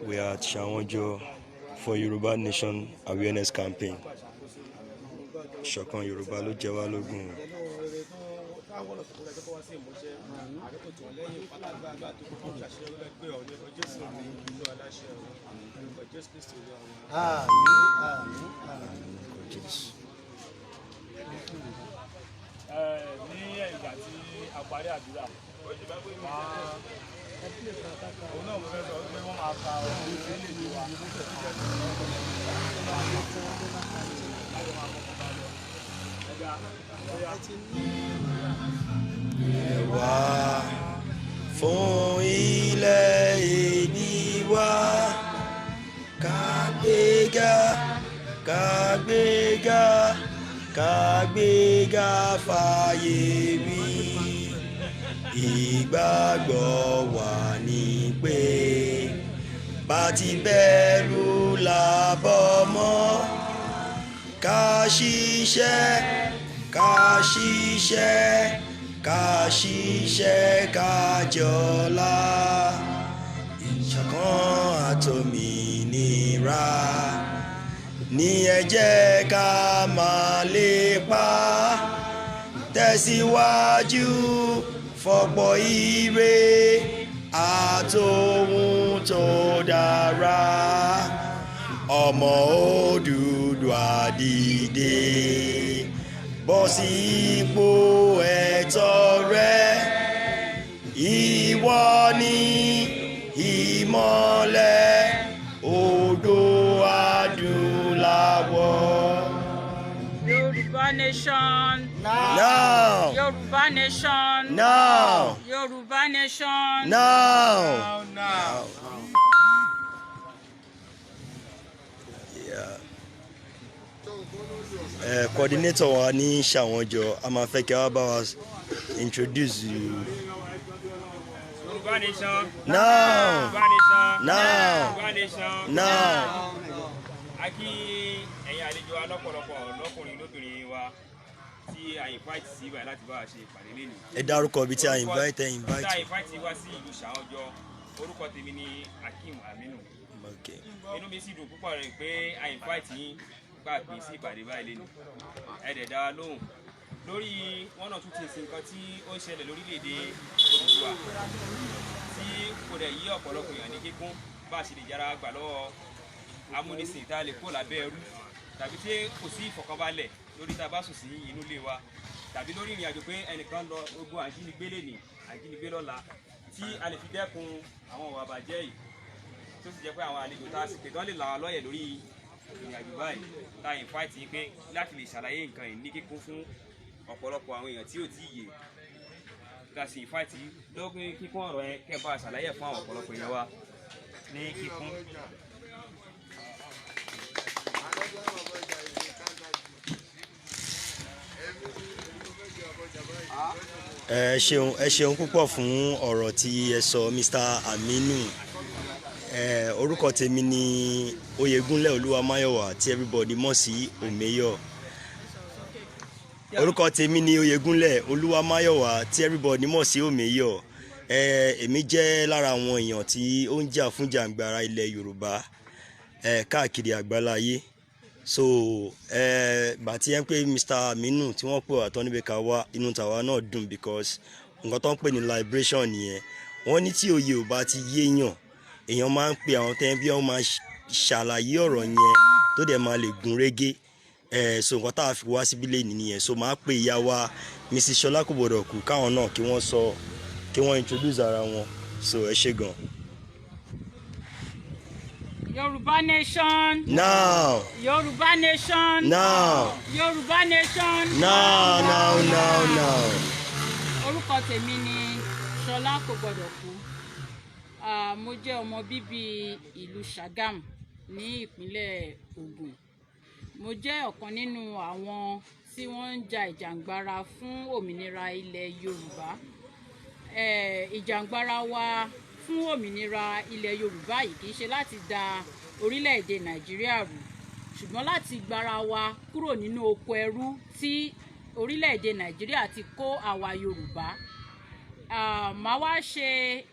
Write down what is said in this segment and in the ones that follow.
We are at Shawonjo for Yorùbá Nation Awareness Campaign. Ṣọ̀kan Yorùbá ló jẹ wá lógún. Ní ìgbà tí a parí àdúrà, òun náà mo fẹ́ sọ pé wọ́n máa fa ọdún orílẹ̀-èdè wa. Yewa fún ilẹ̀ èdè wa, ká gbéga, ká gbéga, ká gbéga fáyé wí. Ìgbàgbọ́ wa ni pé bá ti bẹ̀rù làbọ̀ mọ́, ká ṣiṣẹ́, ká ṣiṣẹ́, ká ṣiṣẹ́, ká jọlá. Ìṣọ̀kan àtòmìnira ni ẹ jẹ́ ká máa lépa, tẹ̀síwájú fọ̀pọ̀ ire àtòhun tó dára. Ọmọ Odùduwà dìde, bọ́ sí ipò ẹ̀tọ́ rẹ. Ìwọ ni ìmọ́lẹ̀ odò adúláwọ̀. Yorùbá Nation. Now. Yorùbá Nation. Now. Yorùbá Nation. Now. Now. Coordinator wa ní Shawonjo, a máa fẹ́ kí a bá wa introduce you. Yorùbá Nation. Now. Yorùbá Nation. Now. Yorùbá Nation. Now. A kí ẹ̀yin àlejò alọ́pọ̀lọpọ̀ lọ́kùnrin lóbìnrin wa tí a invite sí ibà láti bá wa ṣe ìpàdé lẹ́nu. Ẹ dárúkọ ibi tí a invite. Tí a invite wá sí ìlú Shawonjo, orúkọ tèmi ni Hakeem Aminu. Okay. Inú mi sì dùn púpọ̀ rẹ̀ pé a invite yín gbàgbé sí ìpàdé báyìí lẹ́nu. Ẹ dẹ̀ dá wa lóhùn lórí one or two things nǹkan tí ó ń ṣẹlẹ̀ lórílẹ̀‐èdè Yorùbá tí kò dẹ̀ yí ọ̀pọ̀lọpọ̀ èèyàn ní kíkún bá a ṣe lè yára gbà lọ́wọ́ amúnisìn tá a lè kó lábẹ́ ẹrú, tàbí tí kò sí ìfọ̀kànbalẹ̀ lórí tá a bá sùn sí inú ilé wa, tàbí lórí ìrìn àjò pé ẹnìkan lọ ogun àjínigbé lẹ́nìí àjínigbé lọ́la, tí a lè fi dẹ́kun àwọn ìwà àbàjẹ́ yìí tó sì jẹ́ pé àwọn àlejò tá a sì pè tán lè là wá lọ́yẹ̀ lórí ìrìn àjò báyìí tá a invite yín pé láti lè ṣàlàyé nǹkan yìí ní kíkún fún ọ̀pọ̀lọpọ̀ àwọn èèyàn tí ò tí ì yé, tá a sì invite yín lógún kíkún ọ̀rọ̀ yẹn kẹ́ bá a ṣàlàyé fún àwọn ọ̀pọ̀lọpọ̀ èèyàn wa ní kíkún. Ẹ ṣeun púpọ̀ fún ọ̀rọ̀ tí ẹ sọ, Mr. Aminu. Orúkọ tèmi ni Oyègúnlẹ̀ Olúwamáyọ̀wá tí everybody mọ̀ sí Omeyo. Orúkọ tèmi ni Oyègúnlẹ̀ Olúwamáyọ̀wá tí everybody mọ̀ sí Omeyo. Èmi jẹ́ lára àwọn èèyàn tí ó ń jà fún jàǹgbara ilẹ̀ Yorùbá káàkiri àgbáláyé. So bàtí ẹ ń pè Mr. Aminu tí wọ́n pè wá tán níbi ká wá, inú tàwa náà dùn because nǹkan tó ń pè ní liberation nìyẹn. Wọ́n ní tí òye ò bá ti yéèyàn, èèyàn máa ń pe àwọn tẹ́ bí wọ́n máa ṣàlàyé ọ̀rọ̀ yẹn tó dẹ̀ máa lè gún régé. So nǹkan tá a fi wá síbí lẹ́yìn nìyẹn. So máa pe ìyá wa Mrs. Ṣọlá kò gbọdọ̀ kú káwọn náà kí wọ́n introduce ara wọn. So ẹ ṣé gan. Yorùbá Nation. Now. Yorùbá Nation. Now. Yorùbá Nation. Now. Orúkọ tèmi ni Ṣọlá kò gbọdọ̀ kú. Mo jẹ́ ọmọ bíbí ìlú Ṣàgámù ní ìpínlẹ̀ Ogun. Mo jẹ́ ọ̀kan nínú àwọn tí wọ́n ń ja ìjàǹgbara fún òmìnira ilẹ̀ Yorùbá. Ìjàǹgbara wa fún òmìnira ilẹ̀ Yorùbá yìí kì í ṣe láti da orílẹ̀-èdè Nàìjíríà rú, ṣùgbọ́n láti gbara wa kúrò nínú oko ẹrú tí orílẹ̀-èdè Nàìjíríà ti kó àwa Yorùbá. màá wá ṣe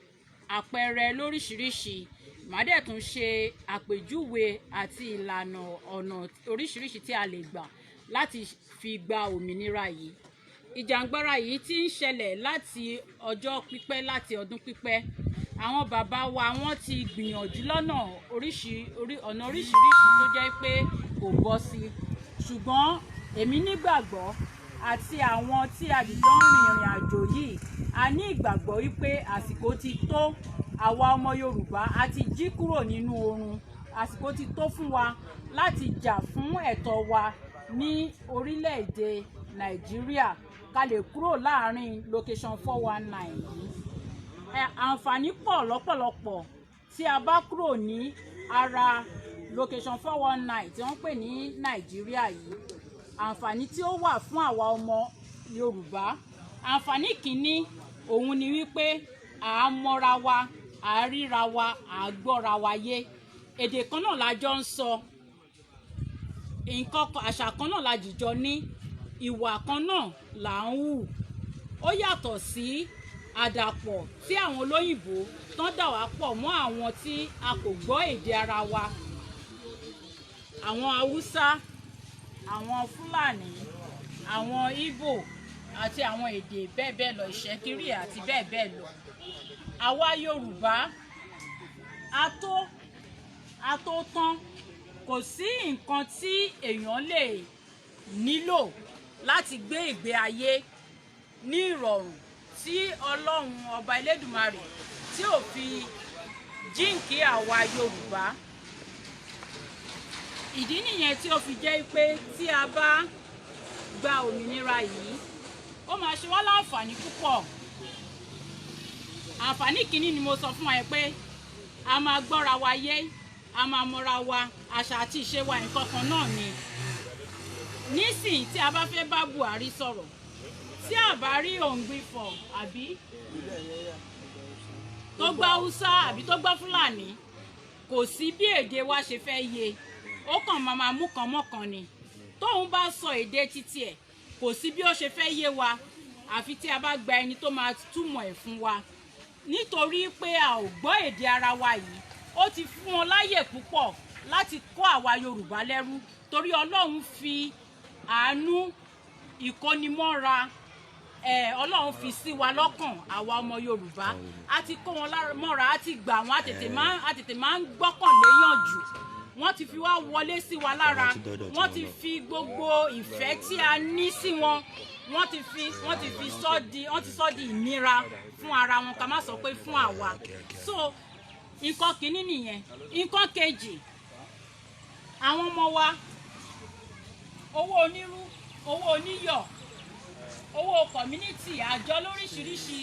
àpẹẹrẹ lóríṣiríṣi, màá dẹ̀ tún ṣe àpèjúwe àti ìlànà ọ̀nà oríṣiríṣi tí a lè gbà láti fi gba òmìnira yìí. Ìjàngbara yìí ti ń ṣẹlẹ̀ láti ọjọ́ pípẹ́, láti ọdún pípẹ́. Àwọn bàbá wa wọ́n ti gbìyànjú lọ́nà oríṣiríṣi tó jẹ́ pé kò bọ́ sí. Ṣùgbọ́n èmi nígbàgbọ́ àti àwọn tí a jọ ń rin ìrìn àjò yìí, a ní ìgbàgbọ́ wípé àsìkò ti tó. Àwa ọmọ Yorùbá a ti jí kúrò nínú oorun. Àsìkò ti tó fún wa láti jà fún ẹ̀tọ́ wa ní orílẹ̀-èdè Nàìjíríà, ká lè kúrò láàrin location 419 yìí. Àǹfààní pọ̀ lọ́pọ̀lọpọ̀ tí a bá kúrò ní ara location 419 tí wọ́n pè ní Nàìjíríà yìí. Àǹfààní tí ó wà fún àwa ọmọ Yorùbá. Àǹfààní kìíní òun ni wípé à á mọ́ra wa, à á ríra wa, à á gbọ́ra wa yé. Èdè kan náà la jọ ń sọ, àṣà kan náà la jìjọ ní, ìwà kan náà là ń hù. Ó yàtọ̀ sí àdàpọ̀ tí àwọn olóyìnbó tán dà wá pọ̀ mọ́ àwọn tí a kò gbọ́ èdè ara wa. Àwọn Haúsá, àwọn Fúlàní, àwọn Ìgbò àti àwọn èdè bẹ́ẹ̀ bẹ́ẹ̀ lọ, ìṣẹ́kírì àti bẹ́ẹ̀ bẹ́ẹ̀ lọ. Àwa Yorùbá a tó tán. Kò sí nǹkan tí èèyàn lè nílò láti gbé ìgbé ayé ní ìrọ̀rùn tí Ọlọ́run ọba Elédùmarè tí ò fi jíǹkí àwa Yorùbá. Ìdí nìyẹn tí ó fi jẹ́ pé tí a bá gba òmìnira yìí, ó máa ṣe wá láǹfààní púpọ̀. Àǹfààní kìíní ni mo sọ fún wa pé a máa gbọ́ra wa yé, a máa mọra wa, àṣà àti ìṣe wa nǹkan kan náà ni. Nísìnyí tí a bá fẹ́ bá Buhari sọ̀rọ̀, tí a bá rí òǹgbifọ̀ àbí tó gbọ́ Haúsá àbí tó gbọ́ Fúlàní, kò sí bí èdè wa ṣe fẹ́ yé. Ó kàn máa mú kan mọ́kan ni. Tóun bá sọ èdè títí ẹ̀, kò sí bí ó ṣe fẹ́ yé wa àfi tí a bá gba ẹni tó máa túmọ̀ ẹ̀ fún wa. Nítorí pé a ò gbọ́ èdè ara wa yìí, ó ti fún wọn láyè púpọ̀ láti kó àwa Yorùbá lẹ́rú. Torí Ọlọ́run fi àánú ìkónimọ́ra Ọlọ́run fi sí wa lọ́kàn àwa ọmọ Yorùbá. A ti kó wọn mọ́ra, a ti gbà wọ́n, a tètè máa ń gbọ́kàn léyàn jù. Wọ́n ti fi wá wọlé sí wa lára. Wọ́n ti fi gbogbo ìfẹ́ tí a ní sí wọn, wọ́n ti sọ di ìnira fún ara wọn, ká má sọ pé fún àwa. So nǹkan kìíní nìyẹn. Nǹkan kejì, àwọn ọmọ wa, owó onírú, owó oníyọ̀, owó community, àjọ lóríṣiríṣi,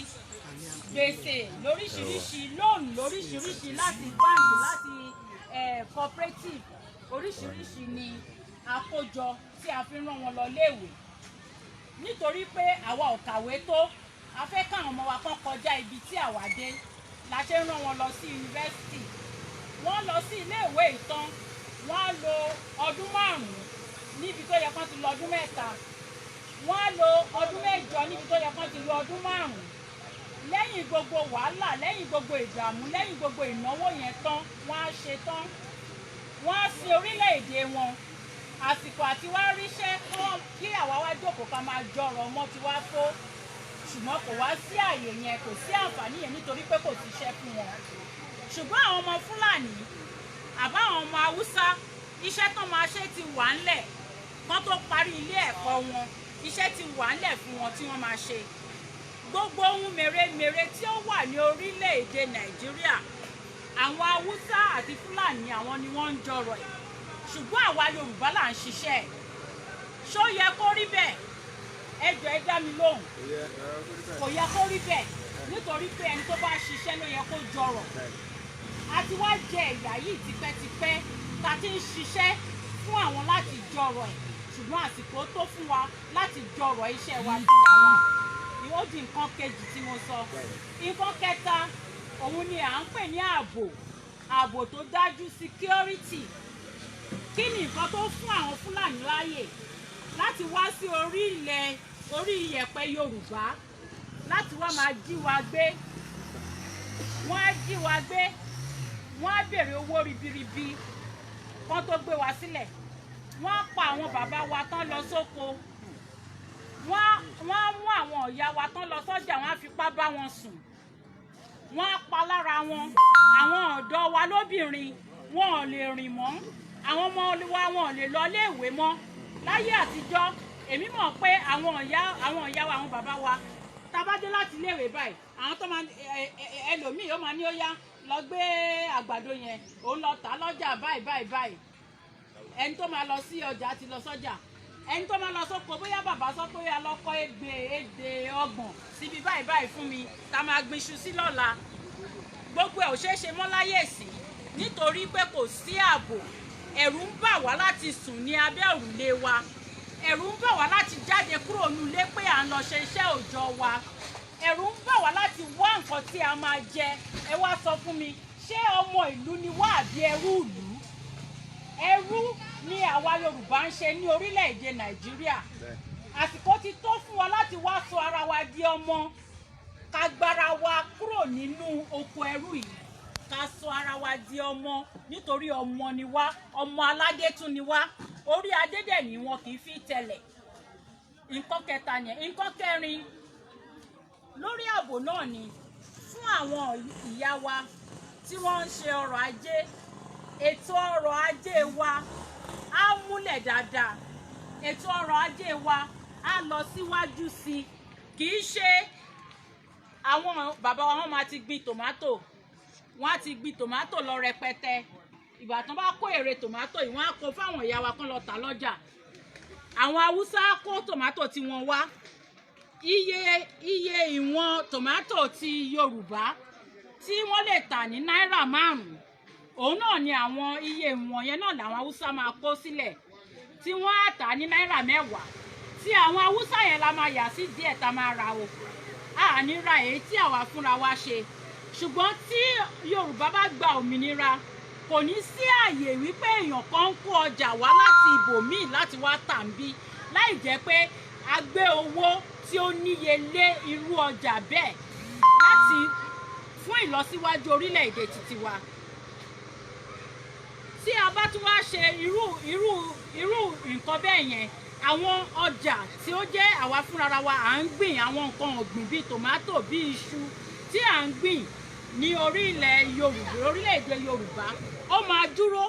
gbèsè lóríṣiríṣi, loan lóríṣiríṣi láti báńkì, láti cooperative oríṣiríṣi ni àkójọ tí a fi rán wọn lọ léèwé. Nítorí pé àwa ò kàwé tó, a fẹ́ káwọn ọmọ wa kàn kọjá ibi tí àwa dé, la ṣe ń rán wọn lọ sí yunifásitì. Wọ́n lọ sí iléèwé ìtàn, wọ́n á lo ọdún 5 níbi tó yẹ kán ti lọ ọdún 3. Wọ́n á lo ọdún 8 níbi tó yẹ kán ti lọ ọdún 5. Lẹ́yìn gbogbo wàhálà, lẹ́yìn gbogbo ìdààmú, lẹ́yìn gbogbo ìnáwó yẹn tán, wọ́n á ṣe tán. Wọ́n á sin orílẹ̀-èdè wọn. Àsìkò àti wá ríṣẹ́ kí àwa wá jókòó ká máa jọrọ̀ ọmọ tí wá tó. Ṣùgbọ́n kò wá sí àyè yẹn, kò sí àǹfààní yẹn nítorí pé kò síṣẹ́ fún wọn. Ṣùgbọ́n àwọn ọmọ Fúlàní àbáwọn ọmọ Haúsá, iṣẹ́ tán máa ṣe ti wà ńlẹ̀. Kán tó parí ilé ẹ̀kọ́ wọn, iṣẹ́ ti wà ńlẹ̀ fún wọn tí wọ́n máa ṣe. Gbogbo ohun mèremère tí ó wà ní orílẹ̀-èdè Nàìjíríà, àwọn Haúsá àti Fúlàní àwọn ni wọ́n ń jọrọ̀ ẹ̀. Ṣùgbọ́n àwa Yorùbá là ń ṣiṣẹ́ ẹ̀. Ṣó yẹ kó rí bẹ́ẹ̀? Ẹ jọ̀ọ́ ẹ dá mi lóhùn. Kò yẹ kó rí bẹ́ẹ̀ nítorí pé ẹni tó bá ṣiṣẹ́ ló yẹ kó jọrọ̀. A ti wá jẹ ìyà yìí tipẹ́tipẹ́, ta ti ń ṣiṣẹ́ fún àwọn láti jọrọ̀ ẹ̀. Ṣùgbọ́n àsìkò tó fún wa láti jọrọ̀ iṣẹ́ wa fúnra wa. Ó di nǹkan kejì tí mo sọ. Nǹkan kẹta, òun ni à ń pè ní ààbò. Ààbò tó dájú, security. Kí ni nǹkan tó fún àwọn Fúlàní láàyè láti wá sí orí iyẹ̀pẹ̀ Yorùbá láti wá máa jí wa gbé. Wọ́n á jí wa gbé, wọ́n á béèrè owó ribiribi kan tó gbé wa sílẹ̀. Wọ́n á pa àwọn bàbá wa tán lọ sóko. Wọ́n á mú àwọn ìyá wa tán lọ sọ́jà, wọ́n á fipá bá wọn sùn. Wọ́n á pa lára wọn. Àwọn ọ̀dọ́ wa lóbìnrin wọn ò lè rìn mọ́. Àwọn ọmọ wa wọn ò lè lọ iléèwé mọ́. Láyé àtijọ́ èmi mọ̀ pé àwọn ìyá wa àwọn bàbá wa tá bá dé láti iléèwé báyìí àwọn tó máa ẹlòmíì ó máa ní ó yá lọ gbé àgbàdo yẹn òun lọ tà lọ́jà báyìí. Ẹni tó máa lọ sí ọjà ti lọ sọ́jà. Ẹni tó máa lọ sóko bóyá bàbá sọ pé a lọ kọ́ èdè ọgbọ̀n síbi báyìí fún mi tá máa gbin iṣu sí lọ́la. Gbogbo ẹ̀ ò ṣeé ṣe mọ́ láyé ìsìn nítorí pé kò sí ààbò. Ẹ̀rù ń bà wá láti sùn ní abẹ́ òrùlé wa. Ẹ̀rù ń bà wá láti jáde kúrò nílé pé à ń lọ ṣe iṣẹ́ òòjọ́ wa. Ẹ̀rù ń bà wá láti wá nǹkan tí a máa jẹ. Ẹ wá sọ fún mi, ṣé ọmọ ìlú ni wá àbí ẹrú ìlú? Ẹrú ni àwa Yorùbá ń ṣe ní orílẹ̀-èdè Nàìjíríà. Àsìkò ti tó fún wa láti wá sọ ara wa di ọmọ. Ká gbára wa kúrò nínú oko ẹrú yìí. Ká sọ ara wa di ọmọ nítorí ọmọ ni wá, ọmọ aládé tún ni wá. Orí adé dẹ̀ ni wọn kì í fi tẹ̀lẹ̀. Nǹkan kẹta yẹn. Nǹkan kẹrin lórí ààbò náà ni fún àwọn ìyá wa tí wọ́n ń ṣe ọrọ̀ ajé. Ètò ọrọ̀ ajé wa á múlẹ̀ dáadáa. Ètò ọrọ̀ ajé wa á lọ síwájú sí i. Kì í ṣe àwọn bàbá wa wọ́n máa ti gbin tòmátò. Wọ́n á ti gbin tòmátò lọ rẹpẹtẹ. Ìgbà tán bá kó èrè tòmátò yìí wọ́n á kó fáwọn ìyá wa kán lọ tà lọ́jà. Àwọn Haúsá á kó tòmátò tí wọ́n wá. Iye ìwọ̀n tòmátò ti Yorùbá tí wọ́n lè tà ní náírà 5 òun náà ni àwọn iye ìwọ̀n yẹn náà làwọn Haúsá máa kó sílẹ̀ tí wọ́n á tà ní náírà 10. Tí àwọn Haúsá yẹn la máa yà sí díẹ̀ tá máa ra o. A ní ra èyí tí àwa fúnra wa ṣe. Ṣùgbọ́n tí Yorùbá bá gba òmìnira kò ní sí àyè wípé èèyàn kan ń kó ọjà wá láti ibòmíì láti wá tà ń bí láì jẹ́ pé a gbé owó tí ó níye lé irú ọjà bẹ́ẹ̀ láti fún ìlọsíwájú orílẹ̀-èdè títí wa. Tí a bá tún wá ṣe irú nǹkan bẹ́ẹ̀ yẹn, àwọn ọjà tí ó jẹ́ àwa fúnra wa à ń gbìn àwọn nǹkan ọ̀gbìn bíi tòmátò bíi iṣu tí à ń gbìn ní orílẹ̀-èdè Yorùbá ó máa dúró.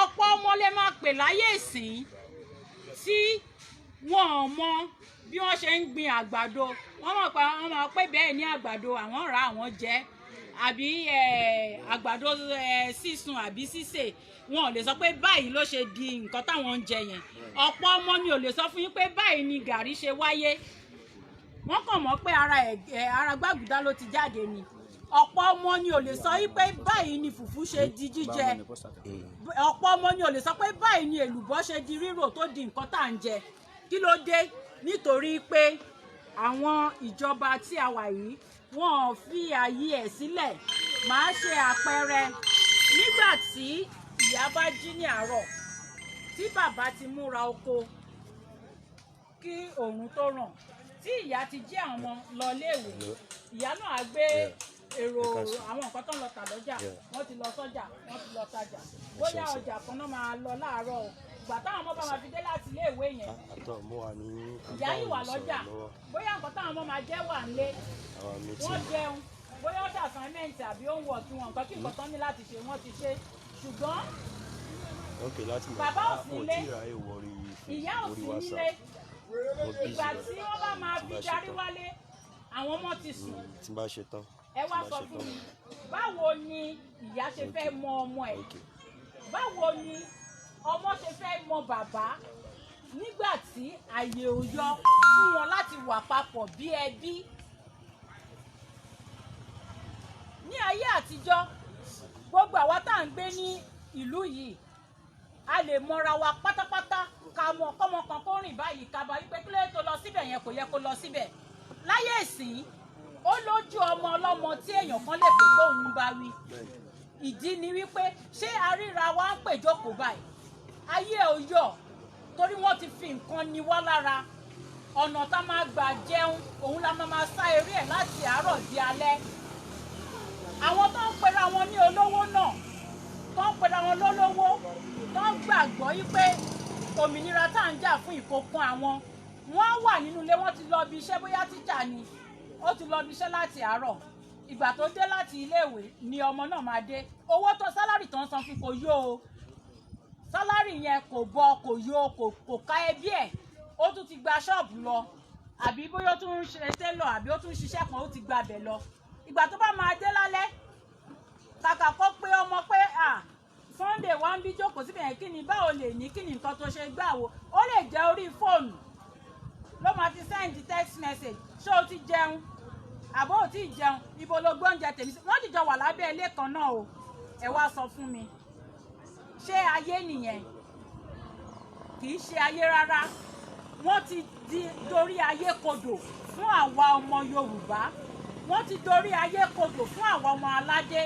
Ọ̀pọ̀ ọmọ lè máa pè láyé ìsìn tí wọn ò mọ bí wọ́n ṣe ń gbin àgbàdo. Wọ́n mọ̀ pé bẹ́ẹ̀ ní àgbàdo àwọn rà àwọn jẹ àbí àgbàdo sísun àbí sísè. Wọn ò lè sọ pé báyìí ló ṣe di nǹkan táwọn ń jẹ yẹn. Ọ̀pọ̀ ọmọ ni ò lè sọ fún yín pé báyìí ni gàrí ṣe wáyé. Wọ́n kàn mọ̀ pé ara gbàgùdá ló ti jáde ni. Ọ̀pọ̀ ọmọ ni ò lè sọ pé báyìí ni fùfú ṣe di jíjẹ. Ọ̀pọ̀ ọmọ ni ò lè sọ pé báyìí ni èlùbọ́ ṣe di rírò tó di nǹkan tá à ń jẹ. Kí ló dé? Nítorí pé àwọn ìjọba tí a wà yìí wọn ò fi ààyè ẹ̀ sílẹ̀. Màá ṣe àpẹẹrẹ nígbà tí ìyá bá jí ní àárọ̀ tí bàbá ti múra oko kí oòrùn tó ràn. Tí ìyá ti jí àwọn ọmọ lọ léèwé, ìyá náà á gbé èrò àwọn nǹkan tó ń lọ tà lọ́jà. Wọ́n ti lọ sọ́jà, wọ́n ti lọ tajà. Bóyá ọjà kan náà máa lọ láàárọ̀. Ìgbà táwọn ọmọ bá máa fi dé láti iléèwé yẹn, ìyá yìí wà lọ́jà. Bóyá nǹkan táwọn ọmọ máa jẹ́ wà nílé. Wọ́n jẹun. Bóyá ó dà assignment àbí ó ń wọ̀ kí wọn nǹkan kí nǹkan tán ní láti ṣe wọ́n ti ṣe. Ṣùgbọ́n bàbá ò sí nílé, ìyá ò sí nílé. Ìgbà tí wọ́n bá máa fi darí wálé àwọn ọmọ ti sùn. Ẹ wá sọ fún mi, báwo ni ìyá ṣe fẹ́ mọ ọmọ ẹ̀? Báwo ni ọmọ ṣe fẹ́ mọ bàbá nígbà tí àyè ò yọ fún wọn láti wà papọ̀ bí ẹbí? Ní ayé àtijọ́ gbogbo àwa tá à ń gbé ní ìlú yìí a lè mọra wa pátápátá ká mọ kọ́mọ kan kó rìn báyìí ká bá wípé kí ló tó lọ síbẹ̀ yẹn kò yẹ kó lọ síbẹ̀. Láyé ìsìn ó lójú ọmọ ọlọ́mọ tí èèyàn kan lè pè pé òun bá wí. Ìdí ni wípé ṣé àríra wa ń pè jókòó báyìí? Ayé ò yọ torí wọ́n ti fi nǹkan ni wá lára. ọ̀nà tá máa gbà jẹun òun la máa sá eré ẹ̀ láti àárọ̀ di alẹ́. Àwọn tó ń pera wọn ní olówó náà, tó ń pera wọn lólówó, tó ń gbàgbọ́ yí pé òmìnira tá à ń jà fún ìkókun àwọn, wọ́n wà nínú ilé, wọ́n ti lọ bí iṣẹ́, bóyá tíjà ni ó ti lọ bí iṣẹ́ láti àárọ̀, ìgbà tó dé láti iléèwé ni ọmọ náà máa dé. Owó tó sálárì tó ń san fún kò yó o, sálárì yẹn kò bọ kò yó kò ká ẹbí ẹ̀, ó tún ti gba ṣọ́ọ̀bù lọ, àbí bóyá ó tún ń ṣe télọ̀, àbí ó tún ń ṣiṣẹ́ kan, ó ti gba bẹ̀ lọ. Ìgbà tó bá máa dé lálẹ́, kàkà kó pé ọmọ pé Sunday wá ń bí jókòó síbẹ̀ yẹn, kí ni báwo lè ní, kí ni nǹkan tó ṣe gbà wo, ó lè jẹ́ orí fóònù ló máa ti send text message, ṣé o ti jẹun àbó ò tí ì jẹun, ibo ló gbé oúnjẹ tèmi sí. Wọ́n dìjọ wà lábẹ́ ilé kan náà o, ẹ wá sọ fún mi, ṣé ayé nìyẹn? Kì í ṣe ayé rárá. Wọ́n ti dorí ayé kodò fún àwa ọmọ Yorùbá, wọ́n ti dorí ayé kodò fún àwa ọmọ aládé.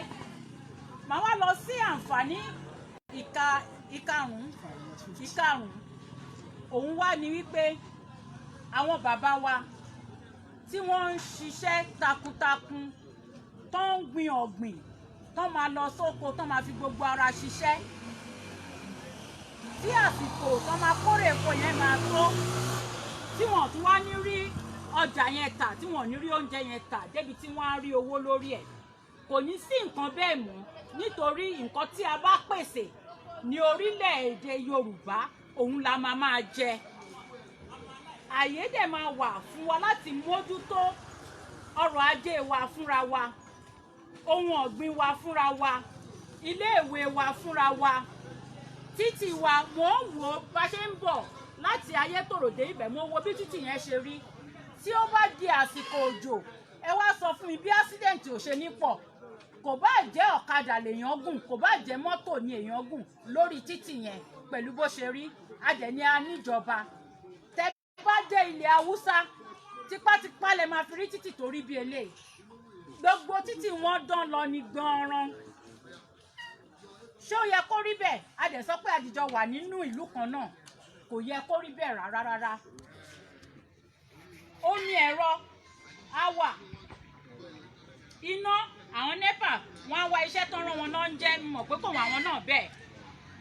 Màá wá lọ sí àǹfààní ìkarùn-ún òun wá ní wípé àwọn bàbá wa tí wọ́n ń ṣiṣẹ́ takuntakun, tó ń gbin ọ̀gbìn, tó máa lọ sóko, tó máa fi gbogbo ara ṣiṣẹ́, tí àsìkò tó máa kórè epo yẹn máa tó, tí wọ́n tún wá ní rí ọjà yẹn tà, tí wọ́n ní rí oúnjẹ yẹn tà débi tí wọ́n á rí owó lórí ẹ̀. Kò ní sí nǹkan bẹ́ẹ̀ mọ́, nítorí nǹkan tí a bá pèsè ní orílẹ̀-èdè Yorùbá òun la máa jẹ. Àyè dẹ̀ máa wà fún wa láti mójútó ọrọ̀ ajé wa fúnra wa, ohun ọ̀gbìn wa fúnra wa, iléèwé wa fúnra wa, títì wa. Mò ń wò bá ṣe ń bọ̀ láti Ayétòròdé ibẹ̀, mo wo bí títì yẹn ṣe rí. Tí ó bá di àsìkò òjò, ẹ wá sọ fún mi bí ásídẹ̀ǹtì ò ṣe ní pọ̀. Kò bá jẹ́ ọ̀kadà lèèyàn gùn, kò bá jẹ́ mọ́tò ni èèyàn gùn lórí títì yẹn pẹ̀lú bó ṣe rí. Adẹ̀ ni a níjọba. Tẹ́ bá dé ilẹ̀ Haúsá, tipátipá lẹ máa fi rí títì tó rí bí eléyìí. Gbogbo títì wọn dán lọ ní gbọ̀nràn. Ṣé ó yẹ kó rí bẹ́ẹ̀? A dẹ̀ sọ pé àdìjọ wà nínú ìlú kan náà, kò yẹ kó rí bẹ́ẹ̀ rárá. Omi ẹ̀rọ á wà, iná àwọn NEPA wọ́n á wá iṣẹ́ tó rán wọn náà ń jẹ́, mọ̀ pé kò wọ́n àwọn náà bẹ́ẹ̀.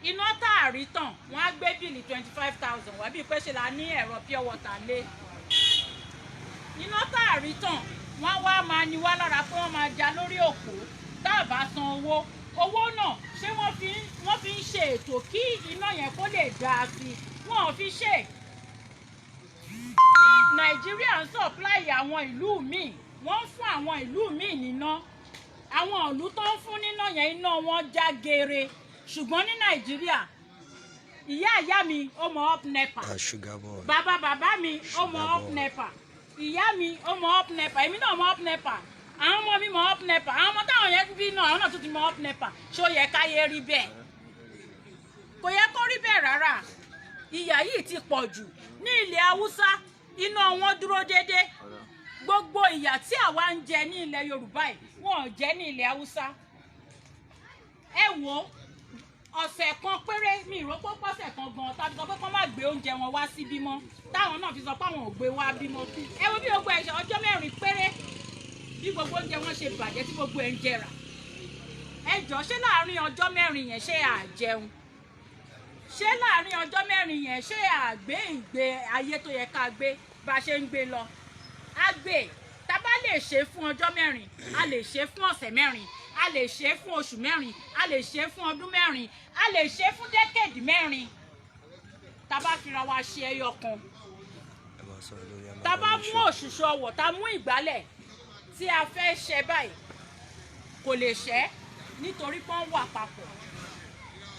Iná tá a rí tàn, wọ́n á gbé bíìlì 25,000 wá, bíi pé ṣe la ní ẹ̀rọ pure water lé. Iná tá a rí tàn, wọ́n á wá máa ní wá lára pé wọ́n máa já lórí òpó tá a bá san owó. Owó náà ṣé wọ́n fi ń ṣe ètò kí iná yẹn kó lè dáa sí i? Wọ́n ò fi ṣe. Ní Nàìjíríà ń supply àwọn ìlú míì, wọ́n ń fún àwọn ìlú míì níná. Àwọn ìlú tó ń fún níná yẹn iná wọn já geere. Ṣùgbọ́n ní Nàìjíríà, ìyá mi ó mọ up NEPA, bàbá mi ó mọ up NEPA, ìyá mi ó mọ up NEPA, èmi náà mọ up NEPA, àwọn ọmọ mi mọ up NEPA, àwọn ọmọ táwọn yẹn bí náà àwọn náà tún ti mọ up NEPA. Ṣó yẹ káyé rí bẹ́ẹ̀? Kò yẹ kó rí bẹ́ẹ̀ rárá. Ìyà yìí ti pọ̀ jù. Ní ilẹ̀ Haúsá, iná wọn dúró déédé. Gbogbo ìyà tí àwa ń jẹ ní ilẹ̀ Yorùbá yìí, wọn ò jẹ ní ilẹ̀ Haúsá. Ẹ wo ọ̀sẹ̀ kan péré, mi ìró pọ́sẹ̀ kan gan, tàbí sọ pé kọ́ má gbé oúnjẹ wọn wá sí bímọ, táwọn náà fi sọ pé àwọn ò gbé wá bímọ. Ẹ wo bí gbogbo ẹ̀ṣẹ̀ ọjọ́ 4 péré, bí gbogbo oúnjẹ wọn ṣe bàjẹ́ tí gbogbo ẹ̀ ń jẹrà. Ẹ jọ ṣé láàárín ọjọ́ 4 yẹn ṣé à jẹun? Ṣé láàárín ọjọ́ 4 yẹn ṣé à gbé ìgbé ayé tó yẹ ká gbé bá ṣe ń gbé lọ? A gbé, tá bá lè ṣe fún ọjọ́ 4, a lè ṣe fún ọ̀sẹ̀ 4, a lè ṣe fún oṣù 4, a lè ṣe fún ọdún 4, a lè ṣe fún dẹ́kẹ̀dì 4. Tá bá fira wa ṣe ẹyọ kan, tá bá mú òṣùṣù ọwọ̀, tá mú ìgbálẹ̀ tí a fẹ́ ṣe báyìí, kò lè ṣẹ́ nítorí pé wọ́n wà papọ̀.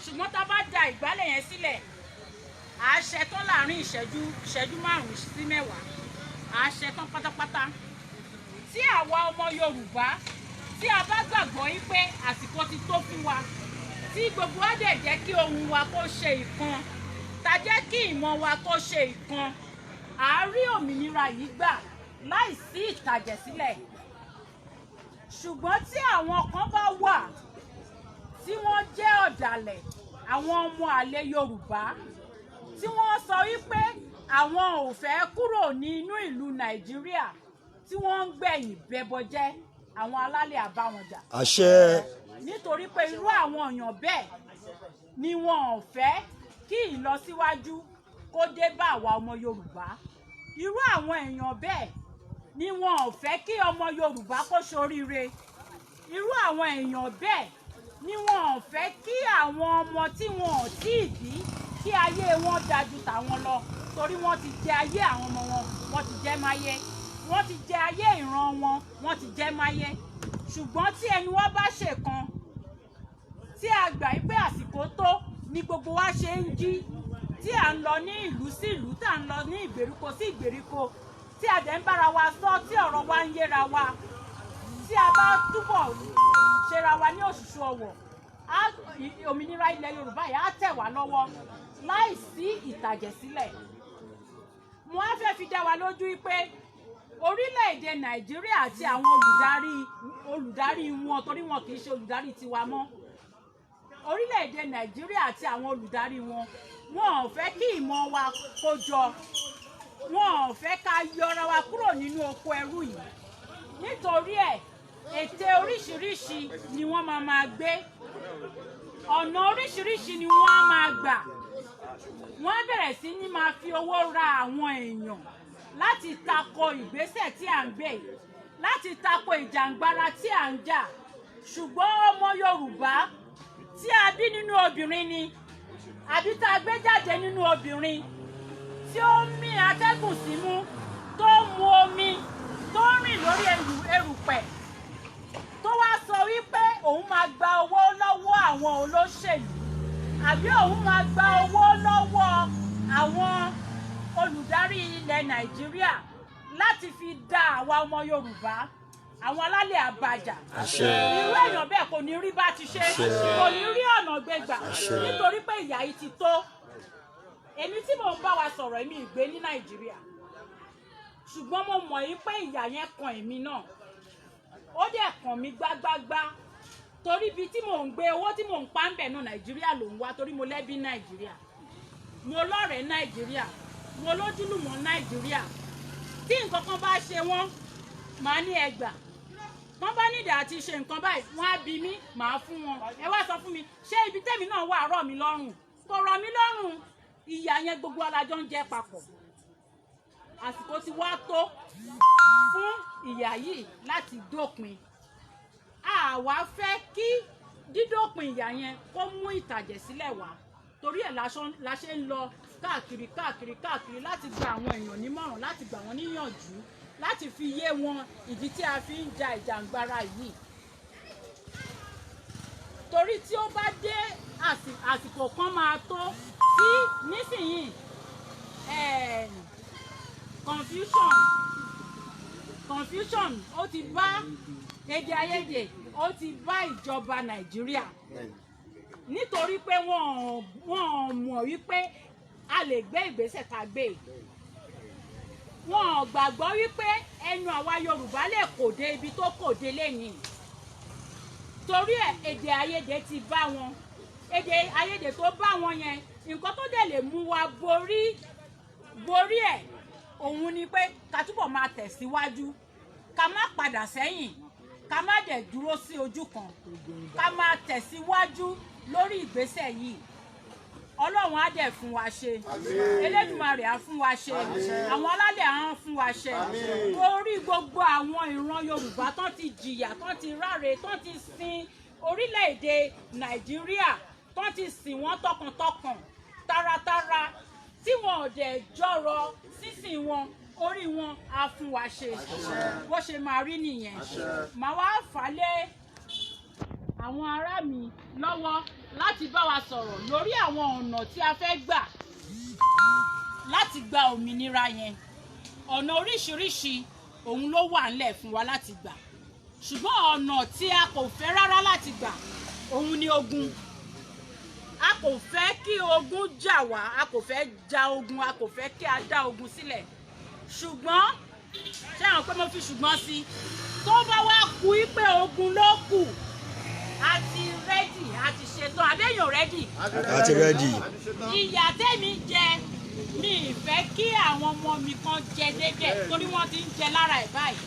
Ṣùgbọ́n tá bá da ìgbálẹ̀ yẹn sílẹ̀, à á ṣe tán láàrin ìṣẹ́jú 5 sí 10, à á ṣe tán pátápátá. Tí àwa ọmọ Yorùbá, tí a bá gbàgbọ́ yí pé àsìkò ti tó fún wa, tí gbogbo wa dẹ̀ jẹ́ kí ohun wa kó ṣe ìkan, tá jẹ́ kí ìmọ̀ wa kó ṣe ìkan, à á rí òmìnira yìí gbà láì sí ìtàjẹ̀sílẹ̀. Ṣùgbọ́n tí àwọn kan bá wà tí wọ́n jẹ́ ọ̀dàlẹ̀, àwọn ọmọ àlè Yorùbá, tí wọ́n sọ wípé àwọn ò fẹ́ kúrò ní inú ìlú Nàìjíríà tí wọ́n ń gbẹ̀yìn bẹbọjẹ́ àwọn alálẹ̀ àbáwọnjà. àṣẹ. nítorí pé irú àwọn èèyàn bẹ́ẹ̀ ni wọn ò fẹ́ kí ìlọsíwájú kó dé bá àwa ọmọ Yorùbá. irú àwọn èèyàn bẹ́ẹ̀ ni wọn ò fẹ́ kí ọmọ Yorùbá kó ṣoríire. irú àwọn èèyàn bẹ́ẹ̀ ni wọn ò fẹ́ kí àwọn ọmọ tí wọn ò tíì bí kí ayé wọn dájú tàwọn lọ torí wọ́n ti jẹ ayé àwọn ọmọ wọn, wọ́n ti jẹ máyé, wọ́n ti jẹ ayé ìran wọn, wọ́n ti jẹ máyé. ṣùgbọ́n tí ẹni wọ́n bá ṣèkan tí a gbà pé àsìkò tó ni gbogbo wa ṣe ń jí tí à ń lọ ní ìlú sí ìlú, tí à ń lọ ní ìgbèríko sí ìgbèríko, tí a dẹ̀ ń bára wa sọ, tí ọ̀rọ̀ wa ń yéra wa, tí a bá túbọ̀ ṣera wa ní òṣùṣù ọwọ̀, òmìnira ilẹ̀ Yorùbá yìí á tẹ̀ wá lọ́wọ́ láì sí ìtàjẹ̀sílẹ̀. mo á fẹ́ fi dá wa lójú pé orílẹ̀-èdè Nàìjíríà àti àwọn olùdarí wọn, torí wọn kì í ṣe olùdarí tiwa mọ́, orílẹ̀-èdè Nàìjíríà àti àwọn olùdarí wọn ò fẹ́ kí ìmọ̀ wa kó jọ, wọn ò fẹ́ ká yọra wa kúrò nínú oko ẹrú yìí. nítorí ẹ̀ ète oríṣiríṣi ni wọ́n máa gbé, ọ̀nà oríṣiríṣi ni wọ́n á máa gbà. wọ́n á bẹ̀rẹ̀ sí ní máa fi owó ra àwọn èèyàn láti tako ìgbésẹ̀ tí à ń gbé, láti tako ìjàǹgbara tí à ń jà. ṣùgbọ́n ọmọ Yorùbá tí a bí nínú obìnrin ni àbí tá a gbé jáde nínú obìnrin tí ó ń mí atẹ́gùn símú, tó ń mu omi, tó ń rìn lórí erùpẹ̀, tó wá sọ wípé òun máa gba owó lọ́wọ́ àwọn olóṣèlú àbí òun máa gba owó lọ́wọ́ àwọn olùdarí ilẹ̀ Nàìjíríà láti fi dá àwa ọmọ Yorùbá, àwọn alálẹ̀ àbàjà. irú èèyàn bẹ́ẹ̀ kò ní rí bá ti ṣe, kò ní rí ọ̀nà gbégbà, nítorí pé ìyà yìí ti tó. èmi tí mò ń bá wa sọ̀rọ̀, èmi ìgbé ní Nàìjíríà, ṣùgbọ́n mo mọ̀ yí pé ìyà yẹn kan èmi náà, ó dẹ̀ kàn mí gbágbágbá, torí ibi tí mò ń gbé, owó tí mò ń pa ń bẹ̀ náà Nàìjíríà ló ń wá, torí mo lẹ́bí Nàìjíríà, mo lọ́rẹ̀ẹ́ Nàìjíríà, mo lójúlùmọ̀ Nàìjíríà. tí nǹkan kan bá ṣe wọ́n, màá ní ẹgbà, wọ́n bá nídìí àti ṣe nǹkan báyìí, wọ́n á bi mí, màá fún wọn. ẹ wá sọ fún mi, ṣé ibi tẹ́mi náà wà rọ̀ mí lọ́rùn? kò rọ̀ mí lọ́rùn. ìyà yẹn gbogbo alájọ ń jẹ papọ̀. àsìkò ti wá tó fún ìyà yìí láti dópin. àwa fẹ́ kí dídópin ìyà yẹn kó mú ìtàjẹ̀sílẹ̀ wá, torí ẹ̀ la ṣe ń lọ káàkiri láti gba àwọn èèyàn nímọ̀ràn, láti gbà wọ́n níyànjú, láti fi yé wọn ìdí tí a fi ń ja ìjàǹgbara yìí. torí tí ó bá dé àsìkò kan máa tó tí nísìnyìí confusion ó ti bá èdè àìyedè, ó ti bá ìjọba Nàìjíríà, nítorí pé wọ́n mọ̀ wípé a lè gbé ìgbésẹ̀ ká gbé. wọn ò gbàgbọ́ wípé ẹnu àwa Yorùbá lè kò dé ibi tó kò dé lẹ́yìn. torí ẹ̀ èdè àìyedè ti bá wọn. èdè àìyedè tó bá wọn yẹn, nǹkan tó dẹ̀ lè mú wa borí ẹ̀ òun ni pé ká túbọ̀ máa tẹ̀síwájú, ká má padà sẹ́yìn, ká má dẹ̀ dúró sí ojú kan, ká máa tẹ̀síwájú lórí ìgbésẹ̀ yìí. Ọlọ́run á dẹ̀ fún wa ṣe, Elédùmarè á fún wa ṣe, àwọn alálẹ̀ á fún wa ṣe. Torí gbogbo àwọn ìran Yorùbá tán ti jìyà, tán ti ráre, tán ti sin orílẹ̀-èdè Nàìjíríà, tán ti sìn wọ́n tọkàntọkàn, taratara, tí wọn ò dẹ̀ jọ̀rọ̀ sísìn wọn, orí wọn á fún wa ṣe. Bó ṣe máa rí nìyẹn. Màá wá fà á lé àwọn ará mi lọ́wọ́ láti bá wa sọ̀rọ̀ lórí àwọn ọ̀nà tí a fẹ́ gbà láti gba òmìnira yẹn. Ọ̀nà oríṣiríṣi òun ló wà ńlẹ̀ fún wa láti gbà, ṣùgbọ́n ọ̀nà tí a kò fẹ́ rárá láti gbà òun ni ogun. A kò fẹ́ kí ogun jà wá, a kò fẹ́ ja ogun, a kò fẹ́ kí a dá ogun sílẹ̀. Ṣùgbọ́n ṣé àwọn pé mo fi ṣùgbọ́n sí, tó bá wá kú pé ogun ló kù, a ti rẹ́dì, a ti ṣetán. Àbẹ́yàn rẹ́dì? A ti rẹ́dì. Ìyà tẹ́mi jẹ mi ì fẹ́ kí àwọn ọmọ mi kan jẹ débẹ̀ torí wọ́n ti ń jẹ lára ẹ̀ báyìí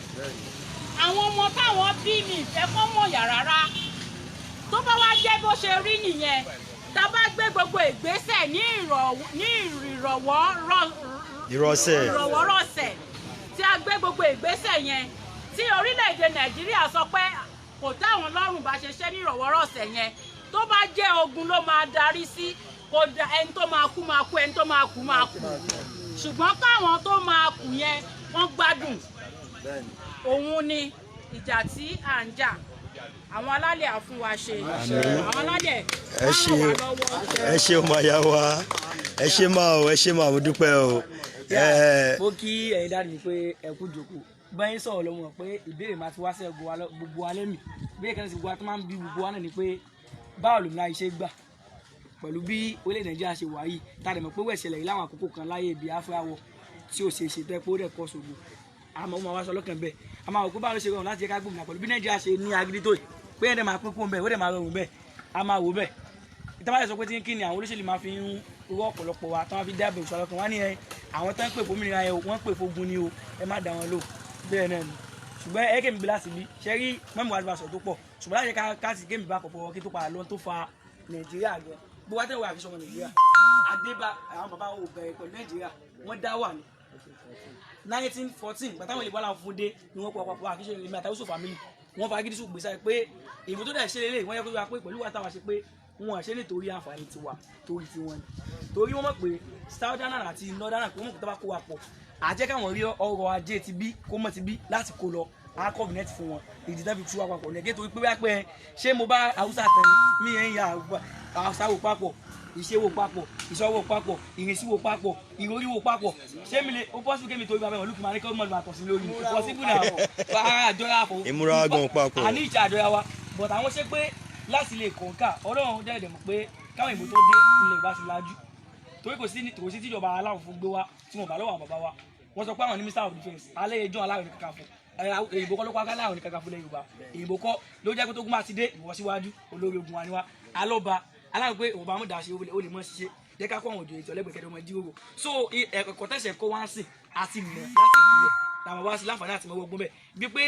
àwọn ọmọ táwọn bí mi ì fẹ́ kọ́ mọ̀ yà rárá tó bá wá jẹ́ bó ṣe rí nìyẹn tá a bá gbé gbogbo ìgbésẹ̀ ní ìrọ̀wọ́rọ̀sẹ̀ tí a gbé gbogbo ìgbésẹ̀ yẹn tí orílẹ̀-èdè Nàìjíríà sọ pé kò táwọn lọ́rùn bá ṣe ṣe ní ìrọ̀wọ́rọ̀sẹ̀ yẹn tó bá jẹ́ ogun ló máa darí sí kò dá ẹni tó máa kú máa kú ẹni tó máa kú máa kú ṣùgbọ́n káwọn tó máa kú yẹn wọ́n gbádùn òun ni ìjà tí à ń jà àwọn alálẹ̀ á fún wa ṣe àwọn alálẹ̀ wọ́n ràn wá lọ́wọ́. ẹ ṣe ọmọ àyà wa ẹ ṣe máa mo dúpẹ́ o. mo kí ẹ̀yin dáàdì pé ẹ kú jókòó bẹ́ẹ̀ sọ̀rọ̀ lọ́mọ pé ìbéèrè máa ti wá sí gbogbo alẹ́ mi ìbéèrè kan sì gbogbo wa tó máa ń bí gbogbo wa náà ni pé báwo lòmìnira iṣẹ́ gbà pẹ̀lú bí orílẹ̀ Nàìjíríà ṣe wà yìí tá a dẹ̀ mọ̀ pé wẹ̀ṣẹ̀lẹ̀ yìí láwọn àkókò kan láyé Biafra wọ̀ tí ò ṣe tẹ́ pé ó dẹ̀ kọ́ ṣògo àmọ́ ó máa wá sọ lọ́kàn bẹ́ẹ̀ àmọ́ àwọn òkú báwo ló ṣe rọrùn láti jẹ́ ká gbòmìnira pẹ̀lú bí Nàìjíríà ṣe ní agídí tó yìí pé ẹ̀dẹ̀ máa pín kó bẹ́ẹ̀ ó dẹ̀ máa rọrùn bẹ́ẹ̀ a máa wò bẹ́ẹ̀ ìtàbáyé sọ pé tí kí ni àwọn olóṣèlú máa fi ń rọ ọ̀pọ̀lọpọ̀ wa tí wọ́n fi dáàbò ìṣọ́ ọlọ́kan wá ní àwọn tó ń pè fómìnira yẹn wọ́n pè fógun ni o ẹ má dá wọn lò bẹ́ẹ̀ náà ni ṣùgbọ́n ẹ kémi bí láti bí ṣe rí mẹ́mú wàá sọ tó pọ̀ ṣùgbọ́n láti káàsì kémi bá kọ̀ọ̀pọ̀ kí tó padà lọ́n tó fa Nàìjíríà gan gbogbo wa tẹ̀wé àfisọ́mọ Nàìjíríà adébá àwọn bàbá wo bẹ̀rẹ̀ pẹ̀lú Nàìjíríà wọ́n dá wà ní 1914 bàtàwọn ìlú bọ́lá fún dé ni wọ́n pọ̀ pọ̀ àkíṣe ìlú àtàwùsọ family wọ́n fa agídí sùn gbèsè pé ìbò tó dẹ̀ ṣe lélẹ̀ wọ́n yẹ kó wá pé pẹ̀lú wa táwa ṣe pé wọn ṣe nítorí àǹfààní tiwa torí tiwọn ni torí wọ́n mọ̀ pé southern àti northern kò mọ̀ kó tó bá kó wa pọ̀ àjẹ́ káwọn rí ọrọ̀ ajé ti bí kó mọ̀ ti bí láti kó lọ á kọ́bìnẹ́tì fún wọn ìdí tẹ́ fi tú wa papọ̀ nẹ̀gẹ́ torí pé wá pé ṣé mo bá haúsá tẹ̀lé mí yẹn ń ya haúsá wò papọ̀ ìṣèwò papọ̀ ìṣọwọ́ papọ̀ ìrìnsíwò papọ̀ ìròríwò papọ̀ ṣé mi lè ó pọ́sibú kémi torí bàbá ìwọ̀n lùkùnmá ní kọ́ mọ́lùmá tọ̀sí lórí pọ́sibú náà bá àjọra fò ìmúra gan papọ̀ àní ìjà àjọra wa but àwọn ṣe pé láti lè kọ̀ǹkà ọlọ́run dẹ́rẹ̀dẹ̀ mọ̀ pé káwọn ìbò tó dé ilẹ̀ bá ti lajú torí kò sí tíjọba aláwọ̀ fún gbé wa tí wọ́n bá lọ́wọ́ àwọn bàbá wa wọ́n sọ pé àwọn ní minister of defence alẹ́ ẹjọ́ aláwọ̀ ní kankan fún èyìnbó kọ́ ló kọ́ aláwọ̀ ní kankan fún lẹ́yìn Yorùbá èyìnbó kọ́ ló jẹ́ pé tó gún máa ti dé ìwọ síwájú olórí ogun wa ni wa alọ́ba aláwọ̀ pé òun bá mú dàṣe ó lè mọ́ ṣiṣẹ́ jẹ́ ká kọ́ àwọn òjò ètò ọlẹ́gbẹ̀kẹ́ ọmọ ìdíwòrò so ẹ̀kọ́ tẹ̀sẹ̀ kó wá sí àti mọ̀ láti ìpìlẹ̀ làwọn wá sí láǹfààní àti mọ́wọ́ gbọ́n bẹ́ẹ̀ bí pé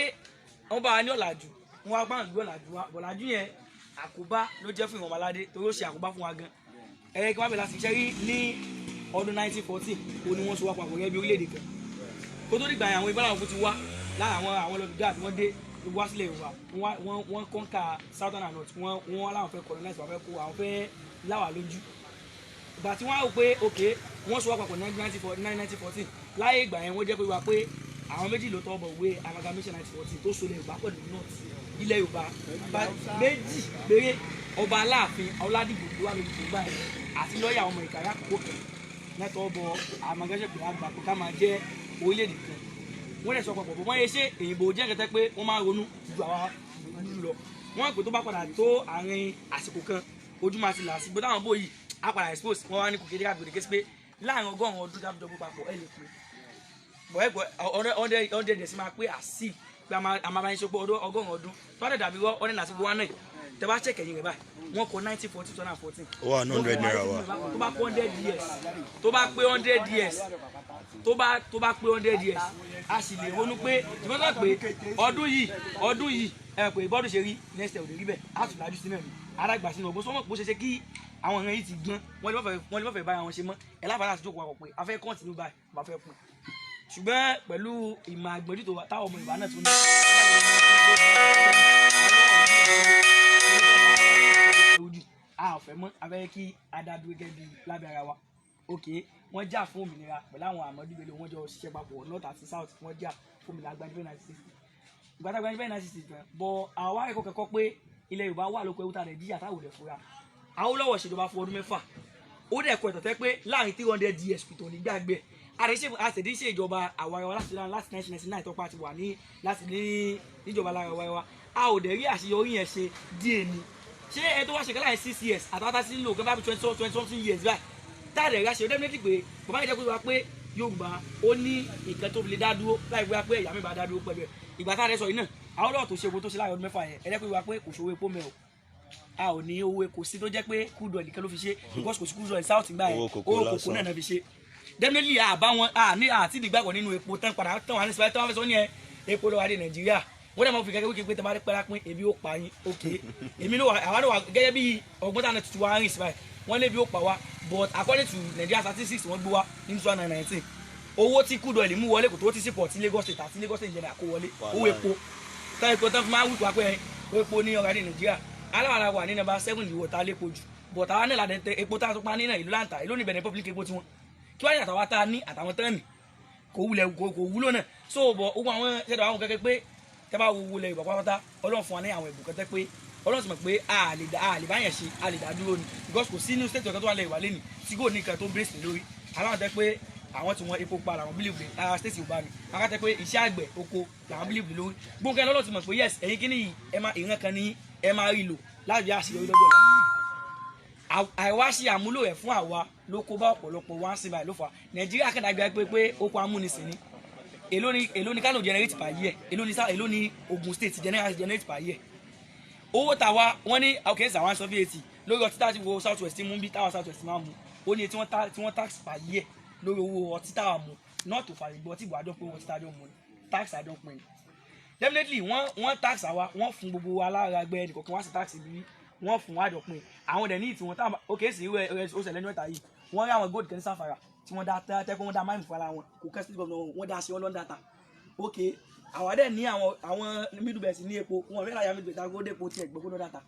wọ́n bá wa ní ọ̀làjú wọ́n wá gbọ́n ọ̀làjú wa ọ̀làjú yẹn àkóbá ló jẹ́ fún ìwọ̀n aládé torí ó ṣe àkóbá fún wa gan kí wọ́n bẹ̀ láti ṣiṣẹ́ rí ní ọdún 1914 ó ní wọ́n so wá papọ̀ gẹ́gẹ́ bí orílẹ̀-èdè kan kó tó dìgbà yẹn àwọn ìbára òkú ti wá lára àwọn olùdíje àti wọ́n dé wá sílẹ̀ Yorùbá wọ́n kọ́ńkà southern and north wọ́n láwọn fẹ́ colonize wọ́n fẹ́ kó àwọn fẹ́ láwà lójú ìgbà tí wọ́n á rò pé ok wọ́n so wá papọ̀ ní 1914 láyé ìgbà yẹn wọ́n jẹ́ pé wá pé àwọn méjì ló tọ́ bọ̀ wé amalgamation 1914 tó so lè Yorùbá pẹ̀lú north ilẹ̀ Yorùbá méjì péré ọba Aláàfin Ọládìgbò ló wà lórí Yorùbá yẹn àti lọ́ọ̀yà ọmọ Ìkàrẹ́ àkókò kan lẹ́tọ̀ọ́ bọ amalgamation pé àgbà pé ká máa jẹ́ orílẹ̀-èdè kan wọ́n lè sọ papọ̀ bọ́ wọ́n yẹ ṣe èyìnbó jẹ́ kẹtẹ́ pé wọ́n máa ronú ju àwa ìlú lọ wọ́n pè tó bá padà tó àárín àsìkò kan ojú máa ti là sí gbọ́dọ̀ àwọn bóyì á padà expose wọ́n wá ní kò kéde káàkiri kéṣe pé láàrin ọgọ́rùn-ún ọdún dábìdọ́gbò papọ̀ ẹ̀ lè pè ọ̀ndẹ̀ dẹ̀ sí máa pé àsì pé a máa bá yín ṣe pé ọgọ́rùn-ún ọdún tó wá dàbí wọ́n ọ̀ndẹ̀ àti wọ́n náà tẹ bá check ẹ̀yìn rẹ̀ báyìí wọ́n kọ 1914 2014 ó wà 100 naira wa tó bá pé 100 years tó bá pé 100 years tó bá pé 100 years a sì lè ronú pé ìfọ́n tó pé ọdún yìí ẹ pé bọ́dún ṣe rí next year ò lè rí bẹ́ẹ̀ á tún dájú sí náà ni arágbà sínú ọgbọ́n sọ́mọ́ bó ṣe ṣe kí àwọn èèyàn yìí ti gbọ́n wọ́n lè mọ̀fẹ́ báyà wọn ṣe mọ́ ẹ láǹfààní àti jókòó àpọ̀ pé a fẹ́ continue báyìí bá fẹ́ kún ṣùgbọ́n pẹ̀lú ìmọ̀ àgbẹ̀jú tó táwọn ọmọ Yorùbá náà tún ní a ò fẹ́ mọ́ abẹ́rẹ́ kí adájú gẹ́gẹ́ bí lábẹ́ ara wa ok wọ́n jà fún òmìnira pẹ̀lú àwọn Ahmadu Bello wọ́n jọ ṣiṣẹ́ papọ̀ north àti south wọ́n jà fún òmìnira gbanibẹ́ 1960 ìgbàtà gbanibẹ́ 1960 gan bọ̀ àwọn akẹ́kọ̀ọ́ kẹ́kọ̀ọ́ pé ilẹ̀ Yorùbá wà lóko ẹ̀wúta Nàìjíríà táwọn ò lè fura Awólọ́wọ̀ ṣèjọba fún ọdún 6 ó dẹ̀ kọ ìtọ̀tẹ́ pé láàrin 300 years kò tó ní gbàgbé àṣẹdíṣe ìjọba àwarawa láti 1999 tọ́pá ti wà ní láti níjọba àwarawa a ò dẹ̀ rí àṣeyọrí yẹn ṣe díẹ̀ ni ṣé ẹ tó wá ṣe kẹ́láyìn 6 years àtàwátá sí lò kẹ́bá bí 20 years báyìí táàdẹ̀ rí àṣeyọrí definitely pé bàbá yìí jẹ́ pé wá pé Yorùbá ó ní nǹkan tó fi lè dá dúró láì pé wá pé ẹ̀yà mi bá dá dúró pẹ̀lú ẹ̀ ìgbà táàdẹ̀ sọ yìí náà Awólọ́wọ̀ tó ṣe epo tó ṣe láàrin ọdún 6 yẹn ẹ jẹ́ pé wá pé kò ṣòwò epo mẹ́ o a ò ní owó epo sí tó jẹ́ pé crude oil nìkan ló fi ṣe because kò sí crude oil south gbà yẹn owó kòkó náà fi ṣe definitely àbá wọn ní àti ìdìgbàgbọ́ nínú epo tán padà tán wà ní sípàdé tán wọ́n fẹ́ sọ ní epo lọ́wọ́ adé Nàìjíríà wọ́n dẹ̀ máa fi kẹ́kẹ́ wíkẹ́ pé tẹ́ bá rí pẹ́lá pín ebi ó pa yín ok èmi ló wà àwọn náà wà gẹ́gẹ́ bí ọgbọ́n tàn tuntun wa rìn sípàdé wọ́n lé bí ó pa wá but according to Nigeria statistics wọ́n gbé wá ní 2019 owó tí crude oil mú wọlé kò tó ti sí port tí Lagos State àti Lagos State general kó wọlé owó epo tán epo tán fi máa ń wípé pé epo ní ọ̀rọ̀ adé Nàìjíríà aláwàlá wà ní number 7 ìwò tá lépo jù but àwọn náà ládẹ tẹ epo tá a tó pa ní náà ìlú láǹtà ìlú ní Benin Republic epo tiwọn kí wọ́n ní àtàwọn tá a ní àtàwọn tán ní kò wúlò náà so bọ̀ owó àwọn ṣẹ̀dọ̀ àwọn kẹ́kẹ́ pé tẹ́ bá wo wọlé Yorùbá pátápátá Ọlọ́run fún wa ní àwọn ẹ̀bùn kẹ́tẹ́ pé Ọlọ́run sì mọ̀ pé a lè bá yẹn ṣe a lè dá dúró ni because kò sí new state ọ̀kan tó wà lẹ̀ ìwà lẹ́nì tí kò ní nǹkan tó bẹ́sì lórí aláwọ̀ tẹ́ pé àwọn tí wọ́n epo pa làwọn bílíìfù ara state Yorùbá ni àwọn tẹ́ pé iṣẹ́ àgbẹ̀ oko làwọn bílíìfù lórí gbóǹkẹ́ lọ́lọ́ ti mọ̀ pé yes ẹ̀yin kíní yìí ìran kan ní ẹ máa rí lò láti bí àṣeyọrí lọ́jọ́ ọ̀la àìwá ṣe àmúlò ẹ̀ fún àwa ló kó bá ọ̀pọ̀lọpọ̀ wá sí báyìí ló fà Nàìjíríà kẹ́dà gbé pé oko amúnisìn ni èló ni Kano generate per year èló ni Ogun State generate per year owó tàwa wọ́n ní okay ṣe àwọn sọ bí etí lórí ọtí táwọn wo South West mú bí táwọn South West máa mú ó ní tí wọ́n tax per year lórí owó ọtí táwọn mú not to fàyè gbọ́ tí ìbò àjọ pé ọtí táwọn mú tax àjọ pin definitely wọ́n tax àwa wọ́n fún gbogbo wa lára ẹgbẹ́ ẹnì kọ̀ọ̀kan wá sí tax ibi wọ́n fún wa àjọ pin àwọn dẹ̀ ní tí wọ́n táwọn okay sì ó ṣẹlẹ̀ ní ọ̀tá yìí wọ́n rí àwọn gold kẹ́ni sáfàrà tí wọ́n dá tẹ́kọ̀ wọ́n dá máìmù fún ara wọn kò kẹ́sì gbọ́dọ̀ wọ́n dá sí ọlọ́dún data okay àwa dẹ̀ ní àwọn middle belt ní epo wọn fẹ́ láyà middle belt àgbo dẹ́po tiẹ̀ gbogbo data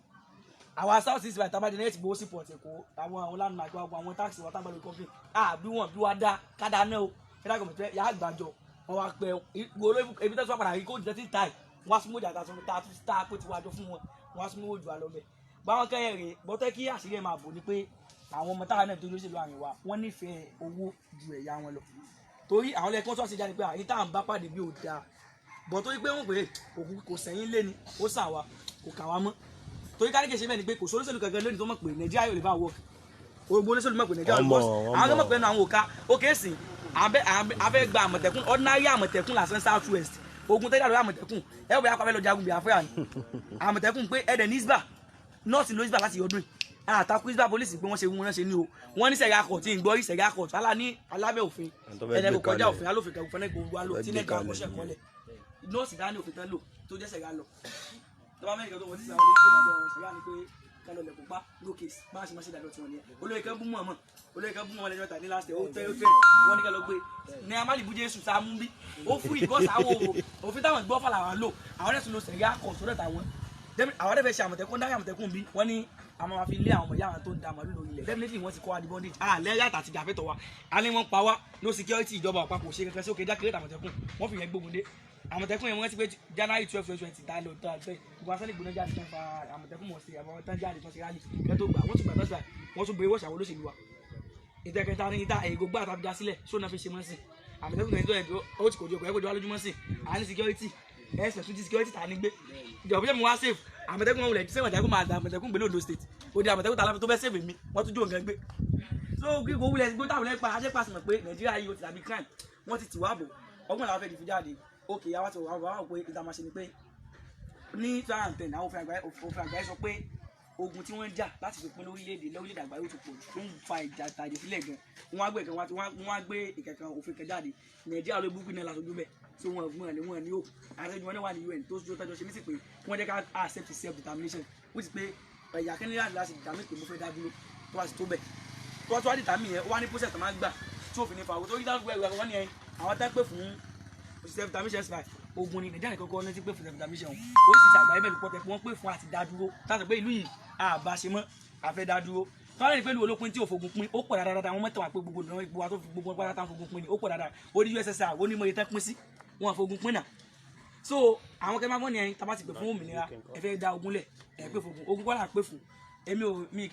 àwa south east belt tábàdì náà ti gbowó sí port ẹ̀kọ́ àwọn landmark àwọn taxi wọn tábàdì company bí wọn bí wá dá kádà náà o federal government yà á gbàjọ wọn wá pẹ gbòòrò ebi tẹ́sí wọn padà rí kó jẹ́ tí ń ta ẹ̀ wọ́n á súnmọ́ ìjà àtàtúntò tá a pé ti wájọ fún wọn wọ́n á súnmọ́ òjò àlọ́ bẹ̀ báwọn kẹ́yẹ̀ rè bọ́tẹ́ kí àṣírí ẹ̀ máa bò ní pé àwọn ọmọ táwọn náà tó lóṣèlú àrùn wa wọ́n nífẹ̀ẹ́ owó ju ẹ̀yà wọn lọ torí àwọn ẹlẹ́kọ́ sọ́ọ̀sì jáde pé àyè táwọn bá pàdé bí ò dáa bọ̀ torí pé wọ́n pè é òkú kò sẹ́yìn lé ni ó sà wá kò kà wá mọ́ torí káríkè ṣe bẹ́ẹ̀ ni pé kò sólóṣèlú kankan lónìí tó mọ̀ pé Nàìjíríà yóò lè bá wọ̀ ògbó olóṣèlú mọ̀ pé Nàìjíríà yóò bọ̀ àwọn tó mọ̀ pé àwọn òka ókè sí abẹ́ gba Àmọ̀tẹ́kùn ordinary Àmọ̀tẹ́kùn lásán South West Ogun tẹ́jà lórí Àmọ̀tẹ́kùn ẹ bẹ̀rẹ̀ akọ́fẹ́ lọ jagun Biafra ni Àmọ̀tẹ́kùn pé ẹ̀dẹ̀ ní isba nọ́ọ̀sì ló isba láti ọdún yìí àtàkùn isba polisi pé wọ́n ṣe wọ́n ṣe ní o wọ́n ní sẹ̀gá kọ̀ tí ń gbọ́ rí sẹ̀gá kọ̀ tó alá ní alábẹ́ òfin ẹ̀dẹ̀ kò kọjá òfin alófin kẹ̀kọ́ fẹ́ẹ́ gbogbo alò tí nẹ́ẹ̀ka ọkọ̀ṣẹ́ kọ́lẹ̀ nọ́ọ̀sì dání òfin tán lò tó jẹ́ sẹ̀gá lọ tó bá mẹ́rin kan tó wọ́n ti sàwọn ọdún sẹ̀gá ni pé kálọ̀ lẹ̀ pupa lókè bá a ṣe máa ṣe ìdájọ́ tiwọn nìyẹn olóyè kan bú mọ́ lẹ́jọ́ tà ní last year ó fẹ́ wọ́n ní ká lọ gbé ní amálìbú Jésù sáà mú bí ó fún ìbọ́sà àwọn òfin táwọn gbọ́ fà làwọn lò àwọn ẹ̀sùn ló sẹ̀gá kọ̀ sódẹ̀ táwọn àwọn ẹ̀fẹ̀ ṣe Àmọ̀tẹ́kùn dárí Àmọ̀tẹ́kùn bí wọ́n ní àwọn máa fi lé àwọn ọmọ ìyá àwọn tó ń da màlúù lórí ilẹ̀ definitely wọ́n ti kọ́ adi bondage lẹ́yà àti ìjàfẹ́tọ̀ wa a ní wọ́n pa wá no security ìjọba àpapọ̀ ṣe kankan sí òkè jákèrè Àmọ̀tẹ́kùn wọ́n fi yẹn gbógun dé Àmọ̀tẹ́kùn yẹn wọ́n ti pé January 12 2020 tá lọ tó àgbẹ̀ gbogbo asẹ́lẹ̀ gbóná jáde tán fa Àmọ̀tẹ́kùn mọ̀ sí àwọn tán jáde tán sí rálì kẹ́ tó gbà wọ́n tún gbà tán sí wọ́n tún bẹ wọ́ọ̀ṣà wọ́n lóṣèlú wa ìtẹ̀kẹta ní ìta èyí gbogbo àtàbíjà sílẹ̀ sóná fi ṣe mọ́ sí Àmọ̀tẹ́kùn náà ìjọ ó ti kò di ọkọ̀ ẹ̀kọ́ ìjọba lójúmọ́ sí à ní security ẹ̀sẹ̀ tún ti security tà ní gbé ìjọba mi wá safe Àmọ̀tẹ́kùn wọn wulẹ̀ sẹ́wọ̀n Àmọ̀tẹ́kùn máa da Àmọ̀tẹ́kùn gbé lóòdó state ó di Àmọ̀tẹ́kùn tààlà tó bẹ́ save mi wọ́n tún jó nǹkan gbé so kíkó wulẹ̀ gbé táwọn lẹ́pa ajẹ́ pàṣẹ mọ̀ pé Nàìjíríà yìí ó ti dàbí crime wọ́n ti tìwá bò ọgbọ́n làwọn fẹ́ di fi jáde ókè yàrá ti wà wọ́n pé ìta máa ṣe ni pé ní 2010 àwọn òfin àgbáyé sọ pé ogun tí wọ́n ń jà láti fi pín lórílẹ̀-èdè àgbáyé ó ti pọ̀ jù ń fa ìjà tàjẹ̀ sílẹ̀ gan wọ́n á gbé ìkẹ̀kẹ̀ òfin kan jáde Nàìjíríà ló búkú náà lásojú bẹ́ẹ̀ tí wọ́n ní ó àtẹ́jú wọn náà wà ní UN tó tọ́jọ́ ṣe ní sí pé wọ́n jẹ́ ká accept self determination which is pé ẹ̀yà kẹ́ni láti determine pé mo fẹ́ dá dúró tó wá sí tó bẹ̀ tó wá determine yẹn ó wá ní process tó máa gbà tí òfin ní fa owó tó yí dáhùn ẹ̀rọ wọn ni àwọn tá pè fún self determination strike Ogun ni Nàìjíríà nìkan kọ́ ní ti pè fún self determination ó sì ṣe àgbáyé mẹ́lùú pọ́tẹ́ wọ́n pè fún àti dá dúró táwọn pé ìlú yìí àbá ṣe mọ́ àfẹ́ dá dúró tọ́lá ní pẹ̀lú olópin tí òfogun pín ó pọ̀ dáadáa àwọn mẹ́tọ̀ wà pé gbogbo ìdánwò ìgbò wa tó fi gbogbo pátá táwọn fogun pín ni ó pọ̀ dáadáa ó ní USSR ó ní mọ̀ iye tẹ́ pín sí wọn àfogun pín náà so àwọn kẹ́ máa gbọ́n ní ẹyin tá bá ti pè fún òmìnira ẹ fẹ́ dá ogun lẹ̀ ẹ pé fogun ogun kọ́ là pé fún èmi ò mi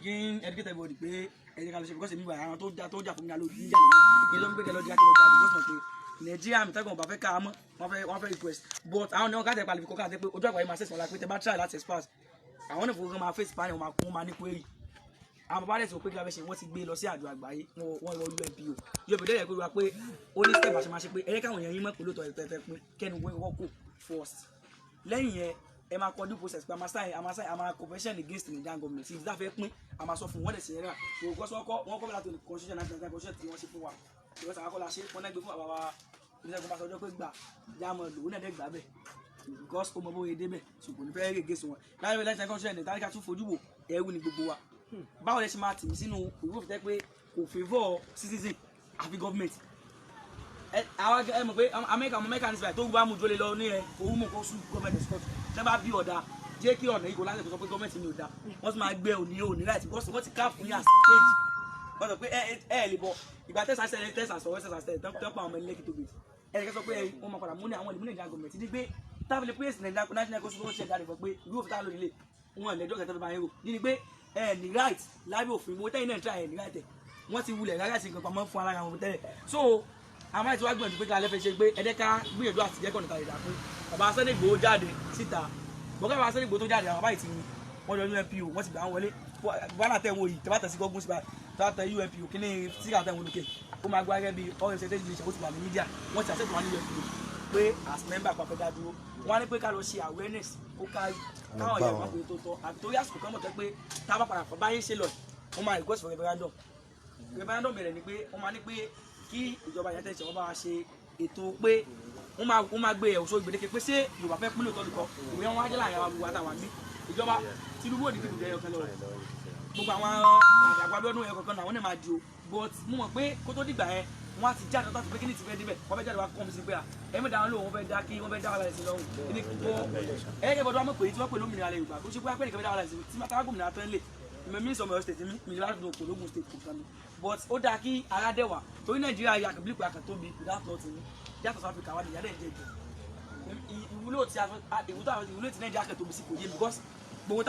kì í educate everybody pé ẹ jẹ́ ká lọ ṣe because èmi wà àwọn tó jà fún mi náà lórí níjà lè mọ́ èyí ló ń gbé kẹlọ́jà because pé Nàìjíríà mi tẹ́gùn ọba fẹ́ ká mọ́ wọ́n fẹ́ request but àwọn ọ̀nà káàtẹ́ palẹ̀ fi kọ́kọ́ àti pé ojú àgbáyé máa ṣẹ̀ṣẹ̀ la pé tẹ́ bá try láti express àwọn náà fowó máa face panel wọn máa ní query àwọn bàbá rẹ̀ sọ pé kí la fẹ́ ṣe wọ́n ti gbé lọ sí àjọ àgbáyé wọ́n lọ UNPO yóò bẹ̀rẹ̀ pé wá pé ó ní step àṣemáṣe pé ẹ̀yẹ́ káwọn èèyàn yín mọ̀ pé lóòótọ́ ẹ̀tẹ́ pé kẹ́nu wọ́n kò first lẹ́yìn yẹn ẹ máa kọ due process pé a máa convention against the Nigerian government if that fẹ́ pín a máa sọ fún wọn lè ṣe yẹn náà so wọ́n kọ́ láti constitution national constitution tí wọ́n ṣe fún wa ìwọ́sàn akọ́lá ṣe wọ́n náà gbé fún bàbá wa Olúṣẹ́gun Ọbásanjọ́ pé gbà já mọ́ lòun náà dẹ́ gbà bẹ́ẹ̀ because ó mọ bóyá débẹ̀ ṣùgbọ́n ní fẹ́ẹ́ rèé sùn wọn láyé láti ẹ̀kọ́ ṣẹlẹ̀ nítorí ká tún fojú wò ẹrú ni gbogbo wa báwo lẹ ṣe máa tì í sínú ìwé òfin tẹ́ pé kò favour citizen àfi government àwọn ẹ mọ̀ pé Amẹ́ríkà ọmọ Amẹ́ríkà ní síbẹ̀ tó ń bá mú jólè lọ ní ẹ òun mọ̀ kó sùn government escort tẹ́ bá bí ọ̀dà jẹ́ kí ọ̀nà ìgò láti sọ pé government ní ọ̀dà wọ́n ti máa gbé òní láti wọ́n ti káàpù ní àsìkéjì wọ́n sọ pé ẹ lè bọ̀ ìgbà tẹ́sà sẹ́lẹ̀ tọ́pọ̀ àwọn ọmọ ilé kìtó gbèsè ẹnìkan sọ pé wọ́n máa padà mú ní àwọn ìlú Nàìjíríà gọọmẹ̀ntì ní pé tábìlì pírẹ́sì Nàìjíríà national constitution ṣe jáde fún pé ìlú òfin tá lórí ilé wọn ìlẹ́jọ́ kẹtọ́ tó bá yẹn rò ní pé ẹ ní right lábẹ́ òfin owó tẹ́yìn náà ń tra ẹ ní right ẹ̀ wọ́n ti wulẹ̀ rárá sí nǹkan pamọ́ fún ara wọn tẹ́lẹ̀ so àwọn àti wá gbìyànjú pé ká lẹ́fẹ̀ẹ́ ṣe pé ẹ̀dẹ́ká gbìyànjú àti jẹ́kọ̀ọ́ nìkan ìdá pé bàbá Sunday Igboho jáde síta bọ́kẹ́ bàbá Sunday Igboho tó jáde àwọn báyìí ti wọ́n yọ UNPO wọ́n ti gbà wọ́n wọlé bọ́lá tẹ̀ wọ́n yìí tẹ́ bá tẹ̀ sí gọ́gùn sí báyìí tẹ́ bá tẹ̀ UNPO kí ní síkà tẹ̀ wọ́n lókè ó máa gbọ́ gẹ́gẹ́ bí ọ̀rẹ́ ṣẹ́tẹ́ ìgbìyànjú ó ti wà ní mídíà wọ́n ti àṣẹ́tò wọn ní UNPO pé as member àpapọ̀ dá dúró wọ́n á ní pé ká lọ ṣe awareness ó kárí káwọn yẹn máa pè tó tọ́ àti torí àsìkò kan mọ̀ tẹ́ pé tá a bá padà fọ́ báyé ṣe lọ wọ́n máa request for referendum bẹ̀rẹ̀ ni pé wọ́n máa ní pé kí ìjọba ìyá tẹ̀sán wọ́n bá wa ṣe ètò pé wọ́n máa gbé ẹ̀wọ̀n sórí gbèdéke pé ṣé Yorùbá fẹ́ pínlẹ̀ òtọ́ nìkan ìwé wọn wá jẹ́ láàrin àwọn àbúrò àtàwọn àmì ìjọba Tinubu òdì dìbò jẹ́ ọ̀kan lọ rẹ̀ gbogbo àwọn àgbàgbà bí ọdún ẹ̀kọ́ kan náà wọ́n ní máa di o but mo mọ̀ pé kó tó dìgbà yẹn wọ́n á ti jáde tó ti pé kí ni ti fẹ́ débẹ̀ wọ́n fẹ́ jáde wá kọ́ mi sí pé à ẹ̀mí dáhùn lóhùn wọ́n fẹ́ dá kí wọ́n fẹ́ dá wàhálà sí lọ́hùn ní gbọ́ ẹ̀yẹ́ bọ́dọ̀ wọ́n mọ̀ pé tí wọ́n pè lómìnira ilẹ̀ Yorùbá kó ṣe pé apẹ́ nìkan fẹ́ dá wàhálà sí tí máa táwọn gómìnà tán lè mi sọmọ Ọ̀yọ́ state mi láti lọ Ògùn state kò kàn mí but ó dáa kí ara dẹ̀wà torí Nàìjíríà yà kàbílì pé àkàtóbi without nothing ní yàtọ̀ South Africa wà ní ìyá dẹ̀ jẹ́ ìwúlò tí Nàìjíríà kàtóbi sí kò yé because gbogbo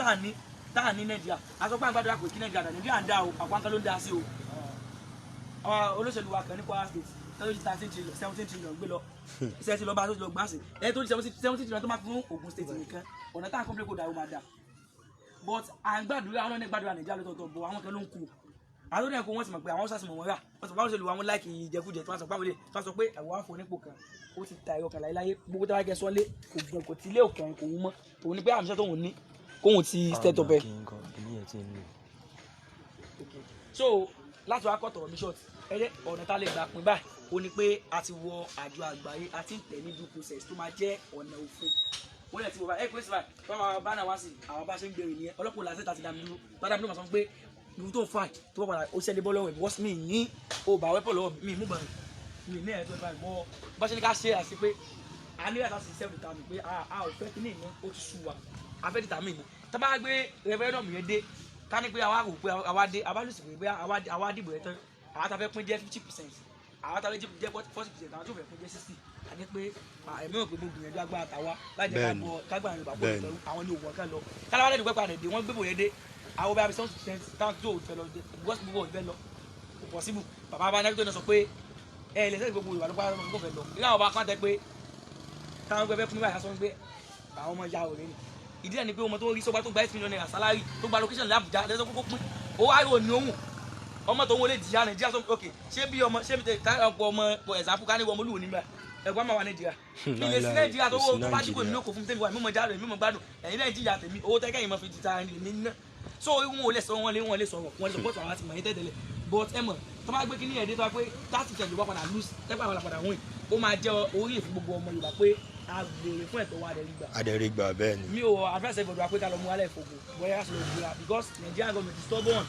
táà ní Nàìjíríà asọ́pá àgbàdo àpò kí Nàìjíríà ń dá o àpáńkà ló ń dá sí o àwọn olóṣèlú wa kan ní Kwara state tọ́jú ti 13 trillion 17 trillion gbé lọ iṣẹ́ ti lọ bá tó ti lọ gbáǹsì ẹni tó ti 70 trillion tó máa fún Ogun state nìkan ọ̀nà táà kọ́ńpilẹ̀ kò dà ó máa dà but à ń gbàdúrà àwọn ọ̀nà gbàdúrà Nàìjíríà lọ́tọ̀ọ̀tọ̀ bọ̀ àwọn kan ló ń kú àwọn tó dẹ̀ kó wọ́n ti mọ̀ pé àwọn sàṣìmọ̀ wọn rà wọ́n ti báwọn ṣe lu àwọn láìkì ìjẹkújẹ tí wọ́n sọ pé ẹ̀wọ̀n àfọ̀ nípò kan ó ti ta ẹ̀rọ kan láyé gbogbo tó wá kẹ́ sọ́lé kò gbọ̀n kò tí ilé òkè kò wú mọ́ òun ni pé àmì iṣẹ́ tóun ní kóun ti step up ẹ̀. so láti wá kọ́ tọ̀rọ̀ mi short ẹ̀rẹ́ ọ̀nà tá a lè gbà pín báyìí ó ní pé a ti wọ àjọ àgbáyé a ti ń tẹ̀ ní due process tó máa jẹ́ ọ̀nà òfin wọ́n lè ti wọ báyìí ẹ̀ pé sí báyìí wọ́n máa bá náà wá sí àwọn bá ṣe ń gbèrè nìyẹn ọlọ́pàá làṣẹ tàti dàmí dúró bá dàmí dúró máa sọ pé ìlú tó ń fà tó padà ó ṣẹlẹ̀ bọ́ lọ́wọ́ ẹ̀ bọ́sí mi ní o bá wẹ́pọ̀ lọ́wọ́ mi mú bàrẹ̀ mi ní ẹ̀ tó ń bá ìmọ̀ bá ṣe ní ká ṣe àti pé a ní ẹ̀ka sí sẹ́fù tàmí pé a ò fẹ́ kí ní ìná ó ti sú wa a fẹ́ dìtàmí ni tá bá gbé referendum yẹn dé ká ní pé àwa rò pé àwa dé àwa lùsì pé àwa dìbò yẹn tán àwa ta fẹ́ pín jẹ́ 50% àwa ta fẹ́ jẹ́ 40% àwọn tó fẹ́ pín jẹ́ 60 àti pé ẹ̀mí ò pé mo gbìyànjú agbára tàwa láti kágbà Yorùbá bọ̀ ìtọ́rú àwọn ní òwò kan lọ káláwá lẹ́nu pẹ́pẹ́ àdèdè wọ́n gbébò yẹn dé àwọn bá 70% táwọn tó fẹ́ lọ dé because gbogbo ìfẹ́ lọ kò possible bàbá bá náà tó sọ pé ẹ lè sẹ́yìn gbogbo Yorùbá ló pa ọmọ gbogbo fẹ́ lọ ilé àwọn bá kàn tẹ́ pé táwọn gbẹbẹ́ fún mi báyìí sọ pé àwọn ọmọ ya òré ni ìdí ẹ̀ ni pé ọmọ tó rí sọ́gbà tó gba 8 million naira salary tó gba location ní Àbújá lẹ́sọ̀ kókó pín owó ayò ní òun ọmọ tó ń wọlé jìyà Nàìjíríà sọ ok ṣé bí ọmọ ṣé bí ọ̀pọ̀ ọmọ ẹ̀sàpù ká ní ọmọ olúwo nígbà ẹ̀gbọ́n máa wà Nàìjíríà ilé sí Nàìjíríà tó wọ́n bá dìbò nínú òkò fún mi tẹ́mi wà mímọ jáde mímọ gbádùn ẹ̀yin náà jìyà tèmi owó tẹ́kẹ́ yìí mọ̀ fi ti ta ẹni mi ná so wọn ò lè sọ wọn lè sọ̀rọ̀ wọn lè sọ bọ́ọ̀tù àwọn àti mọ̀ yín tẹ́tẹ́lẹ̀ but ẹ mọ̀ tó máa gbé kí ní ẹ̀dẹ́ tó wá pé 30% Yorùbá padà lose tẹ́gbà wọn padà win ó máa jẹ́ orí ìfún gbogbo ọmọ Yorùbá pé a béèrè fún ẹ̀tọ́ wa adẹ̀rígbà bẹ́ẹ̀ ni mi ò advice everybody wa pé ká lọ mú alẹ́ ìfògùn bóyá ká sì lọ gbéra because Nigerian government is stubborn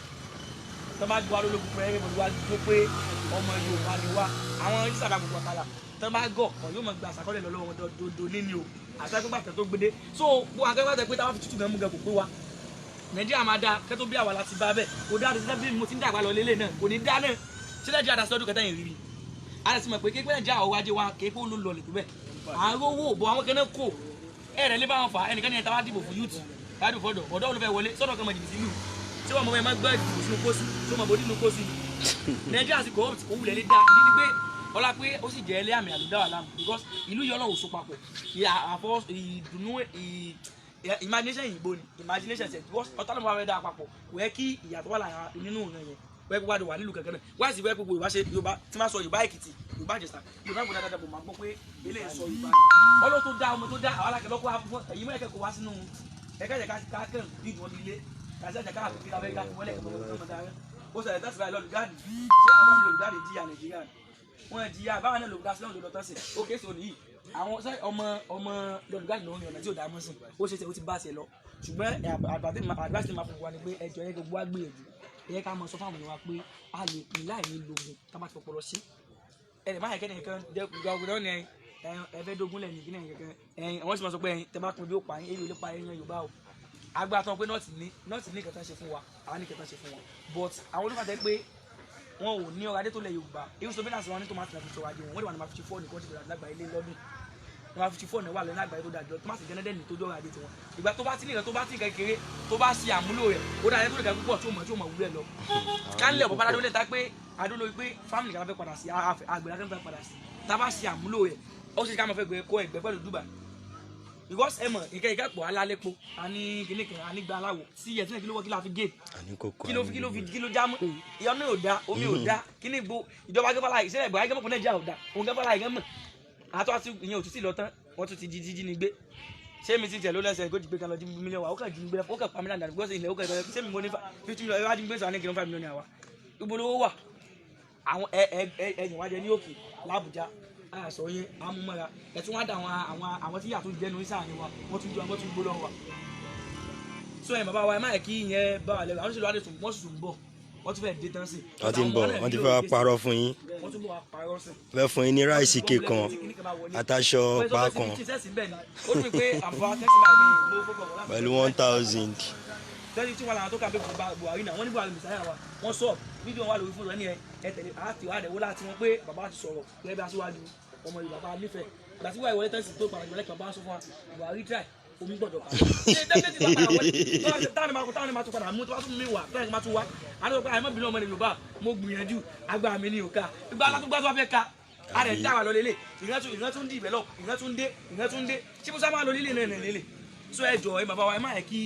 tó máa gbọ́ alólógún fún everybody wa gbó pé ọmọ Yorùbá ni wá àwọn ìsàdá gbogbo àkàlà tó máa gọ̀ ọ̀ yóò mọ̀ gba àṣàkọ́lẹ̀ lọ́wọ́ wọn dodo níní o àti ẹgbẹ́ gbàtẹ́ tó gbédé so gbogbo akẹ́kọ̀ọ́ tẹ pé táwọn fi tútù gan mú gan kò pé wa Nàìjíríà máa dáa kẹ́tọ́ bí àwa láti bá bẹ́ẹ̀ kò dáa tó ti dábìlì mo ti ń dàgbà lọ lélẹ̀ náà kò ní dá náà ṣé Nàìjíríà dá sí ọdún kẹta yìí rí a lè sì mọ̀ pé kékeré Nàìjíríà ọwọ́ ajé wa kéèké ó ló lọ lè tó bẹ́ẹ̀ àárọ̀ owó bọ̀ àwọn kẹ́nẹ́ kò ẹ̀rẹ̀ lé bá wọn fà ẹnìkan ní ẹ̀ta wá dìbò fún youth láti fọ́dọ̀ ọ̀dọ́ olùfẹ́ wọlé sọ́dọ̀ kan mọ̀ jìbìtì lù tí wọ́n mọ̀ ẹ̀ máa gbọ́ ìdìbò sínú pósí tí wọ́n mọ̀ bòdì nínú pósí Nàìjíríà sì kọ́ òwúlẹ̀ lé dá níbi pé ọlá pé ó sì jẹ́ ẹlẹ́ àmì àlùdá wà láàmú because ìlú yọ Ọlọ́run ò so papọ̀ àfọ ìdùnnú imagination ìgbò ni imagination ṣe ọ̀tá ló máa fẹ́ dá papọ̀ wẹ́ kí ìyàtọ̀ wà lára nínú ìran yẹn wẹ́ gbogbo àdó wà nílùú kankan náà wáyé sí wẹ́ gbogbo Yorùbá ṣe Yorùbá tí máa sọ Yorùbá Èkìtì Yorùbá Ìjẹ̀ṣà Yorùbá gbọdọ̀ dáadáa bò máa gbọ́ pé eléyìí sọ Yorùbá Ọlọ́run tó dá ọmọ tó dá àwọn alákẹ́ lọ́kọ́ àfọwọ́ ẹ̀yìn mọ́ ẹ̀kẹ́ kò wá sínú ẹ̀kẹ́ káàkiri bí ìdùnnú ilé kàṣẹ́jà káàkiri abẹ́rẹ́ káàkiri wọlé ẹ̀kẹ́ ó ṣẹlẹ̀ tẹ́sí báyìí lọ́lùgáàdì ṣé àwọn ọmọ olùgáàdì jíyà Nàìjíríà wọn jìyà báwọn náà ló dá sí lọ́wọ́ lọ́tọ́ sí ó kéésì òní yìí àwọn ọmọ lọ́dúngáàdì ló ń yànnà tí ò dá mọ́ sí ó ṣe ó ti bá ṣe lọ ṣùgbọ́n àdúrà tí máa fún wa ni pé ẹjọ́ yẹn gbogbo wa gbìyànjú ẹ̀yẹ ká mọ sọ fáwọn èèyàn wa pé a lè pín láì ní lógun ká má ti pọpọlọ sí ẹnì máa kẹ́ni nǹkan jẹ́ gbogbo ní ẹ̀fẹ́ dógún lẹ́yìn kí nìyẹn kankan ẹ̀yìn àwọn sì máa sọ pé ẹ̀yìn tẹ́ bá pin bí ó pa yín èyí ò lè pa ẹ̀yìn Yorùbá o agbára tán pé nọ́ọ̀tì ní kẹta ṣe fún wa àwọn ní kẹta ṣe fún wọn but àwọn olùkọ́ àtẹ pé wọn ò ní ọrọ̀ adé tó lẹ̀ Yorùbá irú sọ bẹ́ẹ̀ náà sọ wọn ní tomati náà fi sọ̀rọ̀ adé wọn wọ́n lè wà ní ma 54 nìkan ti bẹ̀rẹ̀ lágbàá ilé lọ́dún ní ma 54 náà wà lẹ́nu àgbáyé tó dájọ́ tomati gẹ́nẹ́dẹ́ ní tó jọ́rọ̀ adé tiwọn ìgbà tó bá ti nìkan tó bá ti kékeré tó bá ṣe àmúlò rẹ̀ ó dáa tó lè ga púpọ̀ tí ó mọ̀ wúlẹ̀ lọ kánlẹ̀ ọ̀pọ̀ padà lólè ta pé adúlọ pé family kan fẹ́ padà sí àgbẹ̀ kan fẹ́ padà sí tá bá ṣe àmúlò rẹ̀ ó ṣe ká máa fẹ́ gbé kó ẹgbẹ́ pẹ̀lú Dubai because ẹ mọ̀ nǹkan pọ̀ alálẹ́pọ̀ àní kìnìkan àní gba aláwọ̀ sí ẹ̀ tí náà kí ló wọ́ kí la fi gé kí ló já mọ́ ìyá náà ò da omi ò da kíní gbó ìjọba gẹ́fà láì ìṣẹ̀lẹ̀ ìgbà gẹ́fà Nàìjíríà ò da òun gẹ́fà láì gẹ́mọ̀ àtọ́ àti ìyẹn ò tún sí lọ tán wọ́n tún ti jí ní gbé ṣé mi ti tẹ̀ ló lẹ́sẹ̀ kó ti gbé kan lọ jí mílíọ̀nù wa ó kàn jí gbé ó kàn pa mílíọ̀nù dànù gbọ́sẹ̀ ilẹ̀ ó kàn ṣé mi mo ní 50 mílíọ̀nù ẹ̀rọ gbé sọ ní kìlọ̀ 5 mílíọ̀nù àwa gbogbo lówó wà àwọn ẹ̀yìn wájẹ ní òkè l'Àbújá àṣọ yẹn amúmọ́ra ẹ̀tún wá dá àwọn tí yàtọ̀ jẹ́nu ní sáà ni wa wọ́n tún gbó lọ́wọ́ wa so ẹ̀ bàbá wa ẹ̀ má yẹ kí ìyẹn bá wà lẹ́wọ̀ àwọn ìṣèlú adé tún wọ́n sì tún bọ̀ wọ́n tún fẹ́ dé tán sí i. wọ́n ti ń bọ̀ wọ́n ti fẹ́ wá parọ́ fún yín wọ́n tún bọ̀ wá parọ́ sí i. fẹ́ fún yín ní ráìsì kékan àtàṣọ pàákan pẹ̀lú 1000. tẹ́lẹ̀ tí wọ́n làwọn tó kà bẹ́ẹ̀ fún Buhari náà wọ́n ní Buhari mìsáyà wa wọ́n sọ fídíò wà lórí fóònù ẹni ẹ tẹ̀lé àti ìwádìí ẹ̀wọ́ láti wọn pé bàbá ti sọ̀rọ̀ gẹ́gẹ́ bí aṣíwájú ọmọ Yorùbá bá nífẹ̀ẹ́ ìgbà tí wọ́n ìwọlé tẹ́sí tó padà ìwọlé kan bá sọ fún wa Buhari try omi gbọ́dọ̀ kà ṣe tẹ́lẹ̀ táwọn máa tún padà mú tó bá tún mí wà tẹ́lẹ̀ máa tún wá àdókò pé àìmọ́ bínú ọmọ Yorùbá mo gbìyànjú agbára mi ní òkà ìgbà alátúgbà tó wá fẹ́ ka àrẹ dáwà lọ lélẹ̀ ìran tún develop ìran tún dé tí musa máa lọ lílé náà lélẹ̀ so ẹ jọ ẹ bàbá wa ẹ má yẹ kí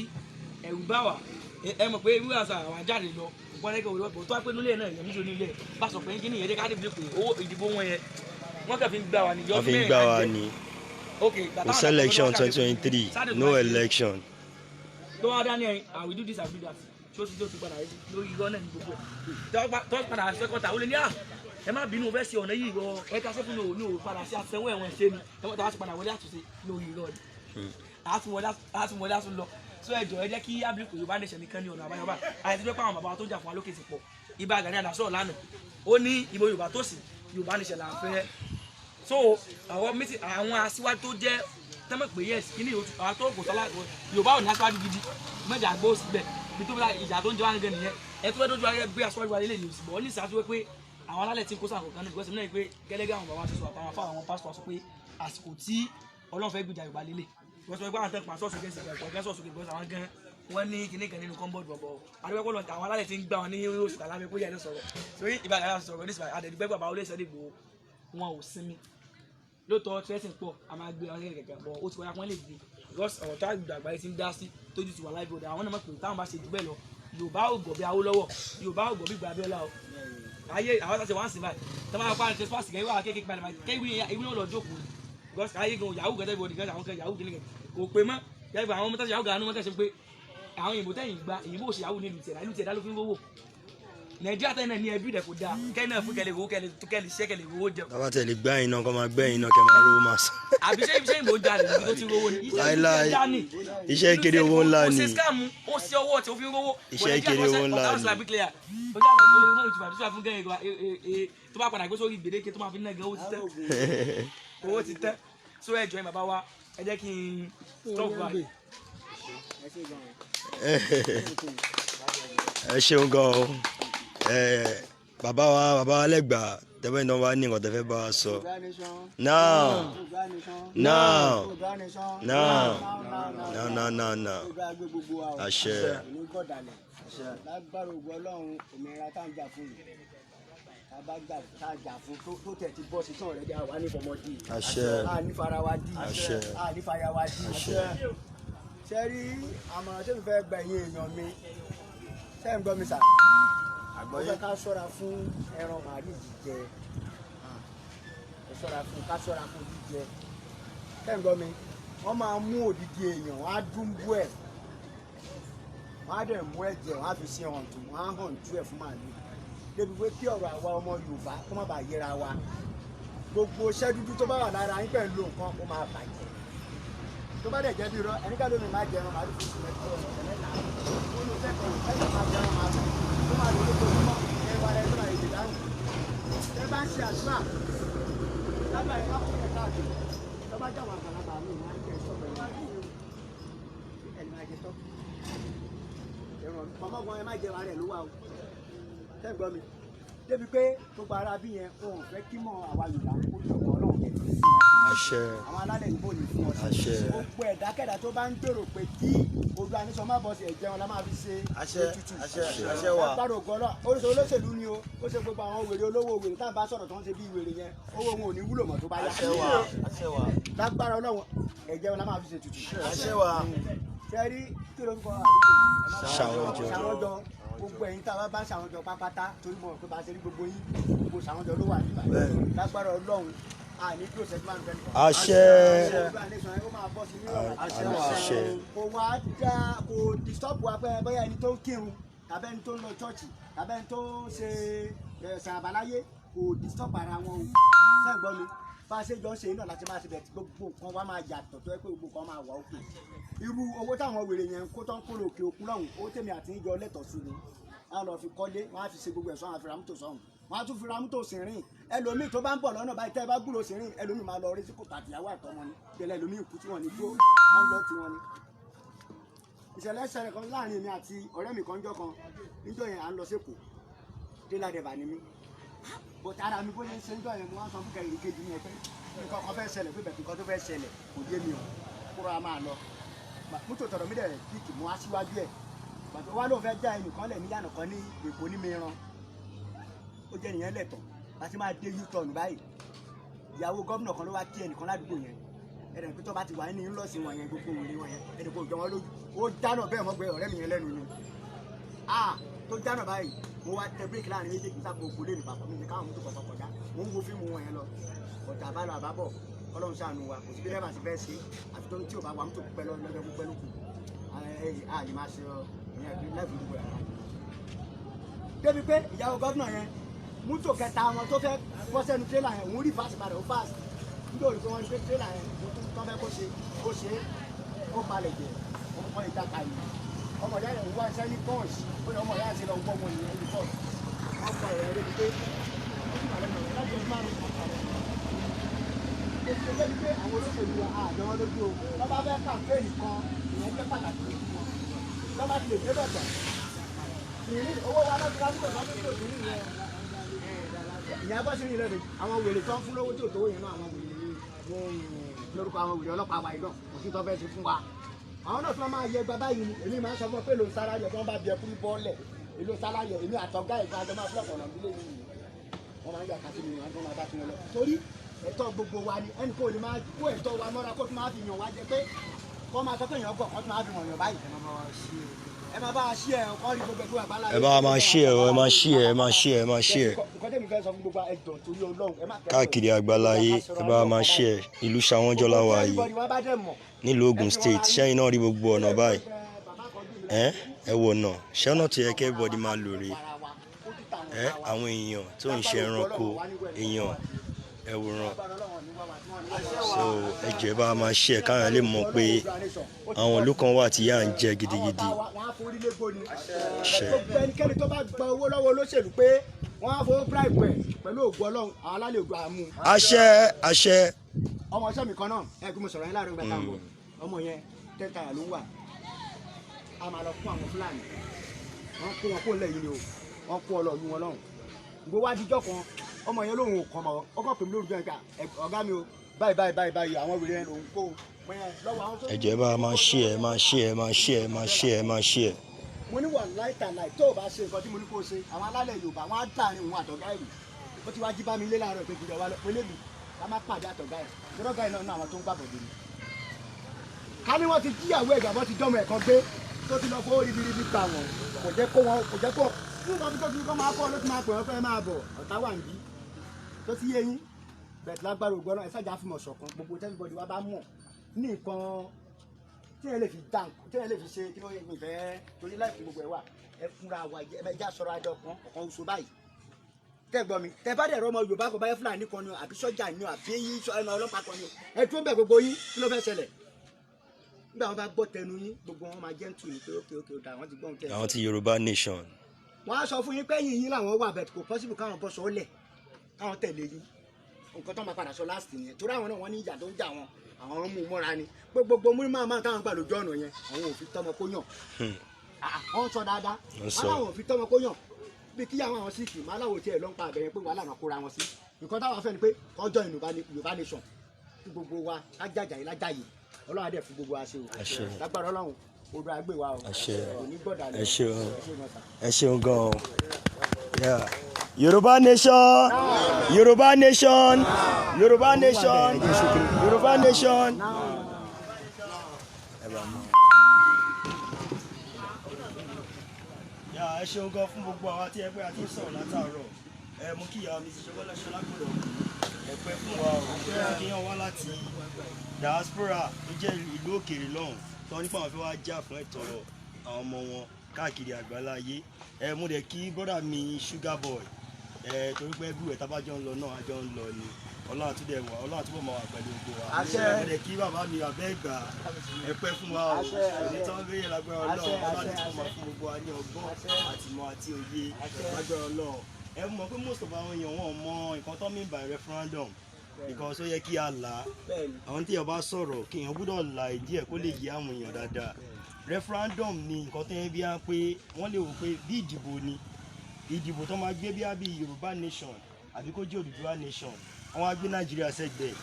ẹ̀rù bá wa ẹ mọ̀ pé wíwá àṣà àwọn ajáde lọ ìpọ́nlẹ́kẹ̀ òwúrọ̀ tó wá pé nílé náà ìyẹn níṣó nílé bá sọ pé kí ni ìyẹn ká dé pé owó ìdìbò wọn yẹn wọ́n kàn fi ń gbà wá ní yọ wọ́n fi ń gbà wá ní kò sí election 2023 no election. tó wá dání ẹyin I will do this I will do that tí ó ti tó ti padà lórí irọ́ náà ní gbogbo tó padà sẹ́kọ̀tà ó lè ní à ẹ má bínú fẹ́ ṣe ọ̀nà yìí rọ ẹ ká sẹ́kùn ní òun padà sí àtẹ̀wọ́ ẹ̀wọ̀n ṣe ni ẹ̀wọ̀n tá a ti padà wọlé àtúnṣe lórí irọ́ ni àtúnwọlé àtún lọ so ẹ jọ̀ọ́ ẹ jẹ́ kí ábílíkù Yorùbá nation nìkan ní ọ̀nà àbáyọ bá àyè tí wọ́n pa àwọn bàbá tó jà fún wa lókè sí pọ̀ Ìbà Gani Adams sọ̀rọ̀ lánàá ó ní ìbò Yorùbá tó sì Yorùbá nation là ń fẹ́ so àwọn aṣíwájú tó jẹ́ tẹ́mọ̀ pé yẹ́sì kí ni àwọn tó kò sọ́lá Yorùbá ò ní aṣíwájú gidi mẹ́jà gbó síbẹ̀ bí tó bá ìjà tó ń jẹ́ wá nìkan nìyẹn ẹ tó fẹ́ dójú ayé gbé aṣíwájú wa lélẹ̀ ní òsì bọ̀ ó ní ìsàtúwé pé àwọn alálẹ̀ tí ń kó sàkó kan ní ìgbésẹ̀ náà pé gẹ́lẹ́gẹ́ àwọn bàbá sọ̀rọ̀ àtàwọn afáwọn àwọn pásítọ̀ sọ pé àsìkò tí Ọlọ́run fẹ́ gbìjà Yorùbá lélẹ̀ wọ́n sọ pé àwọn tẹ́pà sọ́ọ̀sì gẹ̀ẹ́sì gẹ̀ẹ́sì sọ́ọ̀sì gẹ̀ẹ́sì àwọn gan wọ́n ní kinní kan nínú kọ́ńbọ̀dù bọ̀bọ̀ adúgbò lọ àwọn alálẹ̀ tí ń gbà wọn ní oṣù tàlámẹ́ kó yẹ ẹni sọ̀rọ̀ sórí Ìbà Gani Adams sọ̀rọ̀ nísìnyí àdẹ̀dùgbẹ́ bàbá olè sẹ́dẹ̀ gbòó wọn ò sinmi lóòótọ́ tẹ́sán pọ̀ a máa gbé ọ̀rẹ́ gẹ̀gẹ̀ bọ̀ ó ti wáyà pọ́n lè gbé because ọ̀rọ̀ tó àgbègbè àgbáyé ti ń dá sí tójú ti wà láì bọ̀dọ̀ àwọn náà mọ̀ pé táwọn bá ṣe jù bẹ́ẹ̀ lọ Yorùbá ò gbọ̀ bí Awólọ́wọ̀ Yorùbá ò gbọ̀ bí Ìgbà Abíọ́lá o ayé àwọn àti wọn sì báyìí tó máa pa àti fásitì kẹ́wé àwọn kékeré padà kéwì ìwé náà lọ jókòó because ayé gan yahoo gẹ́gẹ́ bí ọdún àwọn kan yahoo kìnìkan kò pé mọ́ gẹ́gẹ́ bí àwọn mọ́tàṣe yahoo gan-an mọ́tàṣe pé àwọn òyìnbó tẹ̀yìn gba òyìnbó òṣì yahoo ní ìlú tiẹ̀ dá ló fi ń wówó Nàìjíríà tẹ̀yìn náà ní ẹbí rẹ̀ kò dáa kẹ́yìn náà fún kẹ́lẹ̀ owó kẹ́lẹ̀ iṣẹ́ kẹ́lẹ̀ owó jẹun. bàbá tẹ̀lé gbẹ́yìn náà kọ́ máa gbẹ́yìn náà kẹ́ máa rówó máa sàn. àbí ṣé ìbò ń jalè níbi tó ti rówó ni. láíláí iṣẹ́ kéré owó ńlá ni. ó ṣe scam ó ṣe owó tí ó fi rówó. iṣẹ́ kéré owó ńlá ni. ojú àwọn olè náà ìtura fún gẹ́gẹ́ tó bá padà gbé sórí gbèdéke tó máa fi náà gan owó ti tẹ́ owó ti tẹ́ so ẹ jọ̀ọ́ bàbá wa ẹ jẹ́ kí n stop by. ẹ ṣeun gan o bàbá wa lẹ́gbàá tẹ́fẹ́ náà wá ní nǹkan tẹ́fẹ́ bá wa sọ. now. àṣẹ. lágbára ògbó Ọlọ́run òmìnira tá à ń jà fún yìí tá a jà fún tó tẹ̀ ti bọ́ sí tán rẹ̀ dí àwa ní fọmọdé àṣẹ ànífarawa dí àṣẹ ànífarawa dí ṣe rí àmọ̀ràn tó fi fẹ́ gba ẹ̀yìn èèyàn mi ṣe ń gbọ́ mi sà ó fẹ́ ká ṣọ́ra fún ẹran màálù jíjẹ ká ṣọ́ra fún jíjẹ ṣe ń gbọ́ mi wọ́n máa mú òdìdí èèyàn wọ́n á dúnbú ẹ̀ wọ́n á dẹ̀ mú ẹ̀jẹ̀ wọ́n á fi ṣe hàn tù wọ́n á hàn tú ẹ̀ fún màálù débi pé kí ọ̀rọ̀ àwa ọmọ Yorùbá kó má bàa yẹra wa gbogbo iṣẹ́ dúdú tó bá wà lára yín pẹ̀lú nǹkan ó máa bàjẹ́ tó bá dẹ̀ jẹ́ bí irọ́ ẹni ká lómi máa jẹun màálù fún ìṣẹ̀lẹ̀ tó ọ̀sẹ̀ mẹ́ta ó ló fẹ́kọ̀ọ́ ẹ̀sìn máa jẹun màálù tó máa lò lójoojúmọ́ ẹwà rẹ̀ tó máa yẹ dáhùn ẹ bá ń ṣe àdúrà lábàá ẹ̀ káfọ́ ẹ̀ káàkiri tó bá jáwọ́ àgbàlagbà mi máa ń jẹ sọ́ọ̀bù ẹ̀ máa jẹ sọ́ọ̀bù ọmọgbọ́n ẹ má jẹ wàrẹ̀ ló wà o ṣé ń gbọ́ mi débi pé gbogbo ara bí yẹn wọn ò fẹ́ kí mọ̀ àwa Yorùbá kó tó ọ̀pọ̀ ọlọ́run kẹ̀ fún wọn. àṣẹ àwọn alálẹ̀ ìbò ní fún wọn. àṣẹ gbogbo ẹ̀dákẹ́dá tó bá ń gbèrò pé kí odò àníṣọ má bọ̀ sí ẹ̀jẹ̀ wọn la máa fi ṣe ètùtù. àṣẹ wà. agbára ògo Ọlọ́run oríṣi olóṣèlú ni o ó ṣe gbogbo àwọn wèrè olówó wèrè tá à ń bá sọ̀rọ̀ tó ń ṣe bí wèrè yẹn owó wọn ò ní wúlò mọ́ tó bá yá. àṣẹ wà. lágbára Ọlọ́run ẹ̀jẹ̀ wọn la máa fi ṣe ètùtù. àṣẹ wà. sẹ́rí kí ló ń kọ́ àdúgbò Shawonjo. gbogbo ẹ̀yin tá a bá bá Shawonjo pápátá torí mo rò pé bá a ṣe rí gbogbo yín gbogbo Shawonjo ló wà níbà lágbára Ọlọ́run àní kí o ṣe máa ń bẹ̀rẹ̀. àṣẹ àṣẹ kò wá já kò disturb wa pé bóyá ẹni tó ń kírun tàbí ẹni tó ń lọ ṣọ́ọ̀ṣì tàbí ẹni tó ń ṣe ṣàbàláyé kò disturb ara wọn o sẹ́gbọ́n mi bá a ṣe jọ ń ṣe iná láti máa ṣe bẹ̀rẹ̀ gbogbo nǹkan wa máa yàtọ̀ tó yẹ pé gbogbo nǹkan máa wà òkè irú owó táwọn wèrè yẹn kó tán kó lòkè òkun lọ́hùn ó tèmi àti ìjọ lẹ́tọ̀ọ́ sí ni wọ́n lọ fi kọ́lé wọ́n á fi ṣe gbogbo ẹ̀sọ́ àwọn àfiramútò sọ́hùn wọ́n á tún fi ramútò sìnrìn ẹlòmíì tó bá ń bọ̀ lọ́nà báyìí tẹ́ ẹ bá gbúrò sìnrìn ẹlòmíì máa lọ rí síkò tàbíyàwó àtọmọ ni tẹ́lẹ̀ ẹlòmíì kú tí wọ́n ní gbó wọ́n lọ tí wọ́n ní. ìṣẹ̀lẹ̀ ṣẹlẹ̀ kan láàrin èmi àti ọ̀rẹ́ mi kan jọ́ kan níjọ́ yẹn à ń lọ sí Èkó délà dẹ̀bà ni mí bọ̀tà ara mi bó ṣe ń ṣe níjọ́ yẹn mo wá sọ fún kẹrin kejì yẹn pé nǹkan kan fẹ́ ṣẹlẹ̀ pé bẹ̀ẹ̀ nǹkan tó fẹ́ ṣẹlẹ̀ kò yé mi o kúrò a máa lọ mọ́tò tọ̀dọ̀ mi dẹ̀ kíkì mú wá síwájú ẹ̀ pàtó wá lóun fẹ́ já ẹnìkan lẹ̀ níyànà kan ní Èkó ní mìíràn ó jẹ́ nìyẹn lẹ̀tọ̀ láti máa dé U-turn báyìí ìyàwó gómìnà kan ló wá kí ẹnìkan ládùúgbò yẹn ẹnì pé tó bá ti wà ní ńlọ́ọ̀sì wọn yẹn gbogbo wèrè wọn yẹn ẹnì kò jọ wọn lójú ó dáná bẹ́ẹ̀ mọ́ gbé ọ̀rẹ́ mi yẹn lẹ́nu ni tó dáná báyìí mo wá tẹ bíréèkì láàrin méjèèjì sáà kò lè ní papọ̀ mi ní káwọn mọ́tò kọ̀ọ̀kan kọjá mo ń wo fíìmù wọn yẹn lọ ọ̀tà àbálọ àbábọ̀ Ọlọ́run ṣàánú wa kò sí bí lẹ́bàá sì fẹ́ ṣe àfi tó tí ò bá wà mọ́tò pẹ́ lọ́jọ́ pẹ́ lókun àyè máa ṣe ìyẹn lẹ́fù gbogbo ẹ̀. débi pé ìyàwó gómìnà yẹn mọ́tò kẹta wọn tó fẹ́ bọ́ sẹ́nu tírélà yẹn òun rí fásitì padà ó fásitì nítorí pé wọ́n ní pé tírélà yẹn tó fẹ́ kó ṣe ó balẹ̀ jẹ́ ọmọ ìdáka yìí ọmọ ìyá yẹn wá iṣẹ́ ní pọ́ọ̀sì ó ní ọmọ ìyá yẹn ti lọ gbọ́ ọmọ ìyẹn ní pọ́ọ̀sì wọ́n kọ ẹ̀rọ débi pé ó ti pé àwọn olóṣèlú wa àjọwọ́ lójú o lọ́ba fẹ́ kàmpéènì kan ìyẹn jẹ́ pàtàkì lójú wọn lọ́ba ti lè dé bẹ̀tẹ̀ ìrìn owó wa lọ́dún lásìkò lọ́dún tó dùn nìyẹn ìyẹn bọ́ sí ìrìn àwọn wèrè tó ń fún lówó tó tówó yẹn náà àwọn wèrè lórúkọ àwọn wèrè ọlọ́pàá wa iná òfin tó fẹ́ ṣe fún wa àwọn náà tún máa yẹ gba báyìí ni èmi máa ń sọ fún ọ pé ló ń sára yẹ tí wọ́n bá bí ẹkú ní bọ́ọ̀lẹ̀ èlò sára yẹ èmi àtọ̀gá ìgbà àjọ máa fúlọ̀pọ̀ ọ̀nà ìdílé yìí wọ́n máa ń yà kásí mi wọn máa bá tiwọn lọ torí ẹ̀tọ́ gbogbo wa ni ẹnì kò ní máa kó ẹ̀tọ́ wa mọ́ra kó tún máa fi yàn wá jẹ pé kó máa sọ pé èèyàn gbọ̀ kó tún máa fi wọ̀nyàn báyìí ẹ máa bá a ṣí ẹ ọkọ rí gbogbo ẹgbẹ́ àbálá ẹ bá máa ṣí ẹ ẹ máa ṣí ẹ ẹ máa ṣí ẹ ẹ máa ṣí ẹ nǹkan tẹ́mi fẹ́ sọ fún gbogbo ẹjọ́ torí Ọlọ́run ẹ má káàkiri àgbáláyé ẹ bá máa ṣí ẹ ìlú Shawonjo la wà yìí nílùú Ogun State ṣẹ́yìn náà rí gbogbo ọ̀nà báyìí ẹ wò náà ṣẹ́nà tó yẹ kí everybody máa lò rè àwọn èèyàn tó ń ṣe ẹranko èèyàn ẹwòrán so ẹjẹ bá máa ṣe ẹ káyọ̀ lè mọ̀ pé àwọn ìlú kan wà tí yà ń jẹ gidigidi ṣe. gbogbo ẹnikẹ́ni tó bá gba owó lọ́wọ́ olóṣèlú pé wọ́n á fowó bribe ẹ̀ pẹ̀lú ògùn Ọlọ́run àwọn alálẹ̀ ògùn àmú. àṣẹ àṣẹ. ọmọ iṣẹ́ mi kan náà ẹ kí mo sọ̀rọ̀ yẹn láàrin ìgbà táwọn ọmọ yẹn tẹ́tà ló ń wà á máa lọ fún àwọn Fúlàní wọ́n kó wọn kó lẹ́yìn ni o wọ́n kó ọlọ́ọ̀lù wọn lọ́hùn gbogbo adijọ́ kan ọmọ yẹn lòun ò kàn mọ́ ọkọ̀ pèmí lórúkọ ẹ̀ka ọ̀gá mi o báyìí àwọn wèrè yẹn lòun kó ẹjẹ bá máa ṣí ẹ máa ṣí ẹ máa ṣí ẹ máa ṣí ẹ máa ṣí ẹ. mo ní wà láìta láì tó o bá ṣe nǹkan tí mo ní kó o ṣe àwọn alálẹ̀ Yorùbá wọn á dà ní òun àtọ̀gá ẹ̀rù ó ti wá jí bá mi lé láàárọ̀ pé kìdọ̀ wa lọ pé lébi ká má pàdé àtọ̀gá ẹ̀ lọ́gá ẹ̀ náà àwọn tó ń gbàgbọ́ dé ni. ká ní wọ́n ti jíyàwó ẹ̀gbà wọ́n ti dọ́mọ ẹ̀kan gbé tó ti lọ fowó ribiribi gbà wọ́n kò jẹ́ kó fún ọdún tó ti kọ́ máa kọ́ ló ti máa pè wọ́n fẹ́ máa bọ̀ ọ̀tá wà níbí tó ti yé yín bẹ̀ẹ̀ tí lágbára ògbọ́n náà ẹ ṣáàjà fún ọ̀ṣọ̀kan gbogbo tẹ́lifọ̀dì wa bá mọ̀ ní nǹkan tí ẹ lè fi dàn tí ẹ lè fi ṣe kí ló yẹ kí n fẹ́ torí láì fi gbogbo ẹ wà ẹ fúnra wa ẹ já sọ̀rọ̀ ajọ kan ọ̀kan oṣù báyìí tẹ́gbọ́n mi tẹ́ bá dẹ̀ rọ́mọ Yorùbá kan báyẹ̀ Fúlàní kan ni o àbí sọ́jà ni o àbí ọlọ́pàá kan ni o ẹ tún bẹ̀ gbogbo yín kí ló fẹ́ ṣẹlẹ̀ nígbà wọn bá gbọ́ tẹnu yín gbogbo wọn máa jẹ́ ń tù ní pé ókè ọ̀dà àwọn ti gbọ́ ohun tẹ́ àwọn ti Yorùbá nation. wọ́n á sọ fún yín pé yín làwọn wà bẹ̀t kò possible káwọn bọ́ sọ́ọ́lẹ̀ káwọn tẹ̀lé yín nǹkan tó máa padà sọ last yẹn torí àwọn náà wọ́n ní ìjà tó ń jà wọn àwọn mú un mọ́ra ni gbogbo mú máa táwọn gbà lójú ọ̀nà yẹn àwọn ò fi tọ́mọ kó yàn wọ́n sọ dáadáa wọ́n láwọn ò fi tọ́mọ kó yàn bí kí àwọn síìkì máa láwò tiẹ̀ ló ń pa àbẹ̀yẹn pé wàhálà náà kóra wọn sí nǹkan táwọn afẹ́ ni pé ọjọ́ Yorùbá nation kí gbogbo wa lájàjà yìí lájà yìí Ọlọ́run á dẹ̀ fún gbogbo wa ṣe o lágbára Ọlọ́run odò àgbè wa o òní gbọ́dọ̀ lọ ẹ ṣeun gan o. Yorùbá nation, Yorùbá nation, Yorùbá nation, Yorùbá nation. Ẹ ṣeun gan fún gbogbo àwọn tí ẹgbẹ́ àti sọ̀rọ̀ látàárọ̀. Mo kí ìyá mi ti ṣọwọ́ lọ́ṣọ́ lágbọ̀dọ̀ ẹ̀pẹ́ fún wa o. Kí yàn wá láti diaspora tó jẹ́ ìlú òkèèrè lọ́hùn tó nípa àwọn fẹ́ wá jà fún ẹ̀tọ́ àwọn ọmọ wọn káàkiri àgbáláyé. Mo dẹ̀ kí brọ́dà mi Sugar Boy torí pé everywhere tábàjọ́ ń lọ náà àjọ ń lọ ni Ọlọ́run àtúndẹ̀ wà Ọlọ́run àtúbọ̀ máa wà pẹ̀lú gbogbo wa. Mo dẹ̀ kí bàbá mi abẹ́ ìgbà ẹ̀pẹ́ fún wa o òní tán bẹ́yẹ lágbára Ọlọ́run Ọlọ́run àtúbọ̀ máa fún gbogbo wa ní ọgbọ́n àtìmọ̀ àti òye lágbára Ọlọ́run. Ẹ mọ̀ pé most of àwọn èèyàn wọn mọ nǹkan tó mean by referendum because ó yẹ kí a là á àwọn tí èèyàn bá sọ̀rọ̀ kí èèyàn gbọ́dọ̀ là ìdí ẹ̀ kó lè yé àwọn èèyàn dáadáa. Referendum ni nǹkan tó yẹ bí wọ́n pé wọ́n lè wò pé bí ìdìbò ni ìdìbò tó máa gbé bí Yorùbá nation àbí kó jẹ́ Odùduwà nation àwọn á gbé Nàìjíríà sẹ́gbẹ̀ẹ́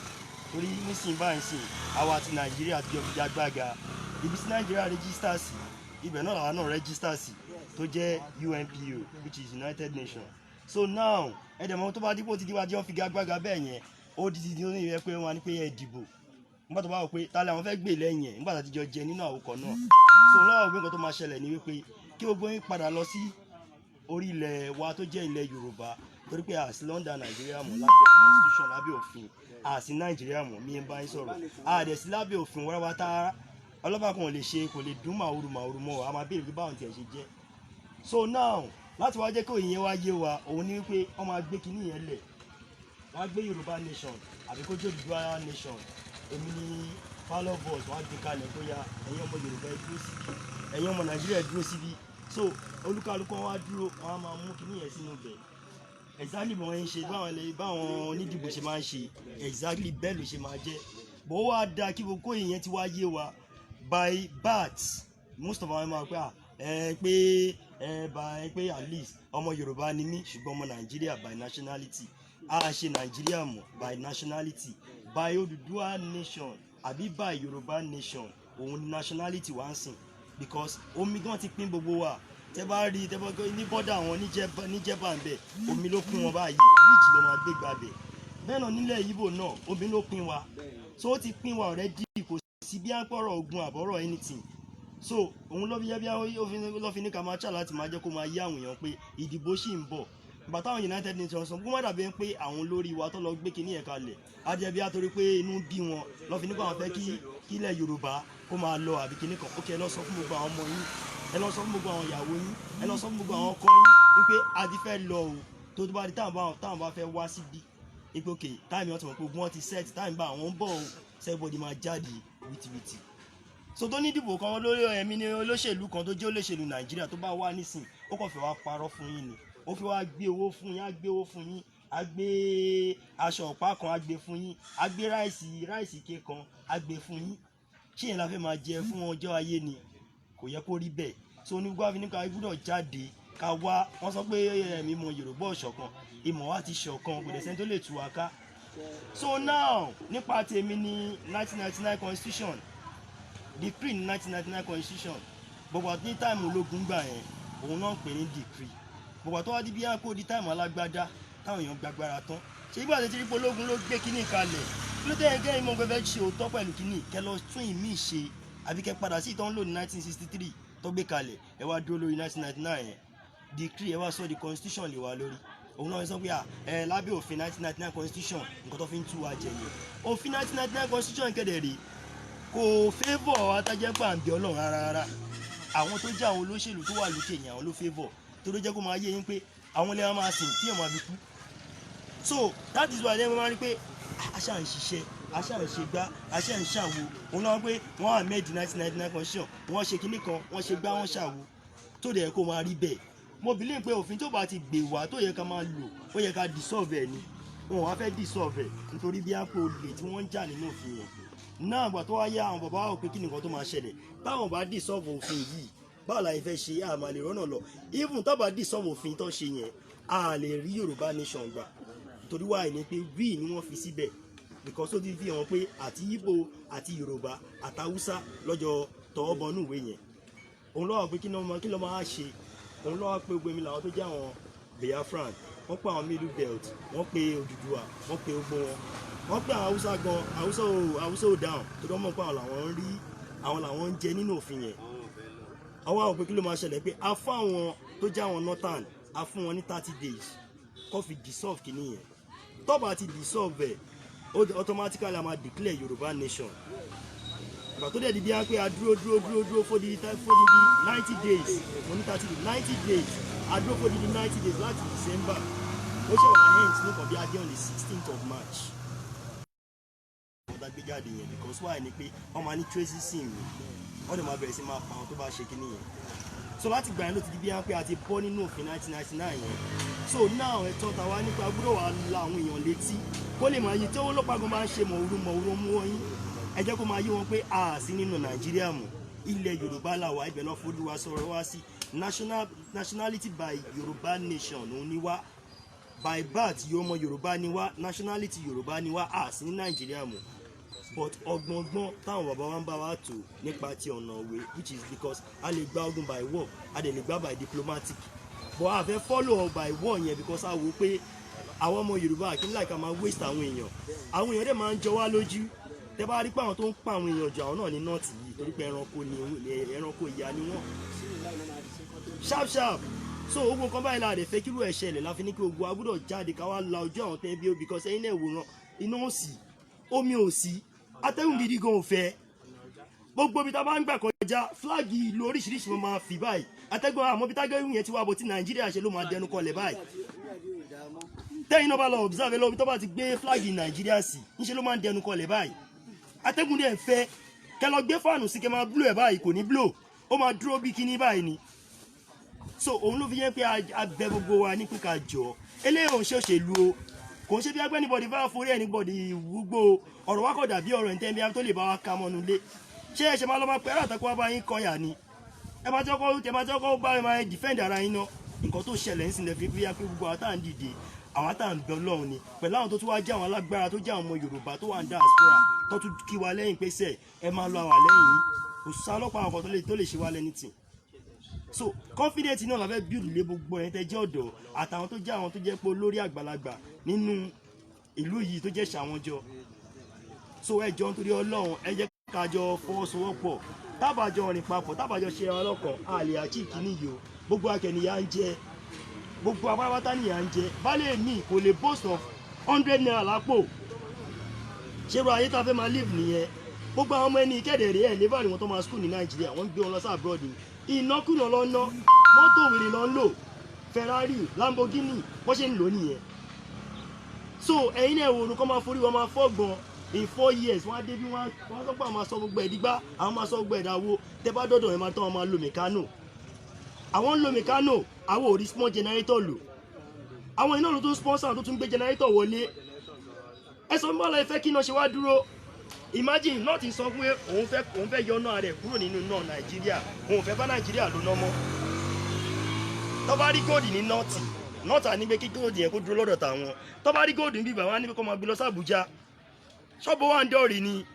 torí nísìnyí báyìí sìn àwa àti Nàìjíríà ti ọ̀fìjà gbága ibi tí Nàìjíríà rẹ́gísítà sí ibẹ̀ náà làwọn náà rẹ́gísítà sí tó jẹ́ UNPO which is United Nations. So now ẹ̀dẹ̀mọ́ tó bá dípò ti díwájú wọn fi gbága bẹ́ẹ̀ yẹn ó di ti ní ìyẹn pé wọ́n á ní pé ẹ dìbò nígbà tó bá wọ pé tálẹ̀ àwọn fẹ́ gbé lẹ́yìn ẹ̀ nígbà tó ti jọ jẹ nínú àwòkọ́ náà. So lọ́wọ́ gbé nǹkan tó máa ṣẹlẹ̀ ní wípé kí gbogbo yín padà lọ sí orí ilẹ̀ wa tó jẹ́ ilẹ̀ Yorùbá torí pé àsì London Nàìjíríà mọ̀ lábẹ́ constitution lábẹ́ òfin àsì Nàìjíríà mọ̀ mí ń bá yín sọ̀rọ̀ àdẹ̀sí lábẹ́ òfin wọ́n wá tá ọlọ́pàá kan lè ṣe kò lè dún màwúrú mọ́ a máa béèrè pé báwọn tiẹ̀ ṣe jẹ́. So now láti wá jẹ́ kí òyìn yẹn wá yé wa òun ni wípé wọ́n máa gbé kinní yẹn lẹ̀ wọ́n á gbé Yorùbá nation àbí kó jẹ́ Odùduwà nation èmi ni fallow voice wọ́n á gbé kalẹ̀ tó ya ẹ̀yin ọmọ Yorùbá ẹ dúró síbi ẹ̀yin ọmọ Nàìjíríà ẹ dúró síbi. So olúkálùkù wọn wá dúró wọn á máa mú kinní yẹn sínú bẹ̀ exactly bí wọ́n ń ṣe báwọn onídìbò ṣe máa ń ṣe exactly bẹ́ẹ̀ ló ṣe máa jẹ́ bó wá da kí gbogbo ìyẹn ti wá yé wa by birth most of our máa pé at least ọmọ Yorùbá ni mí ṣùgbọ́n ọmọ Nàìjíríà by nationality a ṣe Nàìjíríà mọ̀ by nationality by Odùduwà nation àbí by Yorùbá nation òun ni nationality wá ń sìn because omi gan ti pín gbogbo wa tẹ bá rí tẹ bá ní bọ́dà wọn níjẹba ń bẹ omi ló pín wọn báyìí bíríìjì ló máa gbé gbàbẹ bẹ́ẹ̀ náà nílẹ̀ Ìgbò náà omi ló pín wa so ó ti pín wa already kò sí bí àpọ̀rọ̀ ogun àbọ̀rọ̀ anything so òun ló fi yẹ bí ló fi ní ká máa ṣà láti máa jẹ́ kó máa yé àwọn èèyàn pé ìdìbò ṣì ń bọ̀ ìgbà táwọn United Nations sọ kó má dàbí pé àwọn olórí wa tó lọ gbé kinní yẹn kalẹ̀ á jẹ́ bí á torí pé inú bí wọn lọ́ fi nípa àwọn fẹ́ kí ilẹ̀ Yorùbá kó máa lọ àbí kinní kan ó kẹ́ ẹ lọ sọ fún gbogbo àwọn ọmọ yín ẹ lọ sọ fún gbogbo àwọn ìyàwó yín ẹ lọ sọ fún gbogbo àwọn ọkọ yín wípé a ti fẹ́ lọ o tó bá di táwọn bá fẹ́ wá síbí wípé ok táìmì wọn ti mọ̀ pé ogun wọn ti set táìmì bá àwọn ń bọ̀ o everybody máa jáde wìtìwìtì so tó ní ìdìbò kan lórí ẹ̀mí ní olóṣèlú kan tó jẹ́ olóṣèlú Nàìjíríà tó bá wà nísìn ó kàn fẹ́ wá parọ́ fún yín ni ó fi wá gbé owó fún yín á gbé owó fún yín á gbé aṣọ ọ̀pá kan á gbé fún yín á gbé ráìsì ike kan á gbé fún yín ṣé yẹn la fẹ́ máa jẹ fún ọjọ́ ayé ni kò yẹ kó rí bẹ́ẹ̀ so onígbà fi ní ká gbúdọ̀ jáde ká wá wọ́n sọ pé ẹ̀mí mọ Yorùbá ọ̀ṣọ̀kan ìmọ̀ wa ti ṣọ̀kan kò dẹ̀ sẹ́ni tó lè tú wa ká so now nípa tèmi ní 1999 constitution decree ní 1999 constitution gbogbo àti ní táìmù ológun gbà yẹn òun náà ń pè ní decree gbogbo àti wá di bí àpò di táìmù alágbádá táwọn èèyàn gbàgbára tán ṣé ìgbà tí ipò ológun ló gbé kínní kalẹ̀ kí ló tẹ́yẹ gẹ́yìn mọ́ gbẹ́fẹ́ ṣe òótọ́ pẹ̀lú kínní kẹ́ lọ tún ìmí ṣe àbí kẹ́ padà sí ìtàn lò ní 1963 tó gbé kalẹ̀ ẹ wá dúró lórí 1999 yẹn decree ẹ wá sọ di constitution lè wá lórí òun náà sọ pé lábẹ́ òfin 1999 constitution nǹkan tó fi ń tú wa jẹ yẹn òfin 1999 constitution kéde rèé kò favour atájẹ́pà àǹbí ọlọ́run rárá àwọn tó jẹ́ àwọn olóṣèlú tó wà lókè yẹn àwọn ló favour tó ló jẹ́ kó máa yé yín pé àwọn ilé wa máa sìn tí èèyàn máa fi kú so that is why dem máa rí pé aṣá ń ṣiṣẹ́ aṣá ń ṣe gbá aṣá ń ṣàwo òun náà pé wọ́n amend 1999 constitution wọ́n ṣe kinní kan wọ́n ṣe gbá wọ́n ṣàwo tó dẹ̀ kó máa rí bẹ́ẹ̀ mo believe pé òfin tó bá ti gbè wá tó yẹ ká máa lò ó yẹ ká dissolve ẹ̀ ni wọn wá fẹ́ dissolve ẹ̀ nítorí bí àpò olè tí wọ́n ń jà nínú òfin yẹn náà àgbà tó wá yá àwọn bàbá wò pé kí nìkan tó máa ṣẹlẹ̀ táwọn bá dissolve òfin yìí báwo la fẹ́ ṣe àmà lè rọ́nà lọ even tó bá dissolve òfin tó ṣe yẹn a lè rí Yorùbá nation gbà torí wà ní pé we ni wọ́n fi síbẹ̀ because ó ti fi hàn pé àti Ìgbò àti Yorùbá àtàwùsá lọ́jọ́ tọwọ́ bọnú ìwé yẹn òun lọ́wọ́ pé kí ló máa ṣe òun lọ́wọ́ pé gbogbo èmi làwọn tó jẹ́ àwọn Biafran wọ́n pe àwọn middle belt wọ́n pe Odùduwà wọ́n pe gbogbo wọ́n pe àwọn Haúsá gan Haúsá ò dáhùn tó dán mọ́ pé àwọn làwọn ń jẹ nínú òfin yẹn àwọn àwọn pé kí ló máa ṣẹlẹ̀ pé a fún àwọn tó jẹ́ àwọn northern a fún wọn ní 30 days kó fi dissolve kìíní yẹn tó bá ti dissolve ẹ̀ automatically a máa declare Yorùbá nation ìgbà tó dẹ̀ di bí wọ́n pé a dúró fódìdí 90 days mo ní 90 days a dúró fódìdí 90 days láti December ó ṣe wà hence ní kàn bí adé on the 16th of March ọ̀dà gbé jáde yẹn because why ni pé wọ́n máa ní tracy sim mi wọ́n dẹ̀ máa bẹ̀rẹ̀ sí máa pa àwọn tó bá ṣe kíní yẹn so láti gbà yẹn ló ti di bí wọ́n pé a ti bọ́ nínú òfin 1999 yẹn so now ẹ̀tọ́ tàwa nípa gbọ́dọ̀ wà la àwọn èèyàn létí kó lè máa yí tí owó lọ́pàá gan máa ń ṣe mọ̀ọ́rọ́ mú wọ́n yín ẹ jẹ́ kó máa yí wọn pé a sí nínú Nàìjíríà mọ́ ilẹ̀ Yorùbá làwà ibẹ̀ náà fojú wa sọ̀rọ̀ wá sí nationality by Yorùbá nation òun ni wá by birth ọmọ Yorùbá ni wá nationality Yorùbá ni wá a sí ní Nàìjíríà mọ́ but ọgbọ̀ngbọ̀n táwọn bàbá wa ń bá wa tò nípa ti ọ̀nà òwe which is because a lè gba ogun by war a dẹ̀ lè gba by diplomatic but a fẹ́ follow up by war yẹn because a wò pé àwọn ọmọ Yorùbá kí n láìka máa waste àwọn èèyàn dẹ̀ máa ń jọ wá lójú tẹ bá rí pé àwọn tó ń pa àwọn èèyàn jù àwọn náà ní nọ́ọ̀tì yìí torí pé ẹranko ìyá ni wọ́n sharp so ogun kan báyìí láàdẹ̀ fẹ́ kírú ẹ̀ ṣẹlẹ̀ láfi ní kí ogun agbọ́dọ̀ jáde ká wá la ojú àwọn tẹ́ bí ó because ẹ̀yin náà wòran iná ò sí omi ò sí atẹ́gùn gidi gan ò fẹ́ gbogbo ibi tá a bá ń gbà kọjá fúláàgì ìlú oríṣiríṣi wọn máa fi báyìí atẹ́gùn àmọ́ bí tágẹ́rù yẹn ti wá bọ̀ tí Nàìjíríà ṣe ló máa dẹnu kọlẹ̀ báyìí tẹ́yìn náà bá lọ observe lọ́wọ́ tó bá ti gbé fúláàgì Nàìjíríà sí níṣẹ́ ló máa ń dẹnu kọlẹ̀ báyìí atẹ́gùn dẹ̀ fẹ́ kẹ lọ gbé fáànù sí kẹ máa blow ẹ̀ báyìí kò ní blow ó máa dúró bí kíní báyìí ni so òun ló fi yẹ pé abẹ gbogbo wa ní pípa jọ eléyìí òun ṣe òṣèlú o kò ń ṣe bí agbẹ́ anybody bá forí anybody wúgbó ọ̀rọ̀ wa kò dàbí ọ̀rọ̀ ìtẹ́ bí a tó lè bá wa ká mọ́nu lé ṣé ẹ ṣe máa lọ máa pẹ́ àtàkùn wa bá yín kọyà ni ẹ máa jọ́kọ́ bá ẹ máa defend ara yín ná nǹkan tó ṣẹlẹ̀ ń sinlẹ̀ fi bí a pé gbogbo àwọn tá à ń dìde àwọn tá à ń bẹ Ọlọ́run ni pẹ̀lú àwọn tó tún wá jẹ́ àwọn alágbára tó jẹ́ àwọn ọmọ Yorùbá tó wà ń diaspora tó tún kí wa lẹ́yìn pé sẹ́ ẹ máa lọ àwà lẹ́yìn yìí kò sá ọlọ́pàá àwọn kan tó lè ṣe wá lẹ́ni tì so confidence náà la fẹ́ build lé gbogbo ẹ̀yin tẹ́ jẹ́ ọ̀dọ́ àtàwọn tó jẹ́ àwọn tó jẹ́ pé olórí àgbàlagbà nínú ìlú yìí tó jẹ́ Ṣàwọ́njọ so ẹ jọ nítorí Ọlọ́run ẹ jẹ́ ká jọ fọwọ́sowọ́pọ̀ tábàjọ rìn papọ̀ tábàjọ ṣe ara lọ́kàn àlè àchí kìíní yìí o gbogbo akẹ́niyà ń jẹ gbogbo apárápátá nìyà ń jẹ baálé mi kò lè boast of 100 naira lápò ṣerú ayé tá a fẹ́ máa live nìyẹn gbogbo àwọn ọmọ ẹni ìkẹ́dẹ̀ rẹ̀ ẹ̀ lébàrí wọn tó máa school ní Nàìjíríà wọ́n ń gbé wọn lọ sí abroad ìnákùnà lọ ná mọ́tò wèrè lọ ń lò Ferrari Lamborghini wọ́n ṣe ń lò nìyẹn so ẹ̀yin náà wò ó kọ́ máa forí wọn máa fọ́gbọ́n in 4 years wọ́n á dé bí wọ́n sọ pé àwọn máa sọ gbogbo ẹ̀dígbá àwọn máa sọ gbogbo ẹ̀dáwó tẹ́ bá dọ́dọ̀ ẹ̀ máa tán wọn máa lo mẹ̀kánò àwọn ń lo mẹ̀kánò àwọn ò rí small generator lò àwọn iná ló tún sponsor tó tún gbé generator wọlé ẹ sọ mọ́ la ẹ fẹ́ kí iná ṣe wá dúró imagine not sọ pé òun fẹ́ yọ náà rẹ̀ kúrò nínú náà Nàìjíríà òun fẹ́ bá Nàìjíríà ló ná mọ́ tó bá rí góòdì ní nọ́ọ̀tì ànígbé kí góòdì yẹn kó dúró lọ́dọ̀ tàwọn tó bá rí góòdì ń bíbà wọn á ní pé kó máa gbé lọ sí Àbújá ṣọ́bù wa ń dọ̀rì ni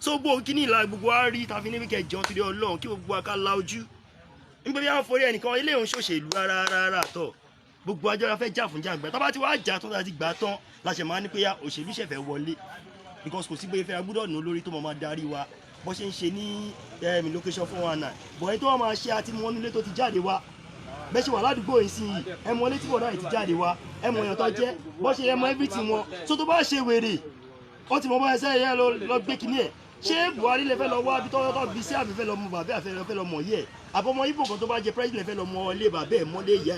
tó gbó kíní ìlà gbogbo wa rí tàbí níbi kẹjọ torí Ọlọ́run kí gbogbo wa ká la ojú nígbà bí wọ́n forí ẹnìkan ilé òun ṣòṣèlú rárá tọ̀ gbogbo ajára fẹ́ jà fún jàǹgbá tó bá ti wá jà tó láti gbà tán láṣẹ máa ní pé òṣèlú ṣẹ̀fẹ̀ wọlé because kò sí pé ìfẹ́ agbúdọ̀ ní olórí tó máa darí wa bó ṣe ń ṣe ní location 419 bọ̀ ẹni tó wọ́n máa ṣe àti mọ́ nílé tó ti jáde wá bẹ́ẹ̀ ṣe wà ládùúgbò yìí sí yìí ẹ mọ létí bọ̀dá yìí ti jáde wá ẹ mọ èèyàn tó jẹ́ bó ṣe ẹ mọ everything wọn so tó bá ṣe wèrè ó ti mọ bá ẹsẹ̀ yẹn lọ gbé kinní ẹ̀ ṣé Buhari lè fẹ́ lọ wá bitọ́ bí sí àfẹ́fẹ́ lọ mọ bàbá àfẹ́ lọ mọ yẹ àbọ̀mọ Ìgbò kan tó bá jẹ president lè fẹ́ lọ mọ ilé bàbá ẹ̀ mọ́lé ìyá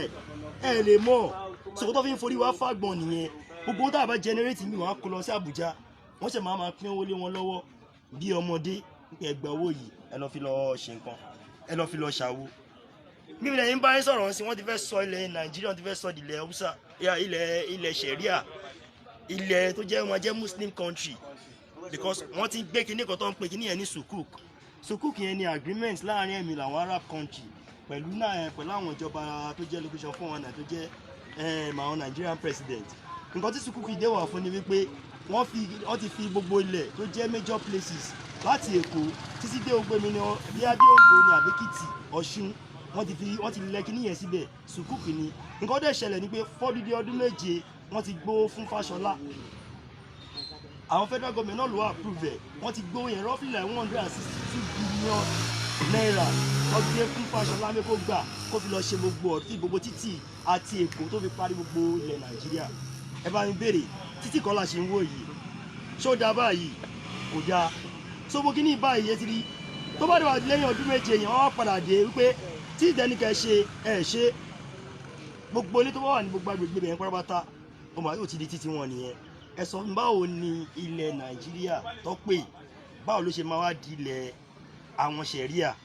ẹ̀ lè mọ̀ sọ̀kọ́ tó fi ń forí wá fàgbọ̀n nìyẹn gbogbo tá a bá generate mi wọn á kó lọ sí Àbújá wọ́n ṣe máa pín owó lé wọn lọ́wọ́ bí ọmọdé ẹgbẹ́ owó yìí ẹ lọ fi lọ ṣe nǹkan ẹ lọ fi lọ ṣàwo mímu lẹ́yìn bá yín sọ̀rọ̀ sí wọ́n ti fẹ́ sọ ilẹ̀ Nàìjíríà wọ́n ti fẹ́ sọ ilẹ̀ Hausa ilẹ̀ Sharia ilẹ̀ tó jẹ́ wọn jẹ́ Muslim country because wọ́n ti gbé kinní kan tó ń pè kinní yẹn ní sukuk yẹn ni agreement láàrin ẹ̀mí làwọn Arab country pẹ̀lú àwọn ìjọba tó jẹ́ location fún wọn náà tó jẹ́ àwọn Nigerian president nǹkan tí sukuk yìí dé wà fún ni wípé wọ́n ti fi gbogbo ilẹ̀ tó jẹ́ major places láti Èkó títí dé Ògbómi ní bí Ondo ní àbíkìtì Ọ̀ṣun wọ́n ti lẹ̀ kinní yẹn síbẹ̀ sukuk ni nǹkan dẹ̀ ṣẹlẹ̀ ni pé fọ́dúdí ọdún méje wọ́n ti gbó fún Fáṣọlá àwọn federal government náà ló wà approve ẹ̀ wọ́n ti gbó yẹn roughly like 162 billion naira wọ́n gbé fún Fáṣọlá mẹ́kó gbà kó fi lọ ṣe gbogbo títì àti Èkó tó fi parí gbogbo ilẹ̀ Nàìjíríà ẹ bá mi béèrè títì kan la ṣe ń wò yìí ṣó dáa báyìí kò dáa sóbó kí ní báyìí yẹn ti rí tó bá dé wà lẹ́yìn ọdún méje yẹn wọ́n padà dé wípé tí ìdẹ́nìkẹ́ ṣe gbogbo ilé tó bá wà ní gbogbo agbègbè yẹn pátápátá ó máa yóò ti di títí wọn nìyẹn ẹ sọ báwo ni ilẹ̀ Nàìjíríà tó pé báwo ló ṣe máa wá di ilẹ̀ àwọn Sharia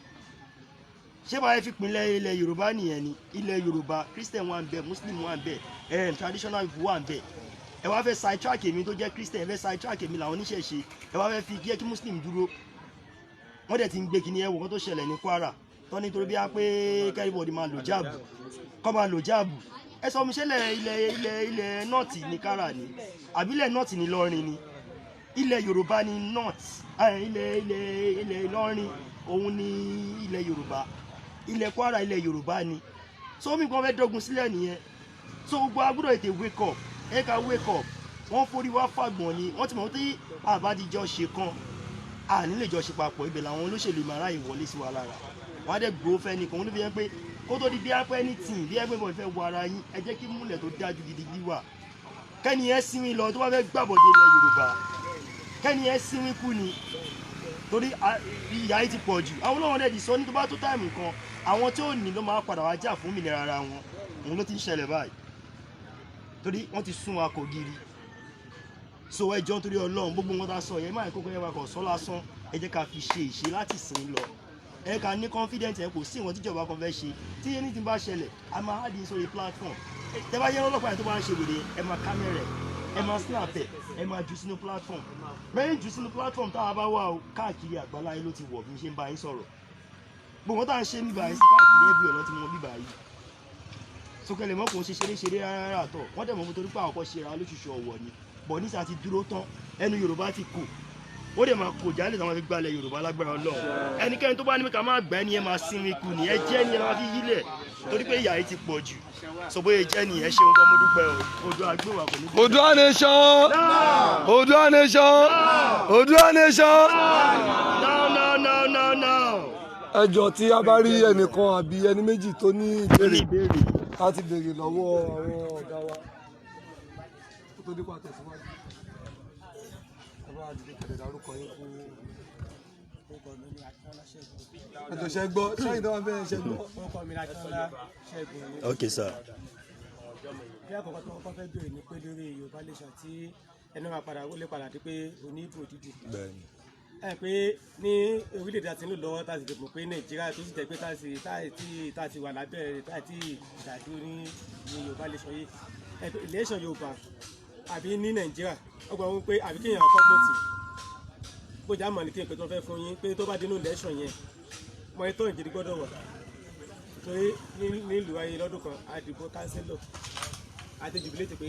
ṣé báyìí fi pinlẹ̀ ilẹ̀ Yorùbá nìyẹn ni ilẹ̀ Yorùbá Christian wà ń bẹ Muslim wà ń bẹ traditional people wà ń bẹ ẹ wá fẹ́ sidetrack èmi tó jẹ́ Christian ẹ fẹ́ sidetrack èmi làwọn oníṣẹ̀ṣe ẹ wá fẹ́ fi kí Muslim dúró wọ́n dẹ̀ ti ń gbé kíní ẹ̀wọ̀ kan tó ṣẹlẹ̀ ní Kwara tó nítorí bí a pé kẹ́rìbọ̀dì máa lò jáàbù kọ́ máa lò jáàbù ẹ sọ mi ṣẹlẹ̀ ilẹ̀ nọ́ọ̀tì ní Kára ni àbílẹ̀ nọ́ọ̀tì ní Ìlọrin ni ilẹ̀ Yorùbá ní north ilẹ̀ Ìlọrin òun ní ilẹ̀ Yorùbá ilẹ̀ Kwara ilẹ̀ Yorùbá ni so mi kan fẹ́ dọ́gun sílẹ̀ nìyẹn so gbogbo agbọ́dọ̀ ètè wake up ẹ ká wake up wọ́n forí wá fàgbọ̀n ni wọ́n ti mọ̀ tí àbádìjọ́ ṣe kan à nílé jọ ṣe papọ̀ ibẹ̀ làwọn olóṣèlú máa ráyè wọlé sí wa lára wọ́n á dẹ̀ gbó fẹ́ nìkan olóbi yẹn pé kó tó di bí apẹ́ ní tìǹ bí ẹgbẹ́ bọ̀ ìfẹ́ wọ ara yín ẹ jẹ́ kí múlẹ̀ tó dájú gidigidi wà kẹ́ni ẹ sinmi lọ tó bá fẹ́ gbàbọ̀dé ilẹ̀ Yorùbá kẹ́ni ẹ sinmi kú ni torí ìyà yìí ti pọ̀ jù àwọn olóhùn rẹ̀ di sọ ní tó bá tó táìmù kan àwọn tí ò ní ló máa padà wá jà fún òmìnira ara wọn òun ló ti ń ṣẹlẹ̀ báyìí torí wọ́n ti sún wa kò giri so ẹjọ́ nítorí Ọlọ́run gbogbo wọn ta sọ yẹn máa kókó yẹn wà kàn sọ lásán ẹ jẹ́ ká fi ṣe ìṣe láti sìn lọ ẹ ká ní confidence ẹ kò sí ìwọ̀n tíjọba kan fẹ́ ṣe tí ẹni tí bá ṣẹlẹ̀ a máa hádìí sórí platform tẹ́ bá yẹ ọlọ́pàá yẹn tó bá ń ṣe wèrè ẹ máa kámẹ́rẹ̀ ẹ máa snap ẹ máa jù sínú platform lẹ́yìn jù sínú platform táwa bá wà ó káàkiri àgbáláyé ló ti wọ̀ bí n ṣe ń bá yín sọ̀rọ̀ gbogbo tá à ń ṣe níbà yín sí káàkiri ẹbí ọ̀nà tí mo bíbà yìí sókèlè mọ́ kò ń ṣe ṣeré rárá tọ̀ wọ́n dẹ̀ mọ́ mo torí pé àwọn kan ṣe ra lóṣooṣù ọ̀wọ̀ ni bọ̀ nísà ti dúró tán ẹnu Yorùbá ti kù ó dẹ̀ máa kò jálè táwọn fi gbalẹ̀ Yorùbá lágbára Ọlọ́run ẹnikẹ́ni tó bá ní ká máa gbà ẹni ẹ máa sinmi kù ní ẹ jẹ́ ni ẹ máa fi yílẹ̀ torí pé ìyà yìí ti pọ̀ jù sọ bóyá jẹ́ ni ẹ ṣeun gan mo dúpẹ́ o Oòduà agbéwà kò ní. Oòduà nation Oòduà nation Oòduà nation. ẹ jọ̀ọ́ tí a bá rí ẹnìkan àbí ẹni méjì tó ní ìbéèrè láti béèrè lọ́wọ́ àwọn ọ̀gá wa kó tó dípò àtẹ̀síwájú. Ẹ̀jọ̀ ṣe gbọ́ ṣẹ́yìn tó wà bẹ́ẹ̀ ṣe gbọ́. ok sir. bí àkọ́kọ́ tó kọ́kọ́ fẹ́ bèrè ní pé lórí Yorùbá nation tí ẹnu máa padà wọlé padà dé pé òní ìbò dídì. ẹ pé ní orílẹ̀-èdè àti nílùú lọ́wọ́ táti dìbò pé Nàìjíríà tó sì jẹ́ pé táti wà lábẹ́ táti ìdádúró ní Yorùbá nation yìí ẹ pé election Yorùbá àbí ní Nàìjíríà ọgbà wọn pé àbí kéèyàn ọkọ gbòtì bójà mọ̀ ní kéèpé tó fẹ́ fún yín pé tó bá dínú election yẹn mọ ètò ìgidi gbọ́dọ̀ wà torí nílùú ayé lọ́dún kan àdìbò kánsílọ̀ àti jùbílẹ̀tì pé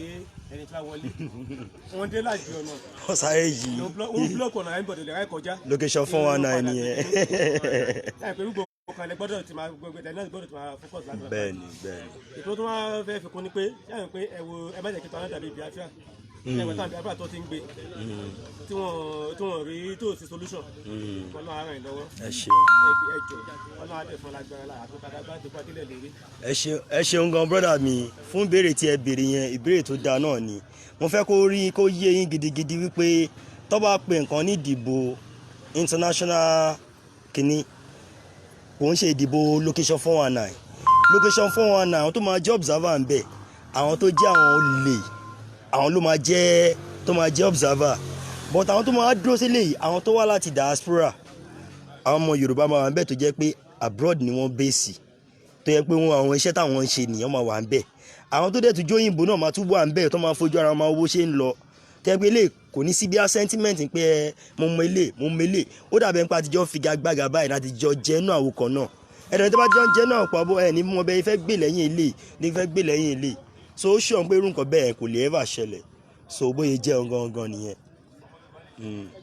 ẹni tí wàá wọlé wọn dé láti ọ̀nà ọ̀sáré yìí òun búlọ̀kù ọ̀nà àìbọ̀dọ̀ lè ráì kọjá location 419 nìyẹn. láì pé gbogbo ọkàn lè gbọ́dọ̀ ti máa gbogbo ẹ̀dá náà gbọ́dọ̀ ti máa focus láti máa. bẹ́ẹ̀ni. ètò tó máa fẹ́ fi kún ni pé yáà pé ẹ bá jẹ́ kí tọ́lá dàbí Biafra ẹgbẹ́ tàbí Biafra tó ti ń gbé tí wọ́n rí tó sí solution Ọlọ́run á ràn yín lọ́wọ́ ẹ ṣeun ẹjọ́ Ọlọ́run á dẹ̀ fún lágbára lára tó kàdágbá tó bá délẹ̀ lérí. ẹ ṣeun gan brọ́dà mi fún ìbéèrè tí ẹ béèrè yẹn ìbéèrè tó dáa náà ni mo fẹ́ kó yé yín gidigidi wípé tó bá pe nǹkan ní ìdìbò international kìíní kò ń ṣe ìdìbò location 419 location 419 àwọn tó máa jẹ́ observer ń bẹ̀ àwọn tó jẹ́ àwọn olè àwọn ló máa jẹ́ observer but àwọn tó máa dúró sílẹ̀ yìí àwọn tó wá láti diaspora àwọn ọmọ Yorùbá máa wà ń bẹ̀ tó jẹ́ pé abroad ni wọ́n bẹ́ẹ̀sì tó yẹ pé àwọn iṣẹ́ táwọn ń ṣe nìyẹn máa wà ń bẹ̀ àwọn tó dẹ̀ tún jóyìnbó náà máa tún wà ń bẹ̀ tó máa fojú ara wọn máa wo ṣe ń lọ tẹ́ pé lè kò ní sí bí a sentiment pé mo mọ ilé ó dàbẹ̀ pé àtijọ́ figagbága báyìí láti jọ jẹ́nu àwòkọ́ náà ẹ̀rọ tó bá jọ ń jẹ́nu àwòkọ́ àbọ̀ ẹ̀ ní mọ bẹ́ẹ̀ fẹ́ gbé lẹ́yìn ilé so ó ṣùgbọ́n pé irú nǹkan bẹ́ẹ̀ kò lè ever ṣẹlẹ̀ so bóyá jẹ́ gangan nìyẹn.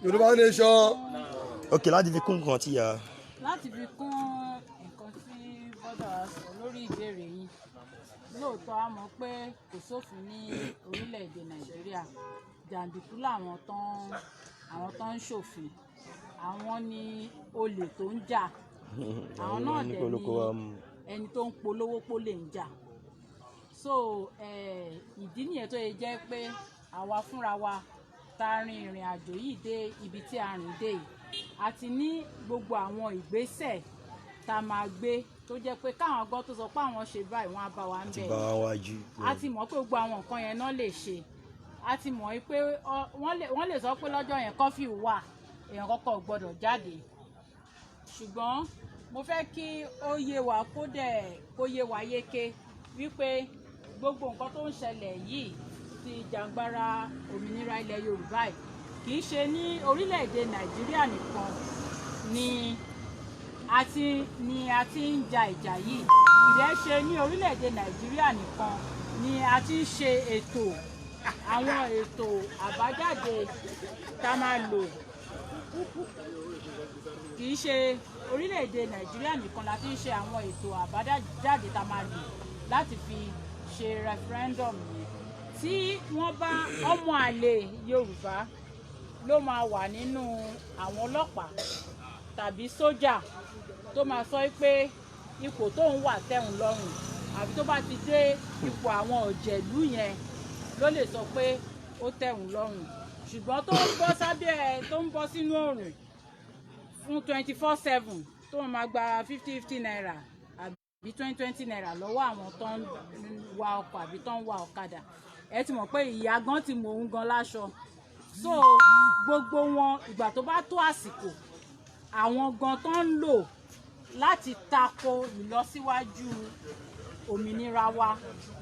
Yorùbá nation. ok láti fi kún nǹkan tí ya. láti fi kún nǹkan tí bọ́dà sọ lórí ìbéèrè yìí lóòótọ́ a mọ̀ pé kò sófin ní orílẹ̀-èdè Nàìjíríà jàǹdùkú làwọn tán ń ṣòfin àwọn ni olè tó ń jà àwọn náà dẹ̀ ni ẹni tó ń polówó pólè ń jà so ìdí nìyẹn tó yẹ jẹ́ pé àwa fúnra wa ta rin ìrìn àjò yìí dé ibi tí a rìn dé yìí a ti ní gbogbo àwọn ìgbésẹ̀ tá a máa gbé tó jẹ́ pé káwọn gbọ́ tó sọ pé àwọn ṣe báyìí wọ́n á bá wa ń bẹ̀ a ti mọ̀ pé gbogbo àwọn nǹkan yẹn náà lè ṣe a ti mọ̀ pé wọ́n lè sọ pé lọ́jọ́ yẹn kọ́fì wà èèyàn kọ́kọ́ gbọ́dọ̀ jáde ṣùgbọ́n mo fẹ́ kí ó yé wa kó yé wa yéké wípé gbogbo nǹkan tó ń ṣẹlẹ̀ yìí ti jàǹgbara òmìnira ilẹ̀ Yorùbá yìí kì í ṣe ní orílẹ̀-èdè Nàìjíríà nìkan ni a ti ń ja ìjà yìí ìdẹ́ ṣe ní orílẹ̀-èdè Nàìjíríà nìkan ni a ti ń ṣe àwọn ètò àbájáde tá a máa lò kì í ṣe orílẹ̀-èdè Nàìjíríà nìkan la ti ń ṣe àwọn ètò àbájáde tá a máa lò láti fi ṣe referendum yìí tí wọ́n bá ọmọ àlè Yorùbá ló máa wà nínú àwọn ọlọ́pàá tàbí sójà tó máa sọ pé ipò tóun wà tẹ́hun lọ́rùn àbí tó bá ti dé ipò àwọn òjẹ̀lú yẹn ló lè sọ pé ó tẹ́hun lọ́rùn ṣùgbọ́n tó ń bọ́ sábẹ́ tó ń bọ́ sínú òrùn fún 24/7 tó máa gba 50 naira àbí 20 naira lọ́wọ́ àwọn tó ń wa ọkọ̀ àbí tó ń wa ọ̀kadà ẹ ti mọ̀ pé ìyá gan ti mọ òun gan láṣọ so gbogbo wọn ìgbà tó bá tó àsìkò àwọn gan tó ń lò láti tako ìlọsíwájú òmìnira wa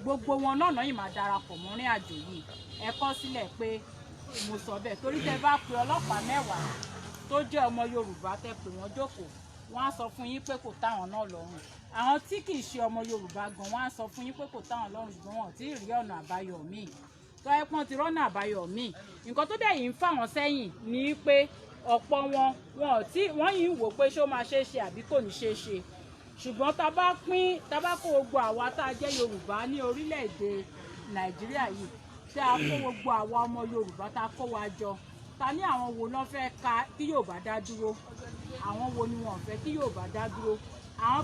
gbogbo wọn náà yìí máa darapọ̀ mọ́ rìn àjò yìí ẹ kọ sílẹ̀ pé mo sọ bẹ́ẹ̀ torí tẹ́ bá pe ọlọ́pàá 10 tó jẹ́ ọmọ Yorùbá tẹ́ pè wọ́n jókòó wọ́n á sọ fún yín pé kò táwọn náà lọ́rùn àwọn tí kì í ṣe ọmọ Yorùbá gan wọ́n á sọ fún yín pé kò táwọn lọ́rùn ṣùgbọ́n wọn ò tí ì rí ọ̀nà àbáyọ míì tó ẹ pọ́n ti rọ́nà àbáyọ míì nǹkan tó dẹ̀ yìí ń fà wọ́n sẹ́yìn ni pé ọ̀pọ̀ wọ́n yìí ń wò pé ṣó máa ṣeé ṣe àbí kò ní ṣeé ṣe ṣùgbọ́n tá bá kó gbogbo àwa tá a jẹ́ Yorùbá ní orílẹ̀-èdè Nàìjíríà yìí tí a kó gbogbo àwa ọmọ Yorùbá tá a kó wa jọ ta ní àwọn wo ló fẹ́ kí Yorùbá dá dúró àwọn wo ni wọn fẹ́ kí Yorùbá dá dúró àwọn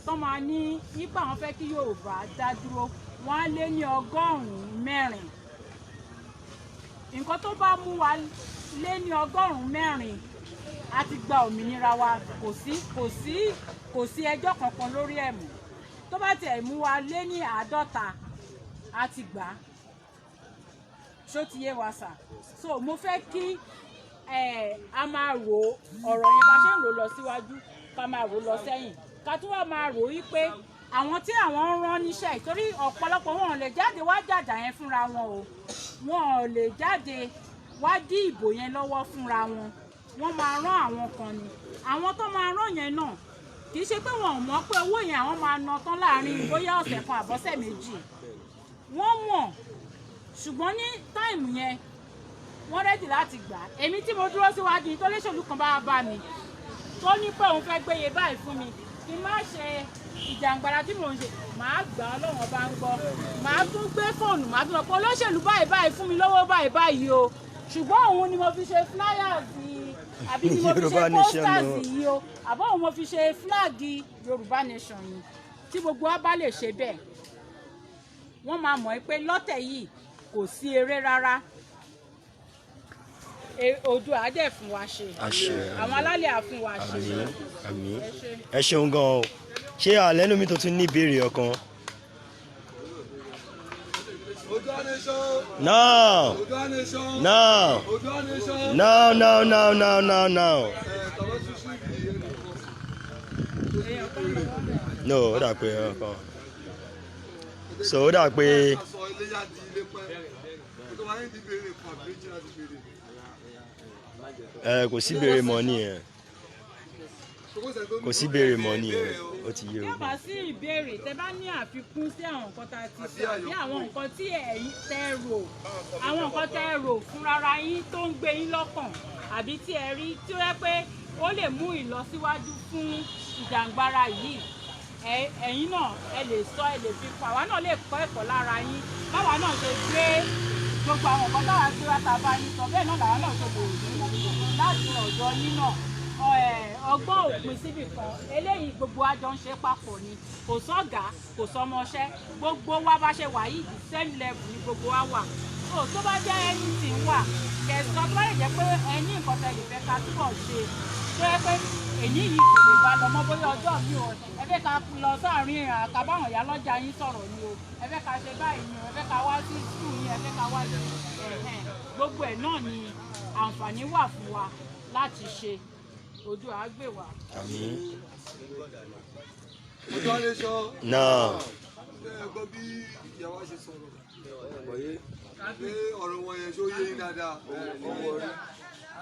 tó máa ní nípa àwọn fẹ́ kí Yorùbá dá dúró wọ́n á lé ní 104. nǹkan tó bá mú wa lé ní 104 a ti gba òmìnira wa kò sí ẹjọ́ kankan lórí ẹ̀ mọ́ tó bá tiẹ̀ mú wa lé ní 50 a ti gbà á ṣó ti yé wa sà so mo fẹ́ kí a máa rò ọ̀rọ̀ yẹn bá ṣe ń rò lọ síwájú ká máa rò lọ sẹ́yìn ká tún wá máa rò wípé àwọn tí àwọn ń rán níṣẹ́ ìtorí ọ̀pọ̀lọpọ̀ wọn ò lè jáde wá jàjà yẹn fúnra wọn o wọn ò lè jáde wá dí ìbò yẹn lọ́wọ́ fúnra wọn wọ́n máa rán àwọn kan ni àwọn tó máa rán yẹn náà kì í ṣe pé wọn ò mọ̀ pé owó yẹn àwọn máa ná tán láàrin bóyá ọ̀sẹ̀ kan àbọ̀sẹ̀ méjì wọ́n mọ̀ ṣùgbọ́n ní táìmù yẹn wọ́n rẹ́dì láti gbà á èmi tí mo dúró síwájú ní tó léṣèlú kan bá mi tó ní pé òun fẹ́ gbéye báyìí fún mi kí n má ṣe ìjàǹgbara tí mò ń ṣe màá gbà á lọ́wọ́n bá ń gbọ́ màá tún gbé fóònù màá tún lọ pé olóṣèlú báyìí fún mi lówó báyìí o ṣùgbọ́n òun ni mo fi ṣe flyers àbí ni mo fi ṣe posters yìí o àbọ̀ òun mo fi ṣe flag Yorùbá nation yìí tí gbogbo wa bá lè ṣe bẹ́ẹ̀ wọ́n máa mọ̀ pé lọ́tẹ̀ yìí kò sí eré rárá Oòduà á dẹ̀ fún wa ṣe àwọn alálẹ̀ á fún wa ṣe. àmín ẹ ṣeun gan o ṣé àlẹ́ lómi tó tún ní ìbéèrè ọkàn. No. No. No, no, no, no, no, no. No, ó dà pé ọkàn. So ó dà pé kò sí béèrè mọ́ nìyẹn. Kò sí béèrè mọ́ nìyẹn. Ó ti yé o. Bí ó bá sí ìbéèrè tẹ́ bá ní àfikún sí àwọn nǹkan tá a ti sọ àbí àwọn nǹkan tí ẹ̀yin tẹ́ rò àwọn nǹkan tẹ́ rò fúnra yín tó ń gbé yín lọ́kàn àbí tí ẹ rí tí ó yẹ pé ó lè mú ìlọsíwájú fún ìjàngbara yìí ẹ̀yin náà ẹ lè sọ ẹ lè fi fún àwa náà lè kọ́ ẹ̀kọ́ lára yín báwa náà ṣe gbé gbogbo àwọn nǹkan táwa gbé wá tá a bá yín sọ bẹ́ẹ̀ náà làwa náà ṣe lè rí láti ọ̀dọ̀ yín náà ọgbọ́n òpin síbì kan eléyìí gbogbo àjọ ń ṣe papọ̀ ni kò sọ́gà kò sọmọṣẹ́ gbogbo wa bá ṣe wà yìí the same level ni gbogbo wa wà tó bá jẹ́ anything wà kẹsàn tó bá lè jẹ́ pé ẹni nǹkan tẹ̀lé fẹ́ ká túbọ̀ ṣe tó yẹ pé èyí yìí kò lè bá lọ mọ́ bóyá ọjọ́ mi ò ẹ fẹ́ ká lọ sáàrin àkàbáwọn ìyá lọ́jà yín sọ̀rọ̀ ni o ẹ fẹ́ ká ṣe báyìí ni o ẹ fẹ́ ká wá sí skul yín ẹ fẹ́ ká wá sí gbogbo ẹ̀ náà ni àǹfààní wà fún wa láti ṣe ojú àgbè wa. ojú àlè sọ. náà. ẹgbọ́n bí ìyàwó ṣe sọ̀rọ̀ pé ọ̀rọ̀ wọn yẹn ṣó yé yín dáadáa ọwọ́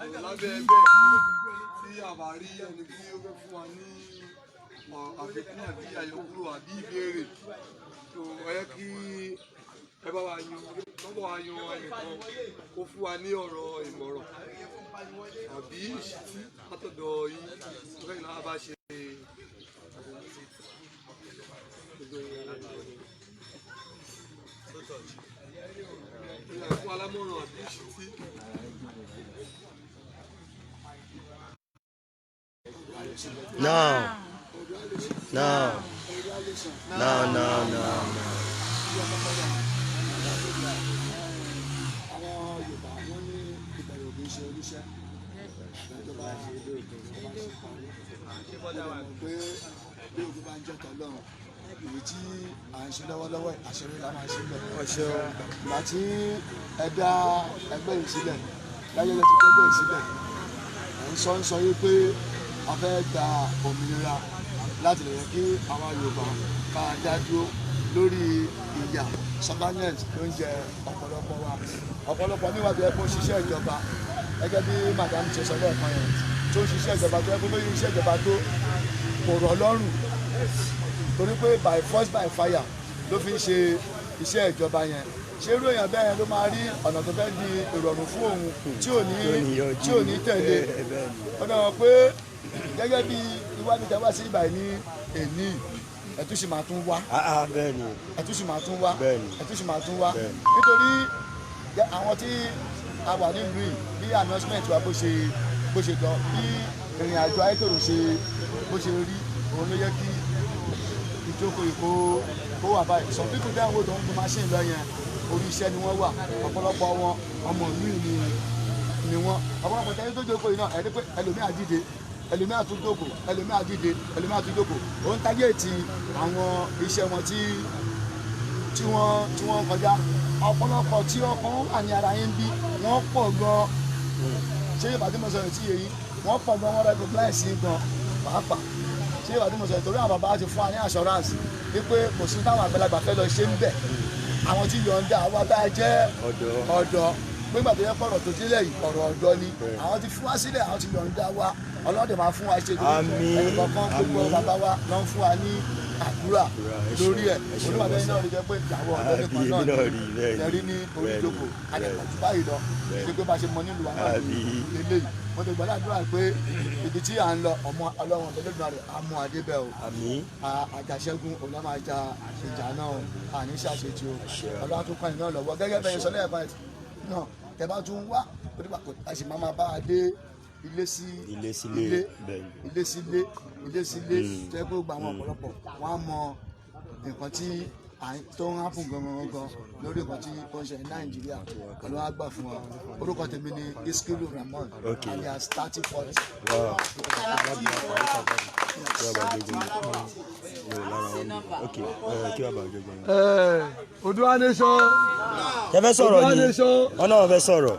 rí lábẹ́ ẹgbẹ́ tí àbá rí ẹni tí ó fẹ́ fún wa ní àfikún àbí àyọkúrò àbí ìbéèrè tó ẹ kí ẹ bá wa yan ẹnìkan kó fún wa ní ọ̀rọ̀ ìmọ̀ràn àbí ìṣítí látọ̀dọ̀ yín tó fẹ́ ìlànà bá ṣe fún alámọ̀ràn àbí ìṣítí. No. No. No, no, no, no. àwọn Yorùbá wọn ní ìbẹ̀rù òbí ṣe olúṣẹ́ ìjọba pé bí òbí bá ń jẹ́ tọ́lọ́run èyí tí à ń ṣe lọ́wọ́lọ́wọ́ àṣírí la máa ṣe bẹ̀. ìgbà tí ẹ dá ẹgbẹ́ yìí sílẹ̀ láyé lẹ́tí tẹ́gbẹ́ yìí sílẹ̀ ẹ̀ ń sọ yìí pé a fẹ́ gba òmìnira láti lè yẹ kí àwọn Yorùbá ká dá dúró lórí ìyà subordinate ló ń jẹ ọ̀pọ̀lọpọ̀ wa ọ̀pọ̀lọpọ̀ níwájú ẹ̀kọ́ ṣiṣẹ́ ìjọba gẹ́gẹ́ bí madam ṣe sọ lẹ́ẹ̀kan yẹn tó ń ṣiṣẹ́ ìjọba tó ẹ̀kọ́ lórí iṣẹ́ ìjọba tó kò rọ̀ lọ́rùn torí pé by force by fire ló fi ń ṣe iṣẹ́ ìjọba yẹn ṣé irú èèyàn bẹ́ẹ̀ ló máa rí ọ̀nà tó fẹ́ di ìrọ̀rùn fún òun tí ò ní tẹ̀lé ọ̀nà pé gẹ́gẹ́ bí iwájú tẹ́wá sí ibà ní èní ẹ̀túnṣe máa tún wá ẹ̀túnṣe máa tún wá ẹ̀túnṣe máa tún wá nítorí àwọn tí a wà nílùú yìí bí announcement wa bó ṣe lọ bí ìrìn àjò ayétòrò bó ṣe rí òun ló yẹ kí ìjókòó ìkó wà báyìí some people dáhùn wò tó ń gbé machine lọ yẹn orí iṣẹ́ ni wọ́n wà ọ̀pọ̀lọpọ̀ wọn ọmọ ìlú yìí ni wọ́n ọ̀pọ̀lọpọ̀ tẹ́lẹ̀ tó jókòó yìí náà ẹni pé ẹlòmíà dìde ẹlòmíà tún jókòó ẹlòmíà dìde ẹlòmíà tún jókòó ó ń tágéètì àwọn iṣẹ́ wọn tí wọ́n kọjá ọ̀pọ̀lọpọ̀ tí ọkàn wà ní ara yín bí wọ́n pọ̀ gan ṣé ìbàdí mo sọ̀rọ̀ tí èyí wọ́n pọ̀ gan wọ́n recognize gan pàápàá ṣé ìbàdí mo sọ̀rọ̀ torí àwọn bàbá ti fún wa ní assurance wípé kò sí táwọn àgbàlagbà fẹ́ lọ ṣe ń bẹ̀ àwọn tí yọ̀ǹda wa bá jẹ́ ọ̀dọ́ gbígbà tó yẹ kọ̀rọ̀ tó délẹ̀ yìí ọ̀rọ̀ ọ̀dọ́ ni àwọn ti fún wa sílẹ̀ àwọn ti yọ̀ǹda wa ọlọ́dẹ máa fún wa ṣe ẹnìkọ̀ọ̀kan gbogbo bàbá wa ló ń fún wa ní àdúrà lórí ẹ̀ olúwàbẹ̀ náà rí jẹ́ pé ìyàwó ọ̀dọ́ nìkan náà lẹ́rí ní orí ìjókòó àdàkọ̀tù báyìí lọ ṣé pé bá ṣe mọ nílùú wa náà lélẹ́yìí mo ti gbàdúrà pé ibi tí à ń lọ ọmọ ọlọ́run ọ̀dọ́lẹ́gbọ̀n rẹ̀ á mú adé bẹ́ẹ̀ o àjàṣẹ́gun òun náà máa ja ìjà náà o àní ṣàṣetì o ọlọ́run tún kàn yín náà lọ́wọ́ gẹ́gẹ́ bẹ́ẹ̀ sọ lẹ́ẹ̀kan náà tẹ bá tún wá a sì máa bá a dé ilé sí ilé tó yẹ kó gba àwọn ọ̀pọ̀lọpọ̀ wọn á mọ nǹkan tí tó ń hápùn gangan lórí nǹkan tí ó ń ṣe ní Nàìjíríà Ọlọ́run á gbà fún wa. Orúkọ tèmi ni Iskilu Ramon alias 3040. Oòduà nation. ẹ fẹ́ sọ̀rọ̀ ni ọ̀nà ọ̀fẹ́ sọ̀rọ̀.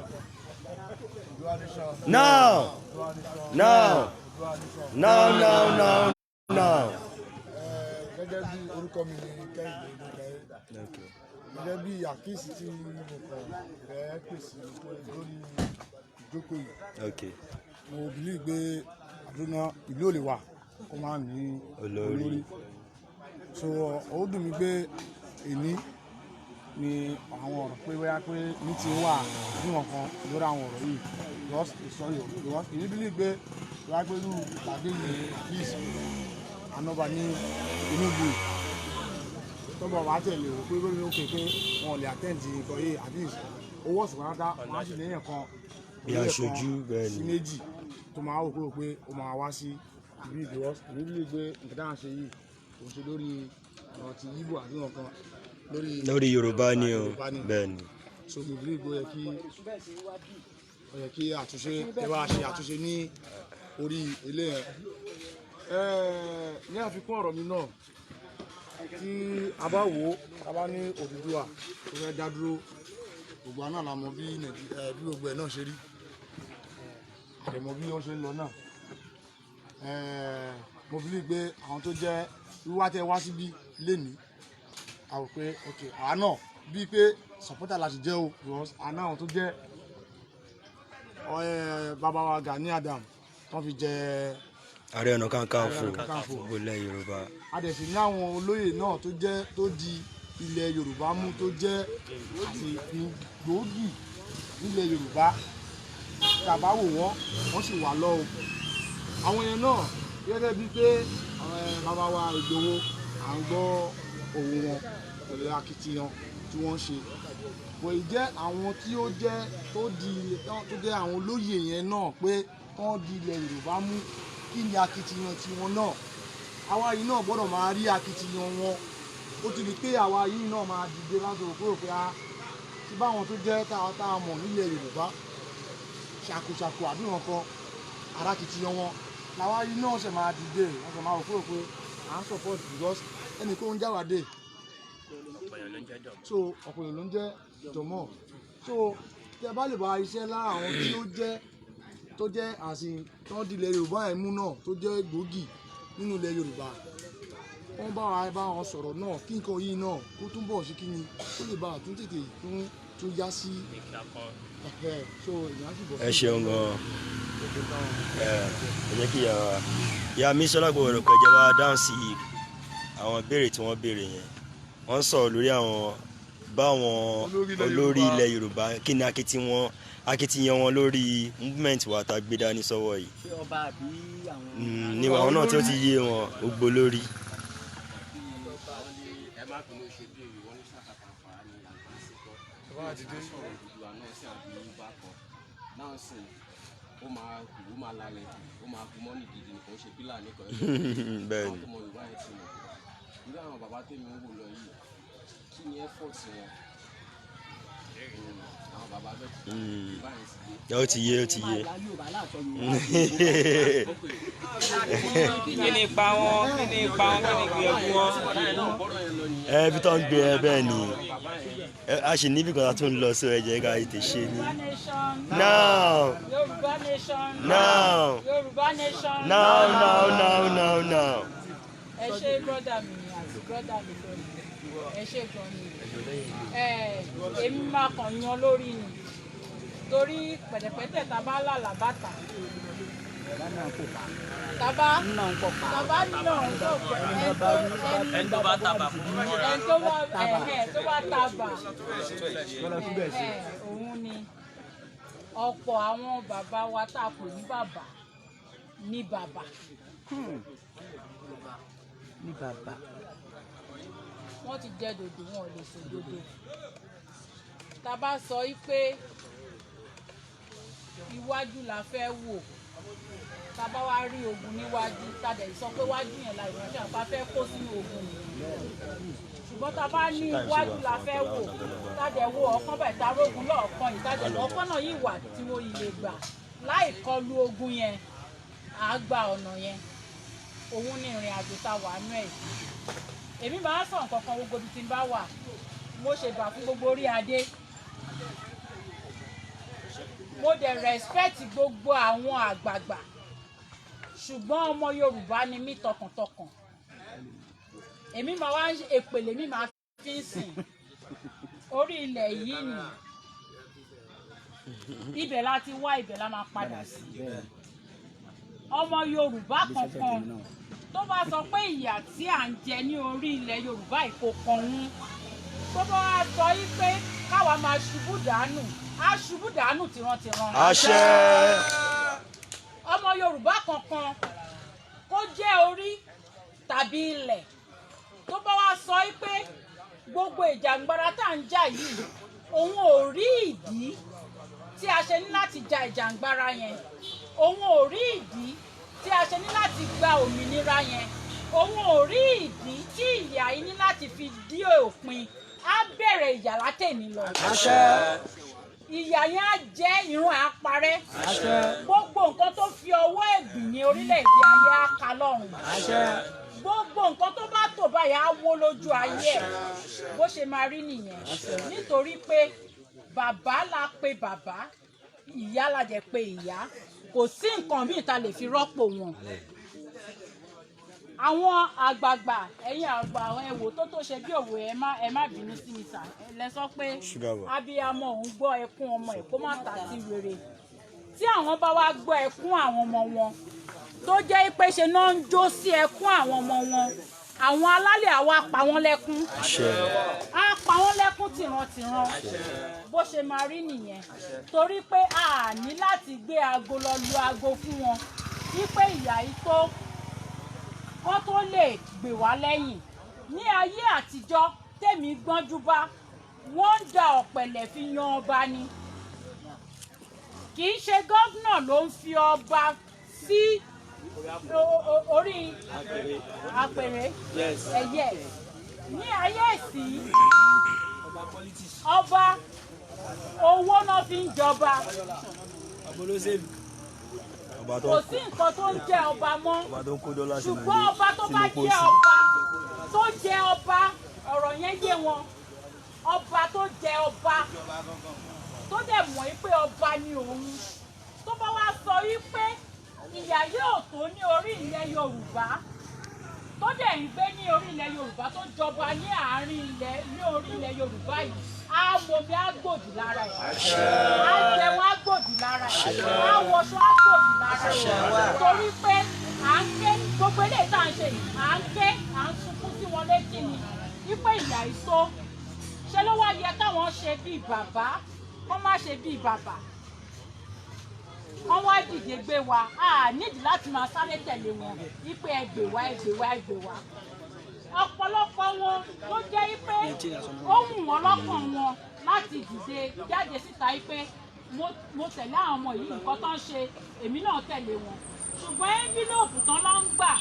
now. Gẹ́gẹ́ bí orúkọ mi ni Kẹ́hìndé Olúkẹ́. Gẹ́gẹ́ bí àkíyèsí tí mo kàn fẹ́ pèsè lórí ìjókòó yìí. Mo bìlí pé àdúná ìlú ò lè wà kó máa ní olórí. So ó dùn mí pé èní ni àwọn ọ̀rọ̀ pé bóyá pé ní ti wà níwọ̀n kan lórí àwọn ọ̀rọ̀ yìí because èmi bìlí pé bóyá pé irú ìpàdé yìí please ànọ́bà ní inú ìlú tọ́bọ̀ wá tẹ̀lé o pé lórí òkè pé wọn ò lè àtẹ́ǹdì nǹkan yìí at least owó ọ̀sùn pátá wọn á sì léyìn kan bí aṣojú bẹ́ẹ̀ sí ni méjì tó máa wò kúrò pé ó máa wá sí ibi ìdíwọ́ èmi bí gbé nǹkan dáhùn ṣe yìí kò ṣe lórí ọ̀rọ̀ ti Ìgbò àti nǹkan lórí Yorùbá ni o bẹ́ẹ̀ ni. so mi bí gbé ó yẹ kí àtúnṣe ẹ bá ṣe àtúnṣe ní orí ilé yẹn. Ní àfikún ọ̀rọ̀ mi náà tí a bá wò ó a bá ní Odùduwà tó fẹ́ dá dúró gbogbo àná la mọ̀ bí gbogbo ẹ̀ náà ṣe rí àdèmọ̀ bí ó ṣe ń lọ náà. Mo fi lè gbé àwọn tó jẹ́ wíwá tẹ́ wá síbí lénìí a rò pé ok àwa náà bíi pé supporter láti jẹ́ o because àná àwọn tó jẹ́ bàbá wa Gani Adams tó fi jẹ Ààrẹ Ọ̀nà Kakanfò gbogbo ilẹ̀ Yorùbá. A dẹ̀ sì ní àwọn olóyè náà tó di ilẹ̀ Yorùbá mú tó jẹ́ àti gbòógì nílẹ̀ Yorùbá tàbá wò wọ́n sì wà lọ́wọ́. Àwọn yẹn náà gẹ́gẹ́ bíi pé bàbá wa Ìgbòho à ń gbọ́ òun wọn pẹ̀lú akitiyan tí wọ́n ṣe. Kò ì jẹ́ àwọn tí ó jẹ́ tó jẹ́ àwọn olóyè yẹn náà pé wọ́n di ilẹ̀ Yorùbá mú kí ni akitiyan tiwọn náà. Àwa yìí náà gbọ́dọ̀ máa rí akitiyan wọn. Ó ti di pé àwa yìí náà máa dìde láti rò pé tí báwọn tó jẹ́ tá a mọ̀ nílẹ̀ Yorùbá ṣàkóṣàkó àbí wọn kan arákitiyan wọn làwa yìí náà ṣe máa dìde wọ́n ṣe máa rò pé à ń support because ẹnì kó ń jáwàdé so ọ̀pọ̀ èèyàn ló ń jẹ́ jọ̀mọ́ so tẹ bá lè bá iṣẹ́ lára àwọn tí ó jẹ́ tó jẹ́ àsìn tó ń di ilẹ̀ Yorùbá ẹ̀ mú náà tó jẹ́ gbòógì nínú ilẹ̀ Yorùbá wọ́n bá wọn sọ̀rọ̀ náà kí nǹkan yìí náà kó tún bọ̀ sí kíni ó lè bá àtún tètè tún yá sí so ìyá sì bọ̀ sí. Ẹ ṣeun gan-an ẹ jẹ́ kí ìyá mi sọ́lá gbọ́dọ̀ pẹ̀jẹ́ wá dáhùn sí àwọn ìbéèrè tí wọ́n béèrè yẹn wọ́n sọ̀rọ̀ lórí báwọn olórí ilẹ̀ Yorùbá kí ni akitiyan wọn lórí movement wa tá a gbé dání sọ́wọ́ yìí. ṣé ọba àbí àwọn. ní àwọn náà tí ó ti yé wọn gbogbo lórí. bẹ́ẹ̀ni. irú àwọn bàbá tèmi ń wò lọ yìí kí ni effort wọn àwọn bàbá bẹ́ẹ̀ báyìí sí i. ó ti yé. kí ni ipa wọn kí ni gbìyànjú wọn. Ibi tó ń gbé ẹ bẹ́ẹ̀ ni a ṣì níbi kan tó ń lọ sí ẹ̀jẹ̀ ká ètè ṣe ni. now ẹ ṣe brọ́dà mi àti brọ́dà mi lónìí ẹ ṣe gan ni èmi máa kàn yan lórí ni torí pẹ̀tẹ̀pẹ̀tẹ̀ tá a bá lálà bàtà tàbá náà ń kọ̀pá ẹni tó bá tàbà tó bá tàbà òun ni ọ̀pọ̀ àwọn bàbá wa tá a pè ní bàbá ní bàbá. ní bàbá. wọ́n ti jẹ dòdò wọn ò lè sọ dòdò. tá a bá sọ pé iwájú la fẹ́ wò tá bá wá rí ogun níwájú tá dẹ̀ sọ pé wájú yẹn la ìránṣẹ́ àpá fẹ́ kó sínú ogun ṣùgbọ́n tá bá ní iwájú la fẹ́ wò tá dẹ̀ wo ọ̀kan báyìí tá rógun lọ́ọ̀kan yìí tá dẹ̀ ọ̀kan náà yìí wà tí mo yìí lè gbà láì kọlu ogun yẹn à á gba ọ̀nà yẹn òun ní ìrìn àjò tá wà nú ẹ̀ èmi máa ń sọ nǹkan kan gbogbo ibi tí n bá wà mo ṣe bà fún gbogbo orí adé mo dẹ̀ respect gbogbo àwọn àgbààgbà ṣùgbọ́n ọmọ Yorùbá ni mí tọkàntọkàn èmi máa wá èpèlè mi máa fi ń sìn orí ilẹ̀ yìí ni ibẹ̀ la ti wá ibẹ̀ la máa padà sí ọmọ Yorùbá kankan tó bá sọ pé ìyà tí à ń jẹ ní orí ilẹ̀ Yorùbá ìkókan ń tó bá wá sọ yí pé káwa máa ṣubú dànù á ṣubú dànù tìrantìran. àṣẹ. ọmọ Yorùbá kankan kó jẹ́ orí tàbí ilẹ̀ tó bá wá sọ yí pé gbogbo ìjàngbara tá à ń jà yìí òun ò rí ìdí tí a ṣe ní láti ja ìjàngbara yẹn òun ò rí ìdí tí a ṣe ní láti gba òmìnira yẹn òun ò rí ìdí tí ìyà yìí ní láti fi dí òpin á bẹ̀rẹ̀ ìyà látẹ̀ní lọ. ìyà yẹn á jẹ́ ìrun àparẹ́. gbogbo nǹkan tó fi ọwọ́ ẹ̀gbìn ní orílẹ̀-èdè ayé á ka lọ́rùn. gbogbo nǹkan tó bá tò báyìí á wó lójú ayé ẹ̀ bó ṣe máa rí nìyẹn nítorí pé bàbá la pe bàbá ìyá la jẹ́ pé ìyá kò sí nǹkan míì tá lè fi rọ́pò wọn. àwọn àgbààgbà ẹ̀yin àgbà ẹ̀wò tó ṣe bí òwe ẹ má bínú sí mi sà lẹ sọ pé abiyamọ òun gbọ́ ẹkún ọmọ ẹ̀ kó má tà sí rere tí àwọn bá wá gbọ́ ẹkún àwọn ọmọ wọn tó jẹ́ pé ṣe náà ń jó sí ẹkún àwọn ọmọ wọn àwọn alálẹ̀ àwa pa wọ́n lẹ́kún á pa wọ́n lẹ́kún tìrantìran bó ṣe máa rí nìyẹn torí pé a ní láti gbé aago lọ lu aago fún wọn wípé ìyà yìí tó kó tó lè gbè wá lẹ́yìn ní ayé àtijọ́ tèmi gbọ́njú bá wọ́n ń da ọ̀pẹ̀lẹ̀ fi yan ọba ni kì í ṣe gómìnà ló ń fi ọba sí orí àpèrè ẹ̀yẹ ní ayé ìsìn ọba owó náà fi ń jọba kò sí nǹkan tó ń jẹ ọba mọ́ ṣùgbọ́n ọba tó bá jẹ ọba tó jẹ ọba ọ̀rọ̀ yẹn yé wọn ọba tó jẹ ọba tó dẹ̀ mọ̀ pé ọba ni òun tó bá wá sọ wípé ìyà yóò tó ní orí ilẹ̀ Yorùbá tó dẹ̀ ń gbé ní orí ilẹ̀ Yorùbá tó jọba ní àárín ilẹ̀ ní orí ilẹ̀ Yorùbá yìí á momi á gbòdì lára ẹ̀ á jẹun á gbòdì lára ẹ̀ á wọṣọ á gbòdì lára ẹ̀ torí pé à ń ké gbogbo eléyìí tá à ń ṣe yìí à ń ké à ń sunkún sí wọn létí ni wípé ìyà ìṣó ṣe ló wá yẹ káwọn ṣe bíi bàbá kó má ṣe bíi bàbá wọ́n wá dìde gbé wa a nídìí láti máa sáré tẹ̀lé wọn wípé ẹgbẹ́ wa ẹgbẹ́ wa ẹgbẹ́ wa ọ̀pọ̀lọpọ̀ wọn ló jẹ́ pé ó wù wọ́n lọ́kàn wọn láti dìde jáde síta pé mo tẹ̀lé àwọn ọmọ yìí nǹkan tó ń ṣe èmi náà tẹ̀lé wọn ṣùgbọ́n envelope tán ló ń gbà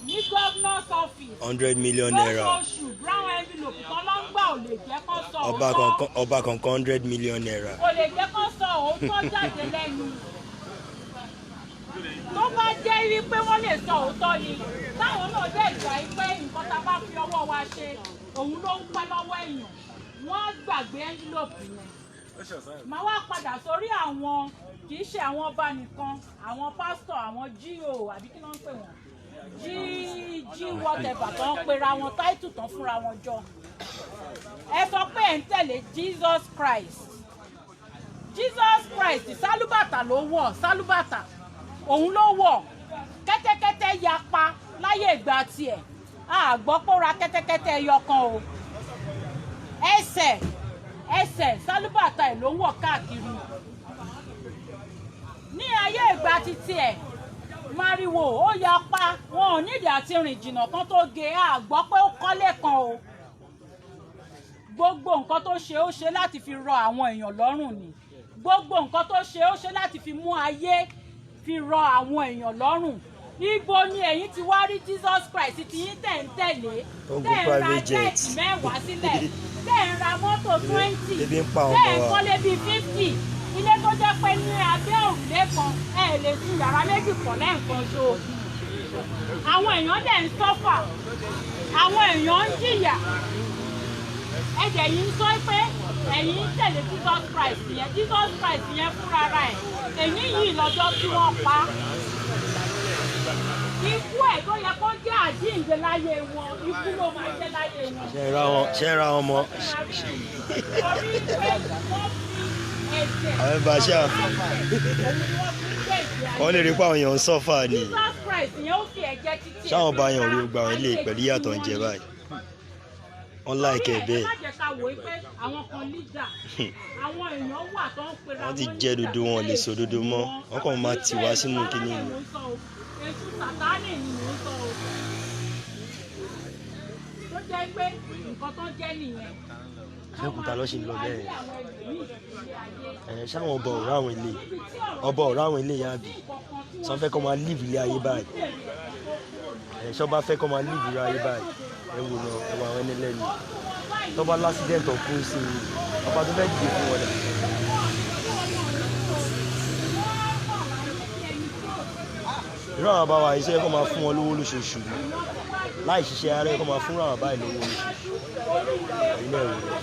ní governor's office 100 million naira lóṣooṣù brown envelope tán ló ń gbà ò lè jẹ́ kó sọ òótọ́ ọba kankan 100 million naira ò lè jẹ́ kó sọ òótọ́ jáde lẹ́nu tó bá jẹ́ wípé wọ́n lè sọ òótọ́ ni táwọn náà dẹ̀ gbà pé nǹkan tá a bá fi ọwọ́ wa ṣe òun ló ń pẹ́ lọ́wọ́ èèyàn wọ́n á gbàgbé envelope yẹn màá wá padà sórí àwọn kì í ṣe àwọn ọba nìkan àwọn pásítọ̀ àwọn GO àbí kí ló ń pè wọ́n g whatever tó ń pera wọn táìtù tán fúnra wọn jọ ẹ sọ pé ẹ̀ ń tẹ̀lé Jesus Christ sálúbàtà ló wọ̀ sálúbàtà òun ló wọ̀ kẹ́tẹ́kẹ́tẹ́ yapa láyé ìgbà tiẹ̀ a gbọ́ pé ó ra kẹ́tẹ́kẹ́tẹ́ ẹyọkan o ẹsẹ̀ sálúbàtà ẹ̀ ló ń wọ̀ káàkiri ní ayé ìgbà títí ẹ̀ mariwo ó yapa wọn ò nídìí àti rìn jìnnà kan tó ge a gbọ́ pé ó kọ́lé kan o gbogbo nǹkan tó ṣe ó ṣe láti fi rọ àwọn èèyàn lọ́rùn ni gbogbo nǹkan tó ṣe ó ṣe láti fi mú ayé fi rọ àwọn èèyàn lọ́rùn. Ibo ni ẹ̀yin ti wá rí Jesus Christ tí yín tẹ̀ ń tẹ̀lé, tẹ̀ ń ra jẹ́ẹ̀tì 10 sílẹ̀, tẹ̀ ń ra mọ́tò 20, tẹ̀ ń kọ́lé bíi 50. Ilé tó jẹ́ pé ní abẹ́ òrùlé kan lè sun yàrá méjì pọ̀ lẹ́ẹ̀kan ṣo. Àwọn èèyàn dẹ̀ ń sọ́fà, àwọn èèyàn ń jìyà. Ẹ̀jẹ̀ yìí ń sọ pé ẹ̀yin ń tẹ̀lé Jesus Christ yẹn fúnra ẹ̀. Èyí yìí lọ́jọ́ tí wọ́n pa. Ikú ẹ̀ tó yẹ kó jẹ́ àjíǹde láyé wọn, ikú ló máa jẹ́ láyé wọn. ṣe ra wọn mọ. Orí pé wọ́n fi ẹ̀jẹ̀ àwọn ẹ̀bà ṣá wọ́n lè rí pé àwọn èèyàn ń sọ́fà ni. Jesus Christ yẹn ó fi ẹ̀jẹ̀ títí. ṣáwọn bá yàn rí gbà wọn lè pẹ̀lú ìyàtọ̀ ń jẹ báyìí. wọ́n láìkẹ́ bẹ́ẹ̀. ẹ má jẹ́ ká wò ó pé àwọn kan lídà, àwọn èèyàn wà tó ń pera wọ́n ti jẹ́ dodo wọn lè sọ dodo mọ́ wọ́n kàn máa tì wá sínú kíní ni. Èṣù Sàtánì ni mò ń sọ o. Tó jẹ́ pé nǹkan tó jẹ́ nìyẹn. lẹ́kùtà lọ́ ṣe ń lọ bẹ́ẹ̀. ṣáwọn ọba ọ̀rọ̀ àwọn ilé ọba ọ̀rọ̀ àwọn ilé yá bì sọ fẹ́ kọ́ máa líìbì ilé ayé báyìí. ṣọba fẹ́ kọ́ máa líìbì ilé ayé báyìí. ẹ wò lọ ẹ wọ àwọn ẹni lẹ́nu tọ́ba lásìdẹ́ǹtì ọ̀kún sí i ọba tó fẹ́ dìde fún wọn dà. irú àwọn àbáwá iṣẹ́ kọ́ máa fún wọn lówó lóṣooṣù láì ṣiṣẹ́ ara ẹ̀ kọ́ máa fún àwọn àbáyé lówó lóṣooṣù ilé ẹ̀rọ rẹ̀.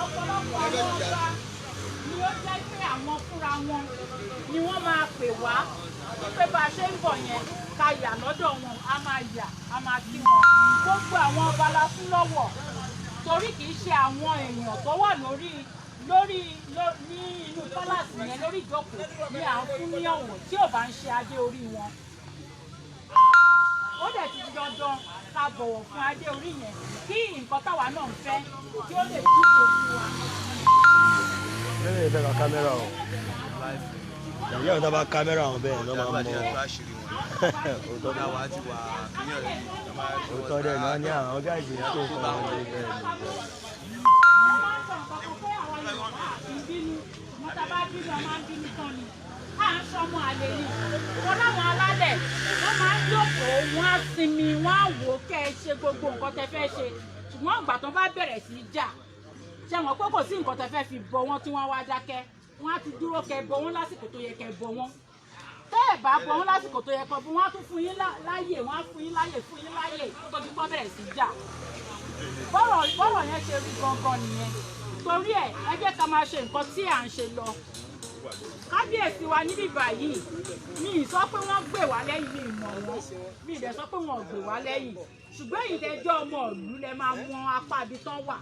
Ọ̀pọ̀lọpọ̀ àwọn ọba ni ó jẹ́ pé àwọn fúnra wọn ni wọ́n máa pè wá pé bá a ṣe ń bọ̀ yẹn ká yà lọ́dọ̀ wọn, a máa yà, a máa kí wọn. Gbogbo àwọn ọba la fún lọ́wọ́ torí kì í ṣe àwọn èèyàn tó wà ní inú pálásì yẹn lórí ìjókòó ni à ń fún ní ọ̀wọ̀ tí ò bá ń ṣe adé orí wọn. Ó dẹ̀ ti dandan ká bọ̀wọ̀ fún adé orí yẹn kí nǹkan táwa náà ń fẹ́ tí ó lè dúró fún wa. lẹ́yìn ìfẹ́ ka kámẹ́rà o ìyá ọ̀dọ́ bá kámẹ́rà wọn bẹ́ẹ̀ lọ́ máa mọ òótọ́ dẹ̀ náà ní àwọn ọgá ìgbìyànjú tó kọ́ wọn lé bẹ́ẹ̀ ni. Sọmọ àlè ni wọn láwọn alálẹ̀ wọn máa ń jókòó wọn á sinmi wọn á wò ó kẹ́ ẹ ṣe gbogbo nǹkan tẹ́ fẹ́ ṣe ṣùgbọ́n ìgbà tó bá bẹ̀rẹ̀ sí í jà ṣe wọn pé kò sí nǹkan tẹ́ fẹ́ fi bọ wọn tí wọ́n wá dákẹ́ wọn á ti dúró kẹ́ bọ wọn lásìkò tó yẹ kẹ́ bọ wọn tẹ́ ẹ̀ bá bọ wọn lásìkò tó yẹ kẹ́ bọ wọn á tún fún yín láyè wọn á fún yín láyè tó ti kọ́ bẹ̀rẹ̀ sí í jà bọ́rọ̀ yẹn ṣe rí gangan nìyẹn torí ẹ̀ ẹ jẹ́ ká máa ṣe nǹkan tí à ń ṣe lọ. Kábíyèsí wa níbí báyìí mi ì sọ pé wọ́n gbè wá lẹ́yìn mi ìmọ̀ wọn mi ì dẹ̀ sọ pé wọ́n gbè wá lẹ́yìn ṣùgbọ́n ìdẹ́jọ́ ọmọ ìlú lẹ máa mọ apá ibi tán wà.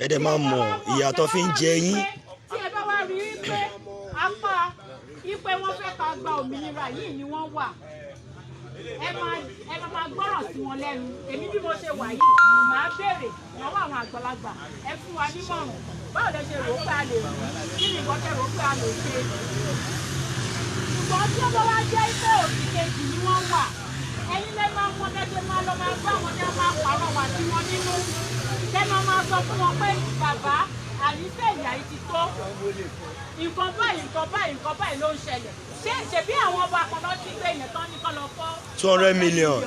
ẹ dẹ̀ máa mọ ìyàtọ̀ fi ń jẹ yín. tí ẹ bá wá rí i pé apá ipe wọn fẹ́ ká gba òmìnira yìí ni wọ́n wà ẹ máa gbọ́rọ̀ sí wọn lẹ́nu èmi bí mo ṣe wà yìí màá béèrè lọ́wọ́ àwọn àgbàlagbà ẹ fún wa nímọ̀ràn báwo lẹ ṣe rò ó pé a lè rí kí ni nǹkan tẹ rò ó pé a lè ṣe ṣùgbọ́n tí ó bá wá jẹ́ pé òsì kejì ni wọ́n wà ẹ̀yin lẹ́ máa mọ lẹ́sẹ̀ máa lọ máa bá wọn ní máa pàrọ̀ wà sí wọn nínú lẹ́nu máa sọ fún wọn pé bàbá àníṣe ìyá yìí ti tó nǹkan báyìí ló ń ṣẹlẹ̀ ṣebí àwọn ọba kan lọ sí pé èèyàn tán ní kọ́ lọ fọ́ 200 million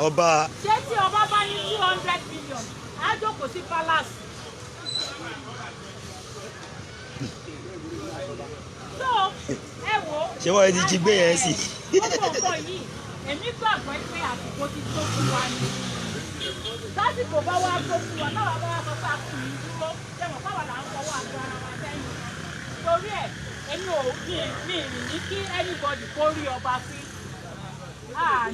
ọba. ṣé tí ọba bá ní 200 million á jókòó sí palace. so ẹ wo ṣé wọ́n ti jí gbé yẹn sí. gbogbo nǹkan yìí èmi gbàgbọ́ pé àsìkò ti tó fún wa ni lásìkò bá wá tó fún wa náà bá wá sọ pé a kù ní dúró ṣẹ̀wọ̀n káwa là ń fọwọ́ àgọ́ ara wa sẹ́yìn torí ẹ̀ èmi ò mi ní kí anybody kó rí ọba fi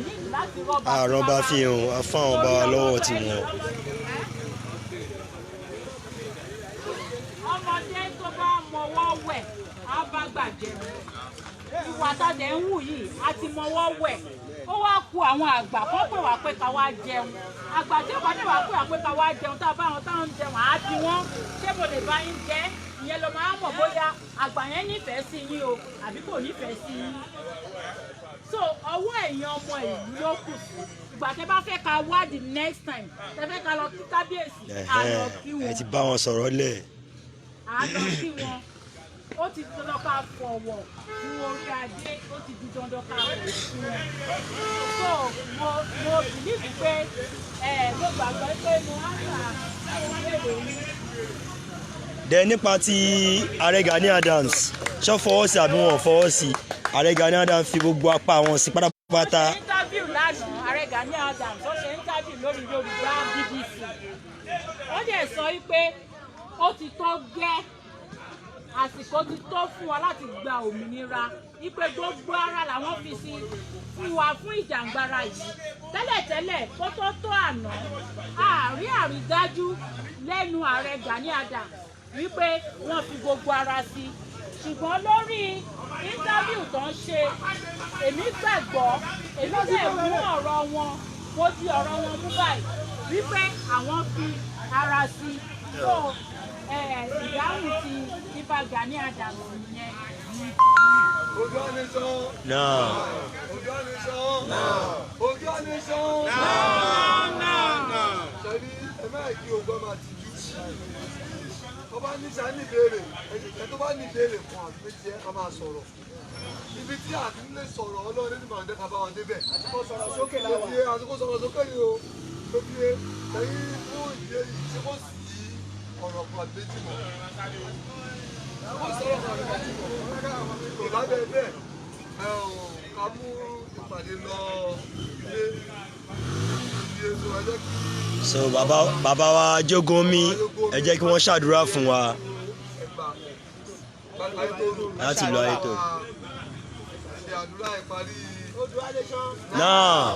ní láti rọ́bà fi àrọ́bà fi hàn afáwọn ọba wa lọ́wọ́ tiwọn. ọmọdé tó bá mọwọ́ wẹ̀ á bá gbàjẹ́ ìwà tàdé ń wù yìí a ti mọwọ́ wẹ̀ ó wá ku àwọn àgbà kan pè wá pé ká wá jẹun àgbà tí ó bá dé wá pè wá pé ká wá jẹun tá a bá wọn táwọn ń jẹun àá bí wọn ṣé mo lè bá yín jẹ ìyẹn ló máa ń mọ̀ bóyá àgbà yẹn nífẹ̀ẹ́ sí yín o àbí kò nífẹ̀ẹ́ sí yín so ọwọ́ ẹ̀yin ọmọ ìlú ló kù sí ìgbà tẹ́ bá fẹ́ ká wá the next time tẹ́ fẹ́ ká lọ kí kábíyèsí àlọ́ kí wọn ẹ ti bá wọn sọ̀rọ̀ lẹ̀. àlọ́ kí wọn ó ti dandan ká fọ̀wọ̀ fún orí adé ó ti di dandan ká fọ̀wọ̀ fún wọn so mo bìlíìfù pé mo gbàgbọ́ pé mo á gbà wọ́n lè wò ó. dẹ nípa ti ààrẹ Gani Adams ṣọ́ fọwọ́ sí àbí wọn fọwọ́ sí ààrẹ Gani Adams fi gbogbo apá wọn sí pátápátá. ó ṣe interview lánàá ààrẹ Gani Adams ó ṣe interview lórí Yorùbá BBC ó dẹ̀ sọ pé ó ti tó gẹ́ àsìkò ti tó fún wa láti gba òmìnira ipe gbogbo ara làwọn fi sí fún wa fún ìjàngbara yìí tẹ́lẹ̀tẹ́lẹ̀ kó tó àná àrídájú lẹ́nu ààrẹ Gani Adams wípé wọ́n fi gbogbo ara sí ṣùgbọ́n lórí íńtábíù tó ń ṣe èmi gbàgbọ́ èmi dẹ̀ mú ọ̀rọ̀ wọn mo di ọ̀rọ̀ wọn mú báyìí wípé àwọn fi ara sí so ìdáhùn ti nípa Gani Adams nìyẹn. Ojú ọ̀nì sàn. náà. Ojú ọ̀nì sàn. Ojú ọ̀nì sàn. Ṣẹ́ni ẹ máa kí ogun ọmọ àtijú. Ọba ní sani ìbéèrè ẹ tó bá ní ìbéèrè kan àti méjì ẹ ká máa sọ̀rọ̀. Ibi tí a ti lè sọ̀rọ̀ Ọlọ́run ní màá ń dẹ́ka bá wọn débẹ̀. àsìkò sọ̀rọ̀ sókè láwà. Àsìkò sọ̀rọ̀ sókè ni o. Tóbi ẹ lẹ́yìn fún ìdí èyí ṣé kò sí ọ̀rọ̀ kan méjì mọ́. Ó sọ̀rọ̀ kan méjì mọ́. Ìbábẹ́ bẹ́ẹ̀ ká mú ìpàdé lọ ilé èso ẹjọ́ kí. so bàbá wa Jogunmi ẹ jẹ́ kí wọ́n ṣàdúrà fún wa láti lọ ètò. Ṣe àdúrà ìparí. náà.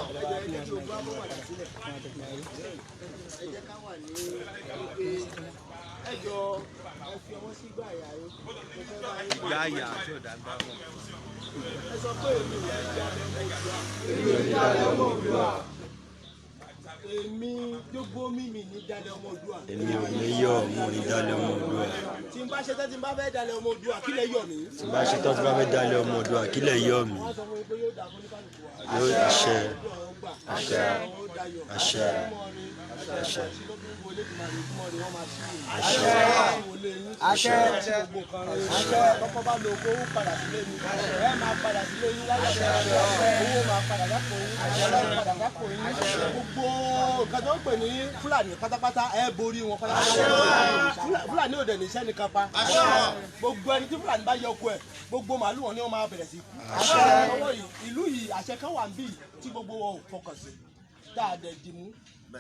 ìgbà àyà àti ọ̀dàgbà wọn. ẹ sọ pé èmi ò ní dalẹ̀ ọmọ Oòduà èmi Jogunmi mi ní dalẹ̀ ọmọ Oòduà. èmi ò ní yọ̀ mo ní dalẹ̀ ọmọ Oòduà. tí n bá ṣe tán tí n bá fẹ́ dalẹ̀ ọmọ Oòduà kí lẹ yọ̀ mí. tí n bá ṣe tán tí n bá fẹ́ dalẹ̀ ọmọ Oòduà kí lẹ yọ̀ mí. wọ́n sọ fún mi pé yóò dà fún oníkàlùkù wa. yóò àṣẹ àṣẹ àṣẹ àṣẹ àṣẹ àṣẹ kọ́kọ́ bá lo owó padà sílé mi ẹ máa padà sílé yín láyé owó máa padà dápò yín ọlọ́run padà dápò yín gbogbo nǹkan tó ń pè ní Fúlàní pátápátá ẹ borí wọn pátápátá Fúlàní ò dẹ̀ ní iṣẹ́ nìkan pa gbogbo ẹni tí Fúlàní bá yọ ọkọ ẹ gbogbo màálù wọn ni wọn máa bẹ̀rẹ̀ sí ọwọ́ ìlú yìí àṣẹ kan wà ń bì tí gbogbo wọn ò fọkàn sí dáadẹ́ dìmú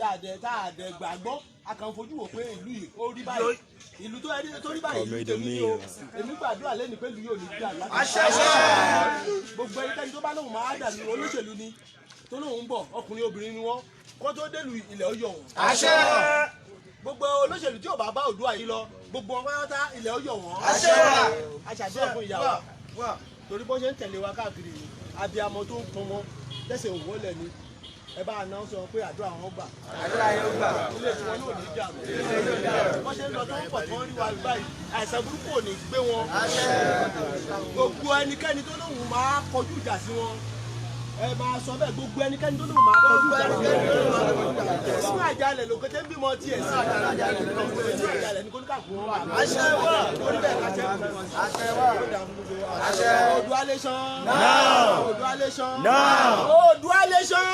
dáadẹ́ gbàgbọ́ a kàn fojú wò pé ìlú yìí ó rí báyìí ìlú tó rí báyìí ìlú tèmi ni o èmi gbàdúrà lẹ́nu pé ìlú yóò ní gbà láti gbogbo ẹnikẹ́ni tó bá lóun máa dà ní olóṣèlú ni tó lóun ń bọ̀ ọkùnrin obìnrin ni wọ́n kó tó délùú ilẹ̀ Ọ̀yọ́ wọn. gbogbo olóṣèlú tí ò bá bá Oòduà yìí lọ gbogbo wọn pátá ilẹ̀ Ọ̀yọ́ wọn. aṣàdúrà fún ìyá wa torí bó ṣe ń tẹ̀lé wa káàkiri ni abiyamọ tó ń pọn mọ́ tẹ̀sẹ̀ òwò lẹ̀ ni ẹ bá àná sọ pé àdúrà wọn gbà. àdúrà yóò gbà. ilé tí wọn náà ní dàrú. wọ́n ṣe ń lọ tó ń pọ̀ tó ń rí wa báyìí àìsàn burúkú ò ní gbé wọn. gbogbo ẹnikẹ́ni tó lóun máa kọjú ìjà sí wọn ẹ máa sọ bẹ́ẹ̀ gbogbo ẹnikẹ́ni tó lóun máa kọjú ìjà sí wọn. sínú àjálẹ̀ ló kété ń bímọ tiẹ̀ sí àjálẹ̀ ní kóníkà fún wọn wà. àṣẹ wà lórí bẹ́ẹ̀ àṣẹ wà àṣẹ Oòduà nation. Oòduà nation. Oòduà nation.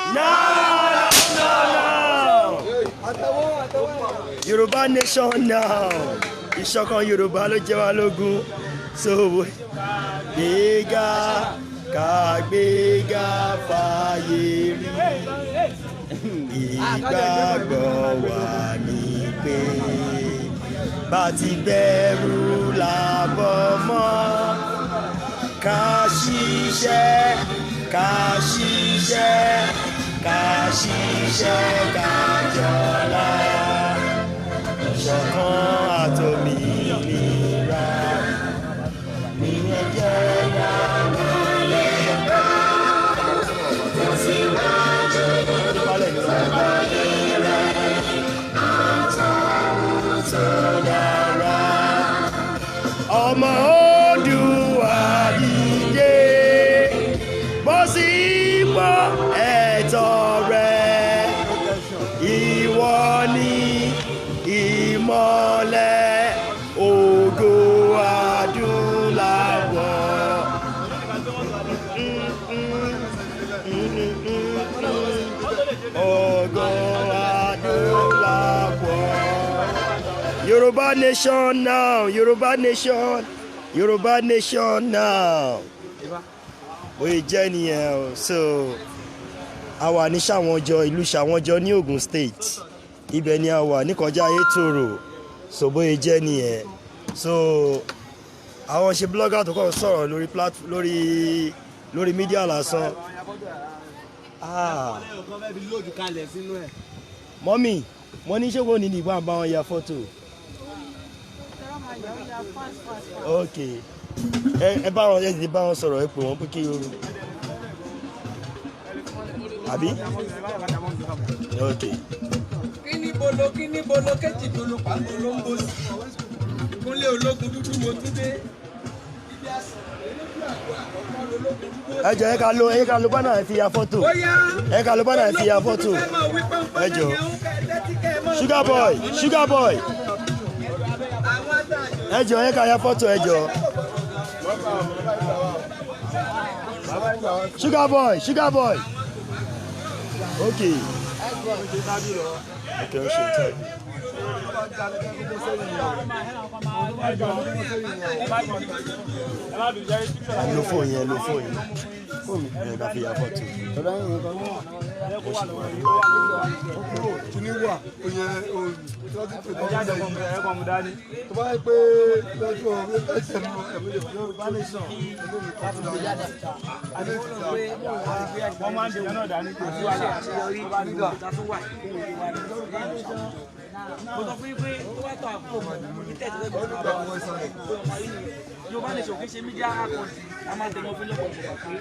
Yorùbá nation now. Ìṣọ̀kan Yorùbá ló jẹ́ wá lógún. So gbéga ká gbéga fàyè rí. Ìgbàgbọ́ wa ní pé bá ti bẹ̀rù làbọ̀ mọ́. Ká ṣiṣẹ́ ká ṣiṣẹ́ ká ṣiṣẹ́ ká jọlá. Ìṣọ̀kan àtòmìnira ní ẹ̀jẹ̀ yà wọlé. Yorùbá nation now. Yorùbá nation. Yorùbá nation now. Oye jẹ́ nìyẹn o. So a wà ní Shawonjo, ìlú Shawonjo ní Ogun State. Ibẹ̀ ni a wà ní kọjá Etoro. So bóyá jẹ́ nìyẹn. So àwọn ṣe blogger tó kàn sọ̀rọ̀ lórí platform lórí media lásán. Mọ́mì, wọ́n ní ṣé kò ní ìbọn àbáwọn ya fọ́tò. Ok. Ẹ bá wọn sọ̀rọ̀ ẹ pè wọ́n pé kí o. Àbí? Ok. Kíní bolo kéjì bolo pàbó ló ń bó sí. Kúnlé ológun dúdú mo tún dé. Ẹ jọ̀ọ́ ẹ ká lo bánà ẹ fi ya fọ́tò. Ẹ ká lo bánà ẹ fi ya fọ́tò. Ẹ jọ̀ọ́. Sugar boy. Ẹ jọ̀ọ́ ẹ ká ya fọ́tò ẹ jọ̀ọ́. Sugar boy. Okay. Okay, ó ṣe tán. Lo fóònù yẹn. Ẹ ká fi ya fọ́tò. Kíní wà, oye tó bá yẹ pé lọ́jọ́ ẹsẹ̀ mú ẹ̀mí lè fi Yorùbá nation wọ́n máa ń dènà náà dání kò sí wàhálà mo sọ fún yín pé tó bá tọ àpò ní tẹ̀sílẹ̀ Yorùbá nation kì í ṣe mídíà àkọsí a máa tẹ̀mọ́ fún lọ́pọ̀ ìgbà pé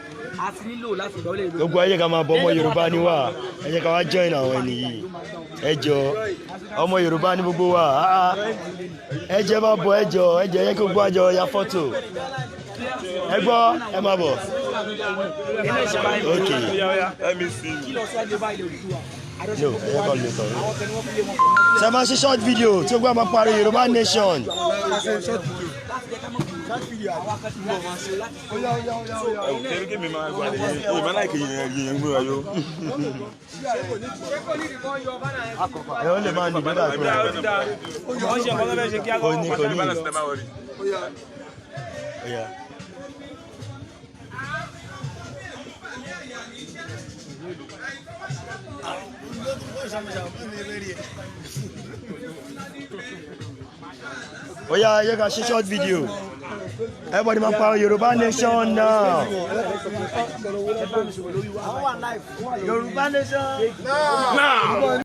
a ti nílò láti gbọ́ lè lò. Gbogbo ayé ká máa bọ ọmọ Yorùbá ni wá, ẹ jẹ́ ká wá join àwọn ẹni yìí. Ẹ jọ̀ọ́ ọmọ Yorùbá ni gbogbo wa. Ẹ jẹ́ máa bọ̀ ẹ jọ̀ọ́ yẹ kí gbogbo àjọ ya fọ́tò. Ẹ gbọ́ ẹ máa bọ̀. Ok. No, ẹ kọ́ lè sọ̀rọ̀. Ṣé máa ṣe short video tí ó gbọ́ máa parí Yorùbá nation. Ẹ ó lè máa nìbọn dàgbà. Kò ní. Oya, you can short video. Everybody man power Yorùbá nation now. Yorùbá nation now.